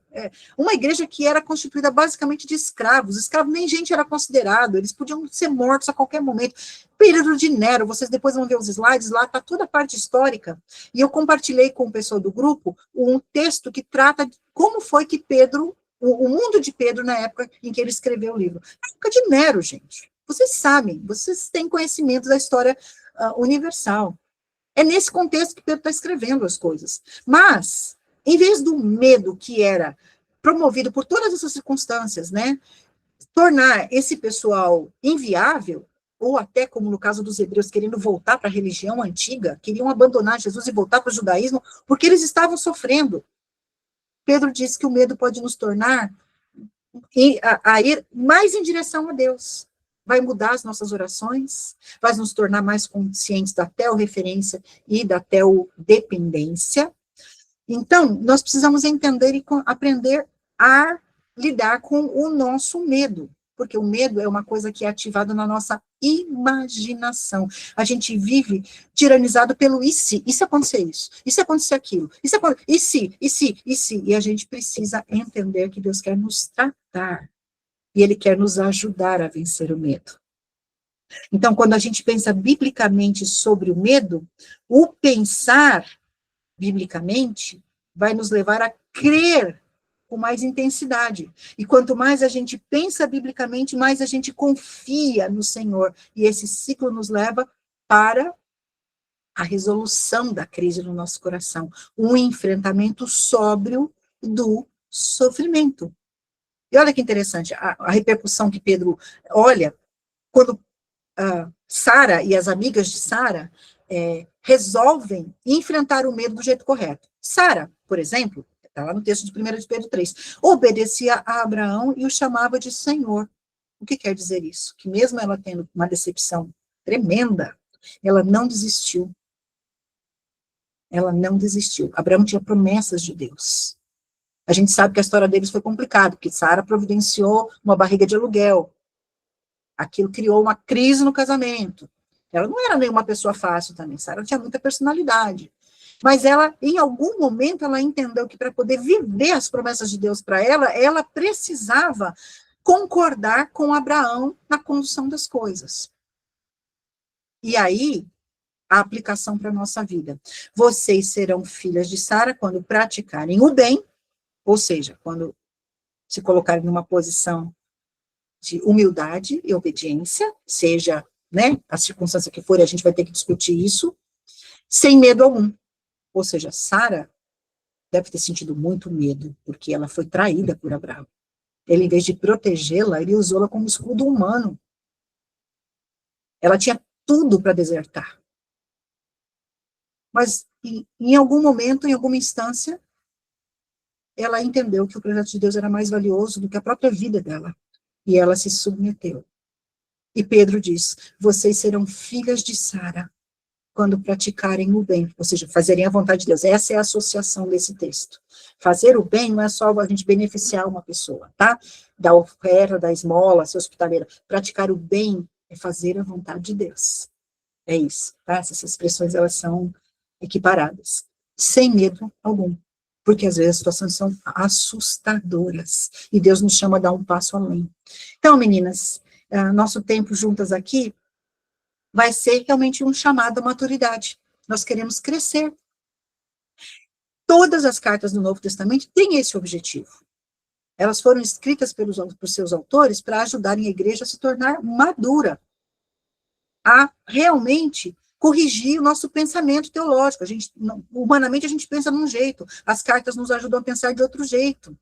Speaker 1: Uma igreja que era constituída basicamente de escravos. Escravo nem gente era considerado, eles podiam ser mortos a qualquer momento. Período de Nero, vocês depois vão ver os slides, lá está toda a parte histórica. E eu compartilhei com o pessoal do grupo um texto que trata de como foi que Pedro, o mundo de Pedro na época em que ele escreveu o livro. Na época de Nero, gente. Vocês sabem, vocês têm conhecimento da história universal. É nesse contexto que Pedro está escrevendo as coisas. Mas, em vez do medo que era promovido por todas essas circunstâncias, né, tornar esse pessoal inviável, ou até, como no caso dos hebreus, querendo voltar para a religião antiga, queriam abandonar Jesus e voltar para o judaísmo, porque eles estavam sofrendo. Pedro diz que o medo pode nos tornar a ir mais em direção a Deus. Vai mudar as nossas orações, vai nos tornar mais conscientes da teorreferência e da teodependência. Então, nós precisamos entender e aprender a lidar com o nosso medo, porque o medo é uma coisa que é ativada na nossa imaginação. A gente vive tiranizado pelo e se acontecer isso, e se acontecer aquilo, e se, e a gente precisa entender que Deus quer nos tratar. E Ele quer nos ajudar a vencer o medo. Então, quando a gente pensa biblicamente sobre o medo, o pensar biblicamente vai nos levar a crer com mais intensidade. E quanto mais a gente pensa biblicamente, mais a gente confia no Senhor. E esse ciclo nos leva para a resolução da crise no nosso coração. Um enfrentamento sóbrio do sofrimento. E olha que interessante, a repercussão que Pedro olha, quando Sara e as amigas de Sara resolvem enfrentar o medo do jeito correto. Sara, por exemplo, está lá no texto de 1 de Pedro 3, obedecia a Abraão e o chamava de Senhor. O que quer dizer isso? Que mesmo ela tendo uma decepção tremenda, ela não desistiu. Ela não desistiu. Abraão tinha promessas de Deus. A gente sabe que a história deles foi complicada, porque Sara providenciou uma barriga de aluguel. Aquilo criou uma crise no casamento. Ela não era nenhuma pessoa fácil também, Sara tinha muita personalidade. Mas ela, em algum momento, ela entendeu que para poder viver as promessas de Deus para ela, ela precisava concordar com Abraão na condução das coisas. E aí, a aplicação para a nossa vida. Vocês serão filhas de Sara quando praticarem o bem, ou seja, quando se colocarem numa posição de humildade e obediência, seja, né, a circunstância que for, a gente vai ter que discutir isso, sem medo algum. Ou seja, Sara deve ter sentido muito medo, porque ela foi traída por Abraão. Ele, em vez de protegê-la, ele usou-la como escudo humano. Ela tinha tudo para desertar. Mas, em algum momento, em alguma instância, ela entendeu que o projeto de Deus era mais valioso do que a própria vida dela. E ela se submeteu. E Pedro diz, vocês serão filhas de Sara quando praticarem o bem, ou seja, fazerem a vontade de Deus. Essa é a associação desse texto. Fazer o bem não é só a gente beneficiar uma pessoa, tá? Da oferta, da esmola, ser hospitaleira. Praticar o bem é fazer a vontade de Deus. É isso, tá? Essas expressões, elas são equiparadas. Sem medo algum. Porque às vezes as situações são assustadoras. E Deus nos chama a dar um passo além. Então, meninas, nosso tempo juntas aqui vai ser realmente um chamado à maturidade. Nós queremos crescer. Todas as cartas do Novo Testamento têm esse objetivo. Elas foram escritas por seus autores para ajudarem a igreja a se tornar madura, a realmente corrigir o nosso pensamento teológico. Humanamente, a gente pensa de um jeito, as cartas nos ajudam a pensar de outro jeito.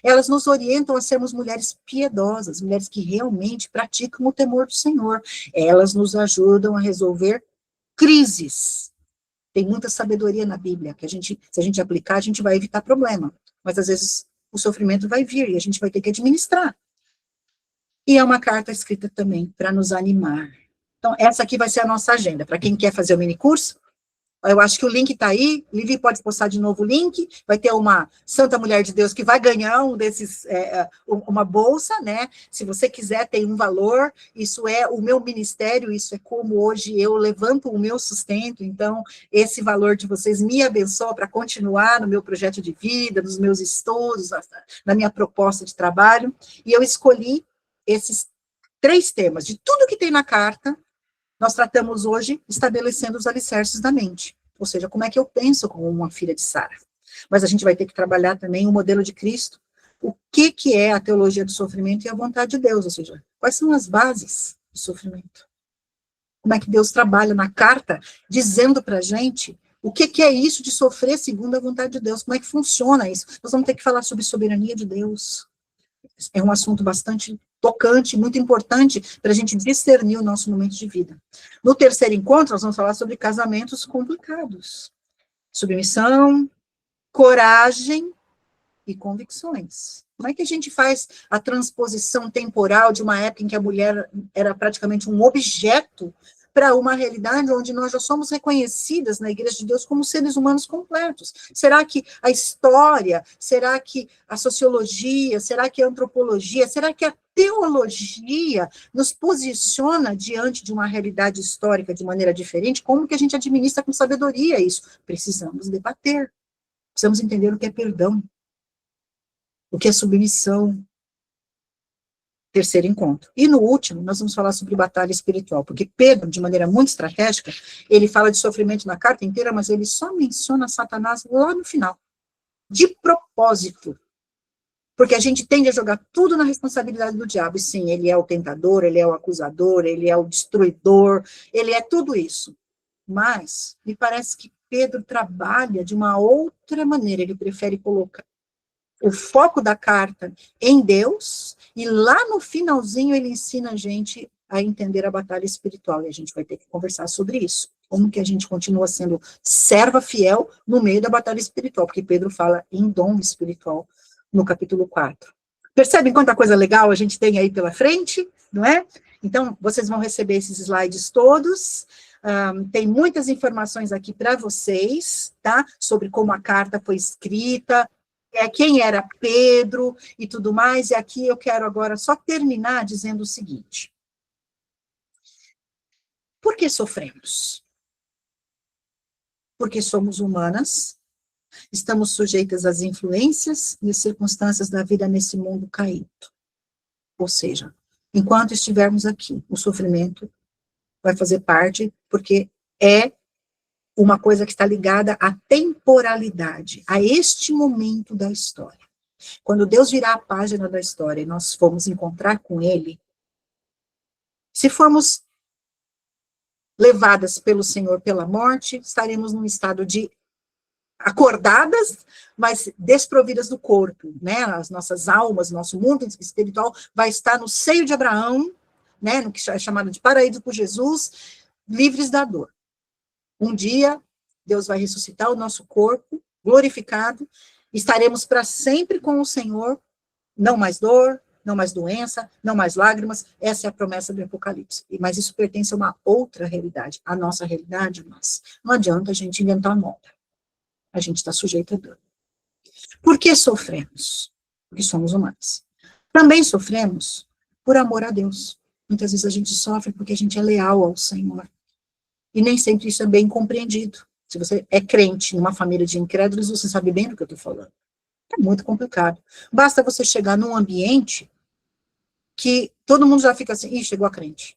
Speaker 1: Elas nos orientam a sermos mulheres piedosas, mulheres que realmente praticam o temor do Senhor. Elas nos ajudam a resolver crises. Tem muita sabedoria na Bíblia, que se a gente aplicar, a gente vai evitar problema. Mas, às vezes, o sofrimento vai vir e a gente vai ter que administrar. E é uma carta escrita também para nos animar. Então, essa aqui vai ser a nossa agenda. Para quem quer fazer o minicurso, eu acho que o link está aí, Livi pode postar de novo o link, vai ter uma Santa Mulher de Deus que vai ganhar uma bolsa, né? Se você quiser, tem um valor, isso é o meu ministério, isso é como hoje eu levanto o meu sustento, então esse valor de vocês me abençoa para continuar no meu projeto de vida, nos meus estudos, na minha proposta de trabalho, e eu escolhi esses 3 temas, de tudo que tem na carta. Nós tratamos hoje estabelecendo os alicerces da mente, ou seja, como é que eu penso como uma filha de Sara. Mas a gente vai ter que trabalhar também o modelo de Cristo, o que é a teologia do sofrimento e a vontade de Deus, ou seja, quais são as bases do sofrimento. Como é que Deus trabalha na carta, dizendo para a gente o que é isso de sofrer segundo a vontade de Deus, como é que funciona isso. Nós vamos ter que falar sobre soberania de Deus. É um assunto bastante tocante, muito importante para a gente discernir o nosso momento de vida. No terceiro encontro, nós vamos falar sobre casamentos complicados. Submissão, coragem e convicções. Como é que a gente faz a transposição temporal de uma época em que a mulher era praticamente um objeto para uma realidade onde nós já somos reconhecidas na Igreja de Deus como seres humanos completos? Será que a história, será que a sociologia, será que a antropologia, será que a teologia nos posiciona diante de uma realidade histórica de maneira diferente? Como que a gente administra com sabedoria isso? Precisamos debater, precisamos entender o que é perdão, o que é submissão. Terceiro encontro. E no último, nós vamos falar sobre batalha espiritual, porque Pedro, de maneira muito estratégica, ele fala de sofrimento na carta inteira, mas ele só menciona Satanás lá no final, de propósito, porque a gente tende a jogar tudo na responsabilidade do diabo, e sim, ele é o tentador, ele é o acusador, ele é o destruidor, ele é tudo isso, mas me parece que Pedro trabalha de uma outra maneira, ele prefere colocar o foco da carta em Deus, e lá no finalzinho ele ensina a gente a entender a batalha espiritual, e a gente vai ter que conversar sobre isso, como que a gente continua sendo serva fiel no meio da batalha espiritual, porque Pedro fala em dom espiritual no capítulo 4. Percebem quanta coisa legal a gente tem aí pela frente, não é? Então, vocês vão receber esses slides todos, tem muitas informações aqui para vocês, tá? Sobre como a carta foi escrita. quem era Pedro e tudo mais, e aqui eu quero agora só terminar dizendo o seguinte. Por que sofremos? Porque somos humanas, estamos sujeitas às influências e às circunstâncias da vida nesse mundo caído. Ou seja, enquanto estivermos aqui, o sofrimento vai fazer parte, porque é uma coisa que está ligada à temporalidade, a este momento da história. Quando Deus virar a página da história e nós formos encontrar com Ele, se formos levadas pelo Senhor pela morte, estaremos num estado de acordadas, mas desprovidas do corpo, né? As nossas almas, nosso mundo espiritual vai estar no seio de Abraão, né? No que é chamado de paraíso por Jesus, livres da dor. Um dia, Deus vai ressuscitar o nosso corpo, glorificado, estaremos para sempre com o Senhor, não mais dor, não mais doença, não mais lágrimas, essa é a promessa do Apocalipse, mas isso pertence a uma outra realidade, a nossa realidade, mas não adianta a gente inventar moda, a gente está sujeito a dor. Por que sofremos? Porque somos humanos. Também sofremos por amor a Deus. Muitas vezes a gente sofre porque a gente é leal ao Senhor. E nem sempre isso é bem compreendido. Se você é crente numa família de incrédulos, você sabe bem do que eu estou falando. É muito complicado. Basta você chegar num ambiente que todo mundo já fica assim, ih, chegou a crente.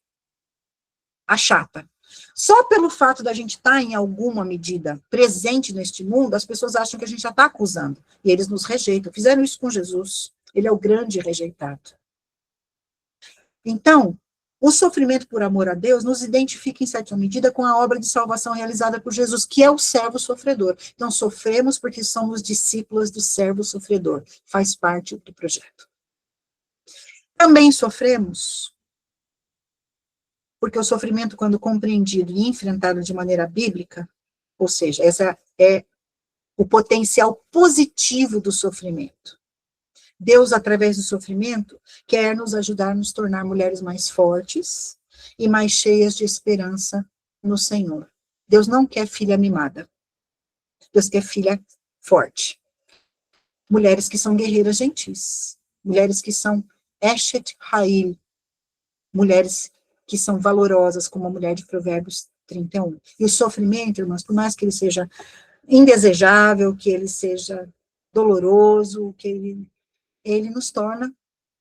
Speaker 1: A chata. Só pelo fato da gente estar, em alguma medida, presente neste mundo, as pessoas acham que a gente já está acusando. E eles nos rejeitam. Fizeram isso com Jesus. Ele é o grande rejeitado. Então, o sofrimento por amor a Deus nos identifica, em certa medida, com a obra de salvação realizada por Jesus, que é o servo sofredor. Então, sofremos porque somos discípulos do servo sofredor. Faz parte do projeto. Também sofremos porque o sofrimento, quando compreendido e enfrentado de maneira bíblica, ou seja, essa é o potencial positivo do sofrimento. Deus, através do sofrimento, quer nos ajudar a nos tornar mulheres mais fortes e mais cheias de esperança no Senhor. Deus não quer filha mimada. Deus quer filha forte. Mulheres que são guerreiras gentis. Mulheres que são Eshet Ha'il. Mulheres que são valorosas, como a mulher de Provérbios 31. E o sofrimento, irmãos, por mais que ele seja indesejável, que ele seja doloroso, que ele nos torna,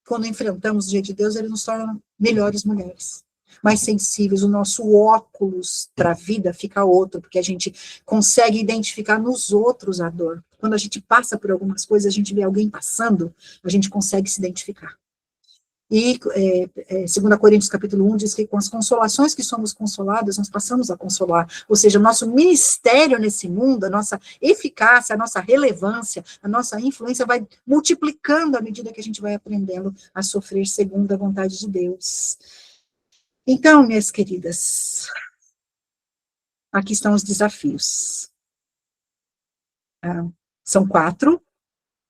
Speaker 1: quando enfrentamos o dia de Deus, ele nos torna melhores mulheres, mais sensíveis. O nosso óculos para a vida fica outro, porque a gente consegue identificar nos outros a dor. Quando a gente passa por algumas coisas, a gente vê alguém passando, a gente consegue se identificar. E 2 Coríntios capítulo 1 diz que com as consolações que somos consoladas, nós passamos a consolar. Ou seja, o nosso ministério nesse mundo, a nossa eficácia, a nossa relevância, a nossa influência vai multiplicando à medida que a gente vai aprendendo a sofrer segundo a vontade de Deus. Então, minhas queridas, aqui estão os desafios. São 4.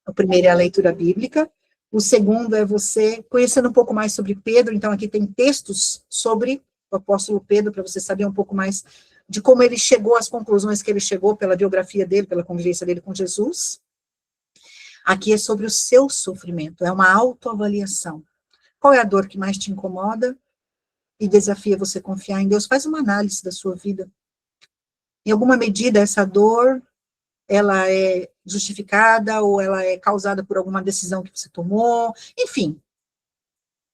Speaker 1: O primeiro é a leitura bíblica. O segundo é você conhecendo um pouco mais sobre Pedro. Então, aqui tem textos sobre o apóstolo Pedro, para você saber um pouco mais de como ele chegou às conclusões que ele chegou pela biografia dele, pela convivência dele com Jesus. Aqui é sobre o seu sofrimento, é uma autoavaliação. Qual é a dor que mais te incomoda? E desafia você confiar em Deus. Faz uma análise da sua vida. Em alguma medida, essa dor, ela é justificada ou ela é causada por alguma decisão que você tomou, enfim,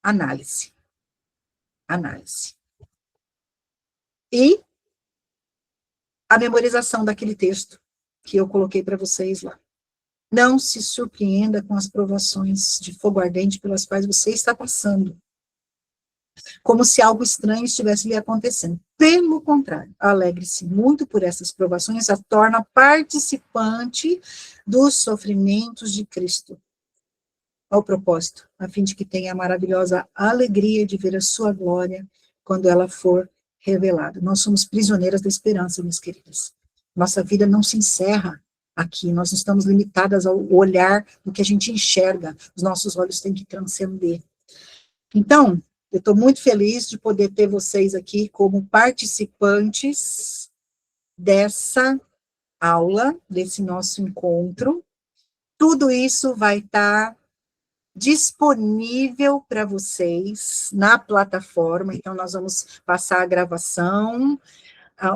Speaker 1: análise. Análise. E a memorização daquele texto que eu coloquei para vocês lá. Não se surpreenda com as provações de fogo ardente pelas quais você está passando, como se algo estranho estivesse lhe acontecendo. Pelo contrário, alegre-se muito por essas provações, a torna participante dos sofrimentos de Cristo. Ao propósito, a fim de que tenha a maravilhosa alegria de ver a sua glória quando ela for revelada. Nós somos prisioneiras da esperança, minhas queridas. Nossa vida não se encerra aqui, nós não estamos limitadas ao olhar do que a gente enxerga, os nossos olhos têm que transcender. Então, eu estou muito feliz de poder ter vocês aqui como participantes dessa aula, desse nosso encontro, Tudo isso vai estar disponível para vocês na plataforma, então nós vamos passar a gravação,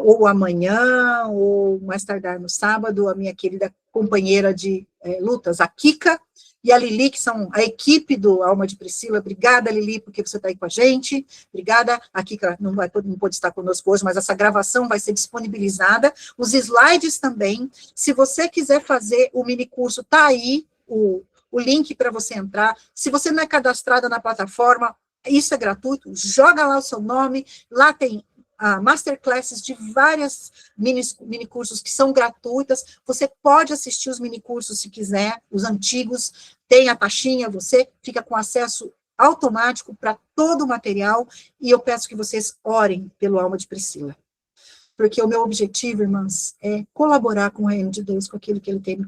Speaker 1: ou amanhã, ou mais tardar no sábado, a minha querida companheira de lutas, a Kika, e a Lili, que são a equipe do Alma de Priscila. Obrigada, Lili, porque você está aí com a gente. Obrigada. A Kika não pode estar conosco hoje, mas essa gravação vai ser disponibilizada. Os slides também. Se você quiser fazer o mini curso, está aí o link para você entrar. Se você não é cadastrada na plataforma, isso é gratuito. Joga lá o seu nome. Lá tem masterclasses de várias mini cursos que são gratuitas. Você pode assistir os mini cursos se quiser, os antigos, tem a taxinha, você fica com acesso automático para todo o material, e eu peço que vocês orem pelo Alma de Priscila. Porque o meu objetivo, irmãs, é colaborar com o reino de Deus, com aquilo que ele tem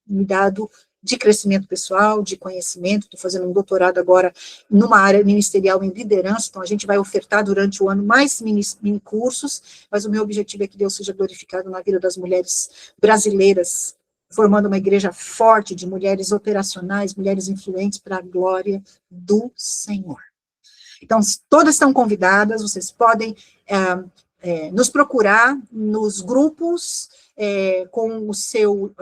Speaker 1: me dado de crescimento pessoal, de conhecimento. Estou fazendo um doutorado agora numa área ministerial em liderança, então a gente vai ofertar durante o ano mais mini cursos, mas o meu objetivo é que Deus seja glorificado na vida das mulheres brasileiras, formando uma igreja forte de mulheres operacionais, mulheres influentes para a glória do Senhor. Então, todas estão convidadas, vocês podem nos procurar nos grupos com o seu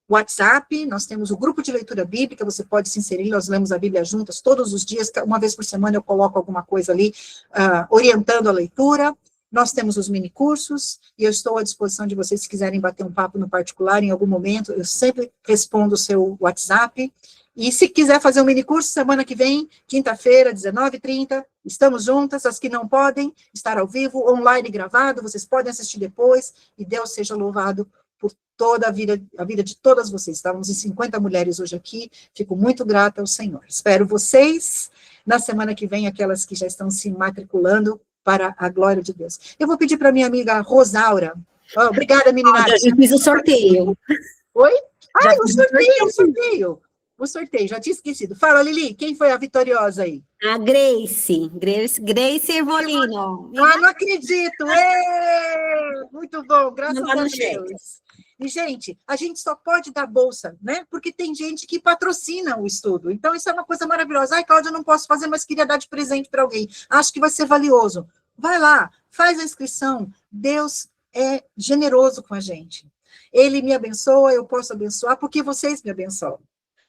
Speaker 1: WhatsApp. Nós temos o grupo de leitura bíblica, você pode se inserir, nós lemos a Bíblia juntas todos os dias, uma vez por semana eu coloco alguma coisa ali, orientando a leitura. Nós temos os mini cursos, e eu estou à disposição de vocês, se quiserem bater um papo no particular, em algum momento, eu sempre respondo o seu WhatsApp. E se quiser fazer um mini curso, semana que vem, quinta-feira, 19h30, estamos juntas. As que não podem estar ao vivo, online gravado, vocês podem assistir depois, e Deus seja louvado por toda a vida de todas vocês. Estávamos em 50 mulheres hoje aqui, fico muito grata ao Senhor. Espero vocês na semana que vem, aquelas que já estão se matriculando para a glória de Deus. Eu vou pedir para minha amiga Rosaura. Obrigada, meninada.
Speaker 7: Já fiz o sorteio.
Speaker 1: Oi? O sorteio, já tinha esquecido. Fala, Lili, quem foi a vitoriosa aí?
Speaker 7: A Grace Ervolino.
Speaker 1: Não acredito! Muito bom, graças a Deus. E, gente, a gente só pode dar bolsa, né? Porque tem gente que patrocina o estudo. Então, isso é uma coisa maravilhosa. Ai, Cláudia, eu não posso fazer, mas queria dar de presente para alguém. Acho que vai ser valioso. Vai lá, faz a inscrição. Deus é generoso com a gente. Ele me abençoa, eu posso abençoar, porque vocês me abençoam.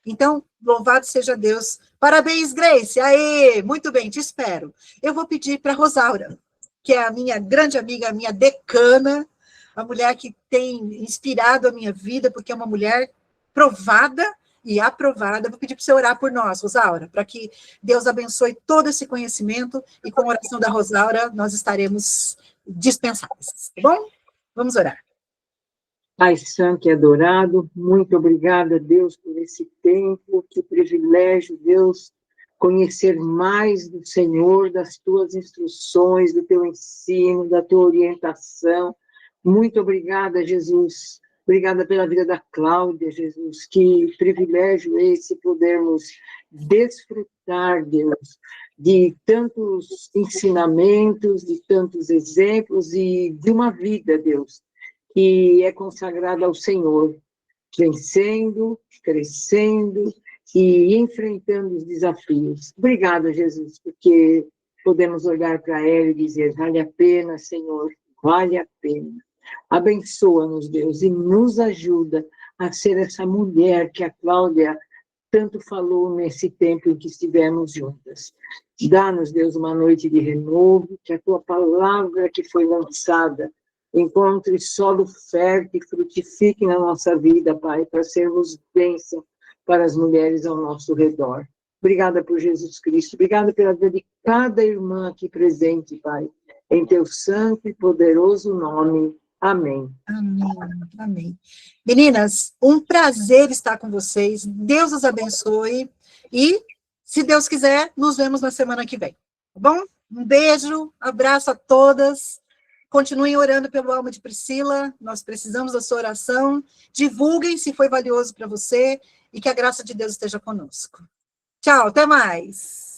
Speaker 1: Então, louvado seja Deus. Parabéns, Grace. Aê, muito bem, te espero. Eu vou pedir para a Rosaura, que é a minha grande amiga, a minha decana, a mulher que tem inspirado a minha vida, porque é uma mulher provada e aprovada. Vou pedir para você orar por nós, Rosaura, para que Deus abençoe todo esse conhecimento, e com a oração da Rosaura nós estaremos dispensados, tá bom? Vamos orar.
Speaker 6: Pai Santo e adorado, muito obrigada, Deus, por esse tempo, que privilégio, Deus, conhecer mais do Senhor, das tuas instruções, do teu ensino, da tua orientação. Muito obrigada, Jesus. Obrigada pela vida da Cláudia, Jesus. Que privilégio esse podermos desfrutar, Deus, de tantos ensinamentos, de tantos exemplos e de uma vida, Deus, que é consagrada ao Senhor, vencendo, crescendo e enfrentando os desafios. Obrigada, Jesus, porque podemos olhar para ela e dizer: vale a pena, Senhor, vale a pena. Abençoa-nos, Deus, e nos ajuda a ser essa mulher que a Cláudia tanto falou nesse tempo em que estivemos juntas. Dá-nos, Deus, uma noite de renovo, que a tua palavra que foi lançada encontre solo fértil e frutifique na nossa vida, Pai, para sermos bênção para as mulheres ao nosso redor. Obrigada por Jesus Cristo, obrigada pela vida de cada irmã aqui presente, Pai, em teu santo e poderoso nome. Amém.
Speaker 1: Amém, amém. Meninas, um prazer estar com vocês, Deus os abençoe, e, se Deus quiser, nos vemos na semana que vem, tá bom? Um beijo, abraço a todas. Continuem orando pelo Alma de Priscila, nós precisamos da sua oração. Divulguem se foi valioso para você, e que a graça de Deus esteja conosco. Tchau, até mais.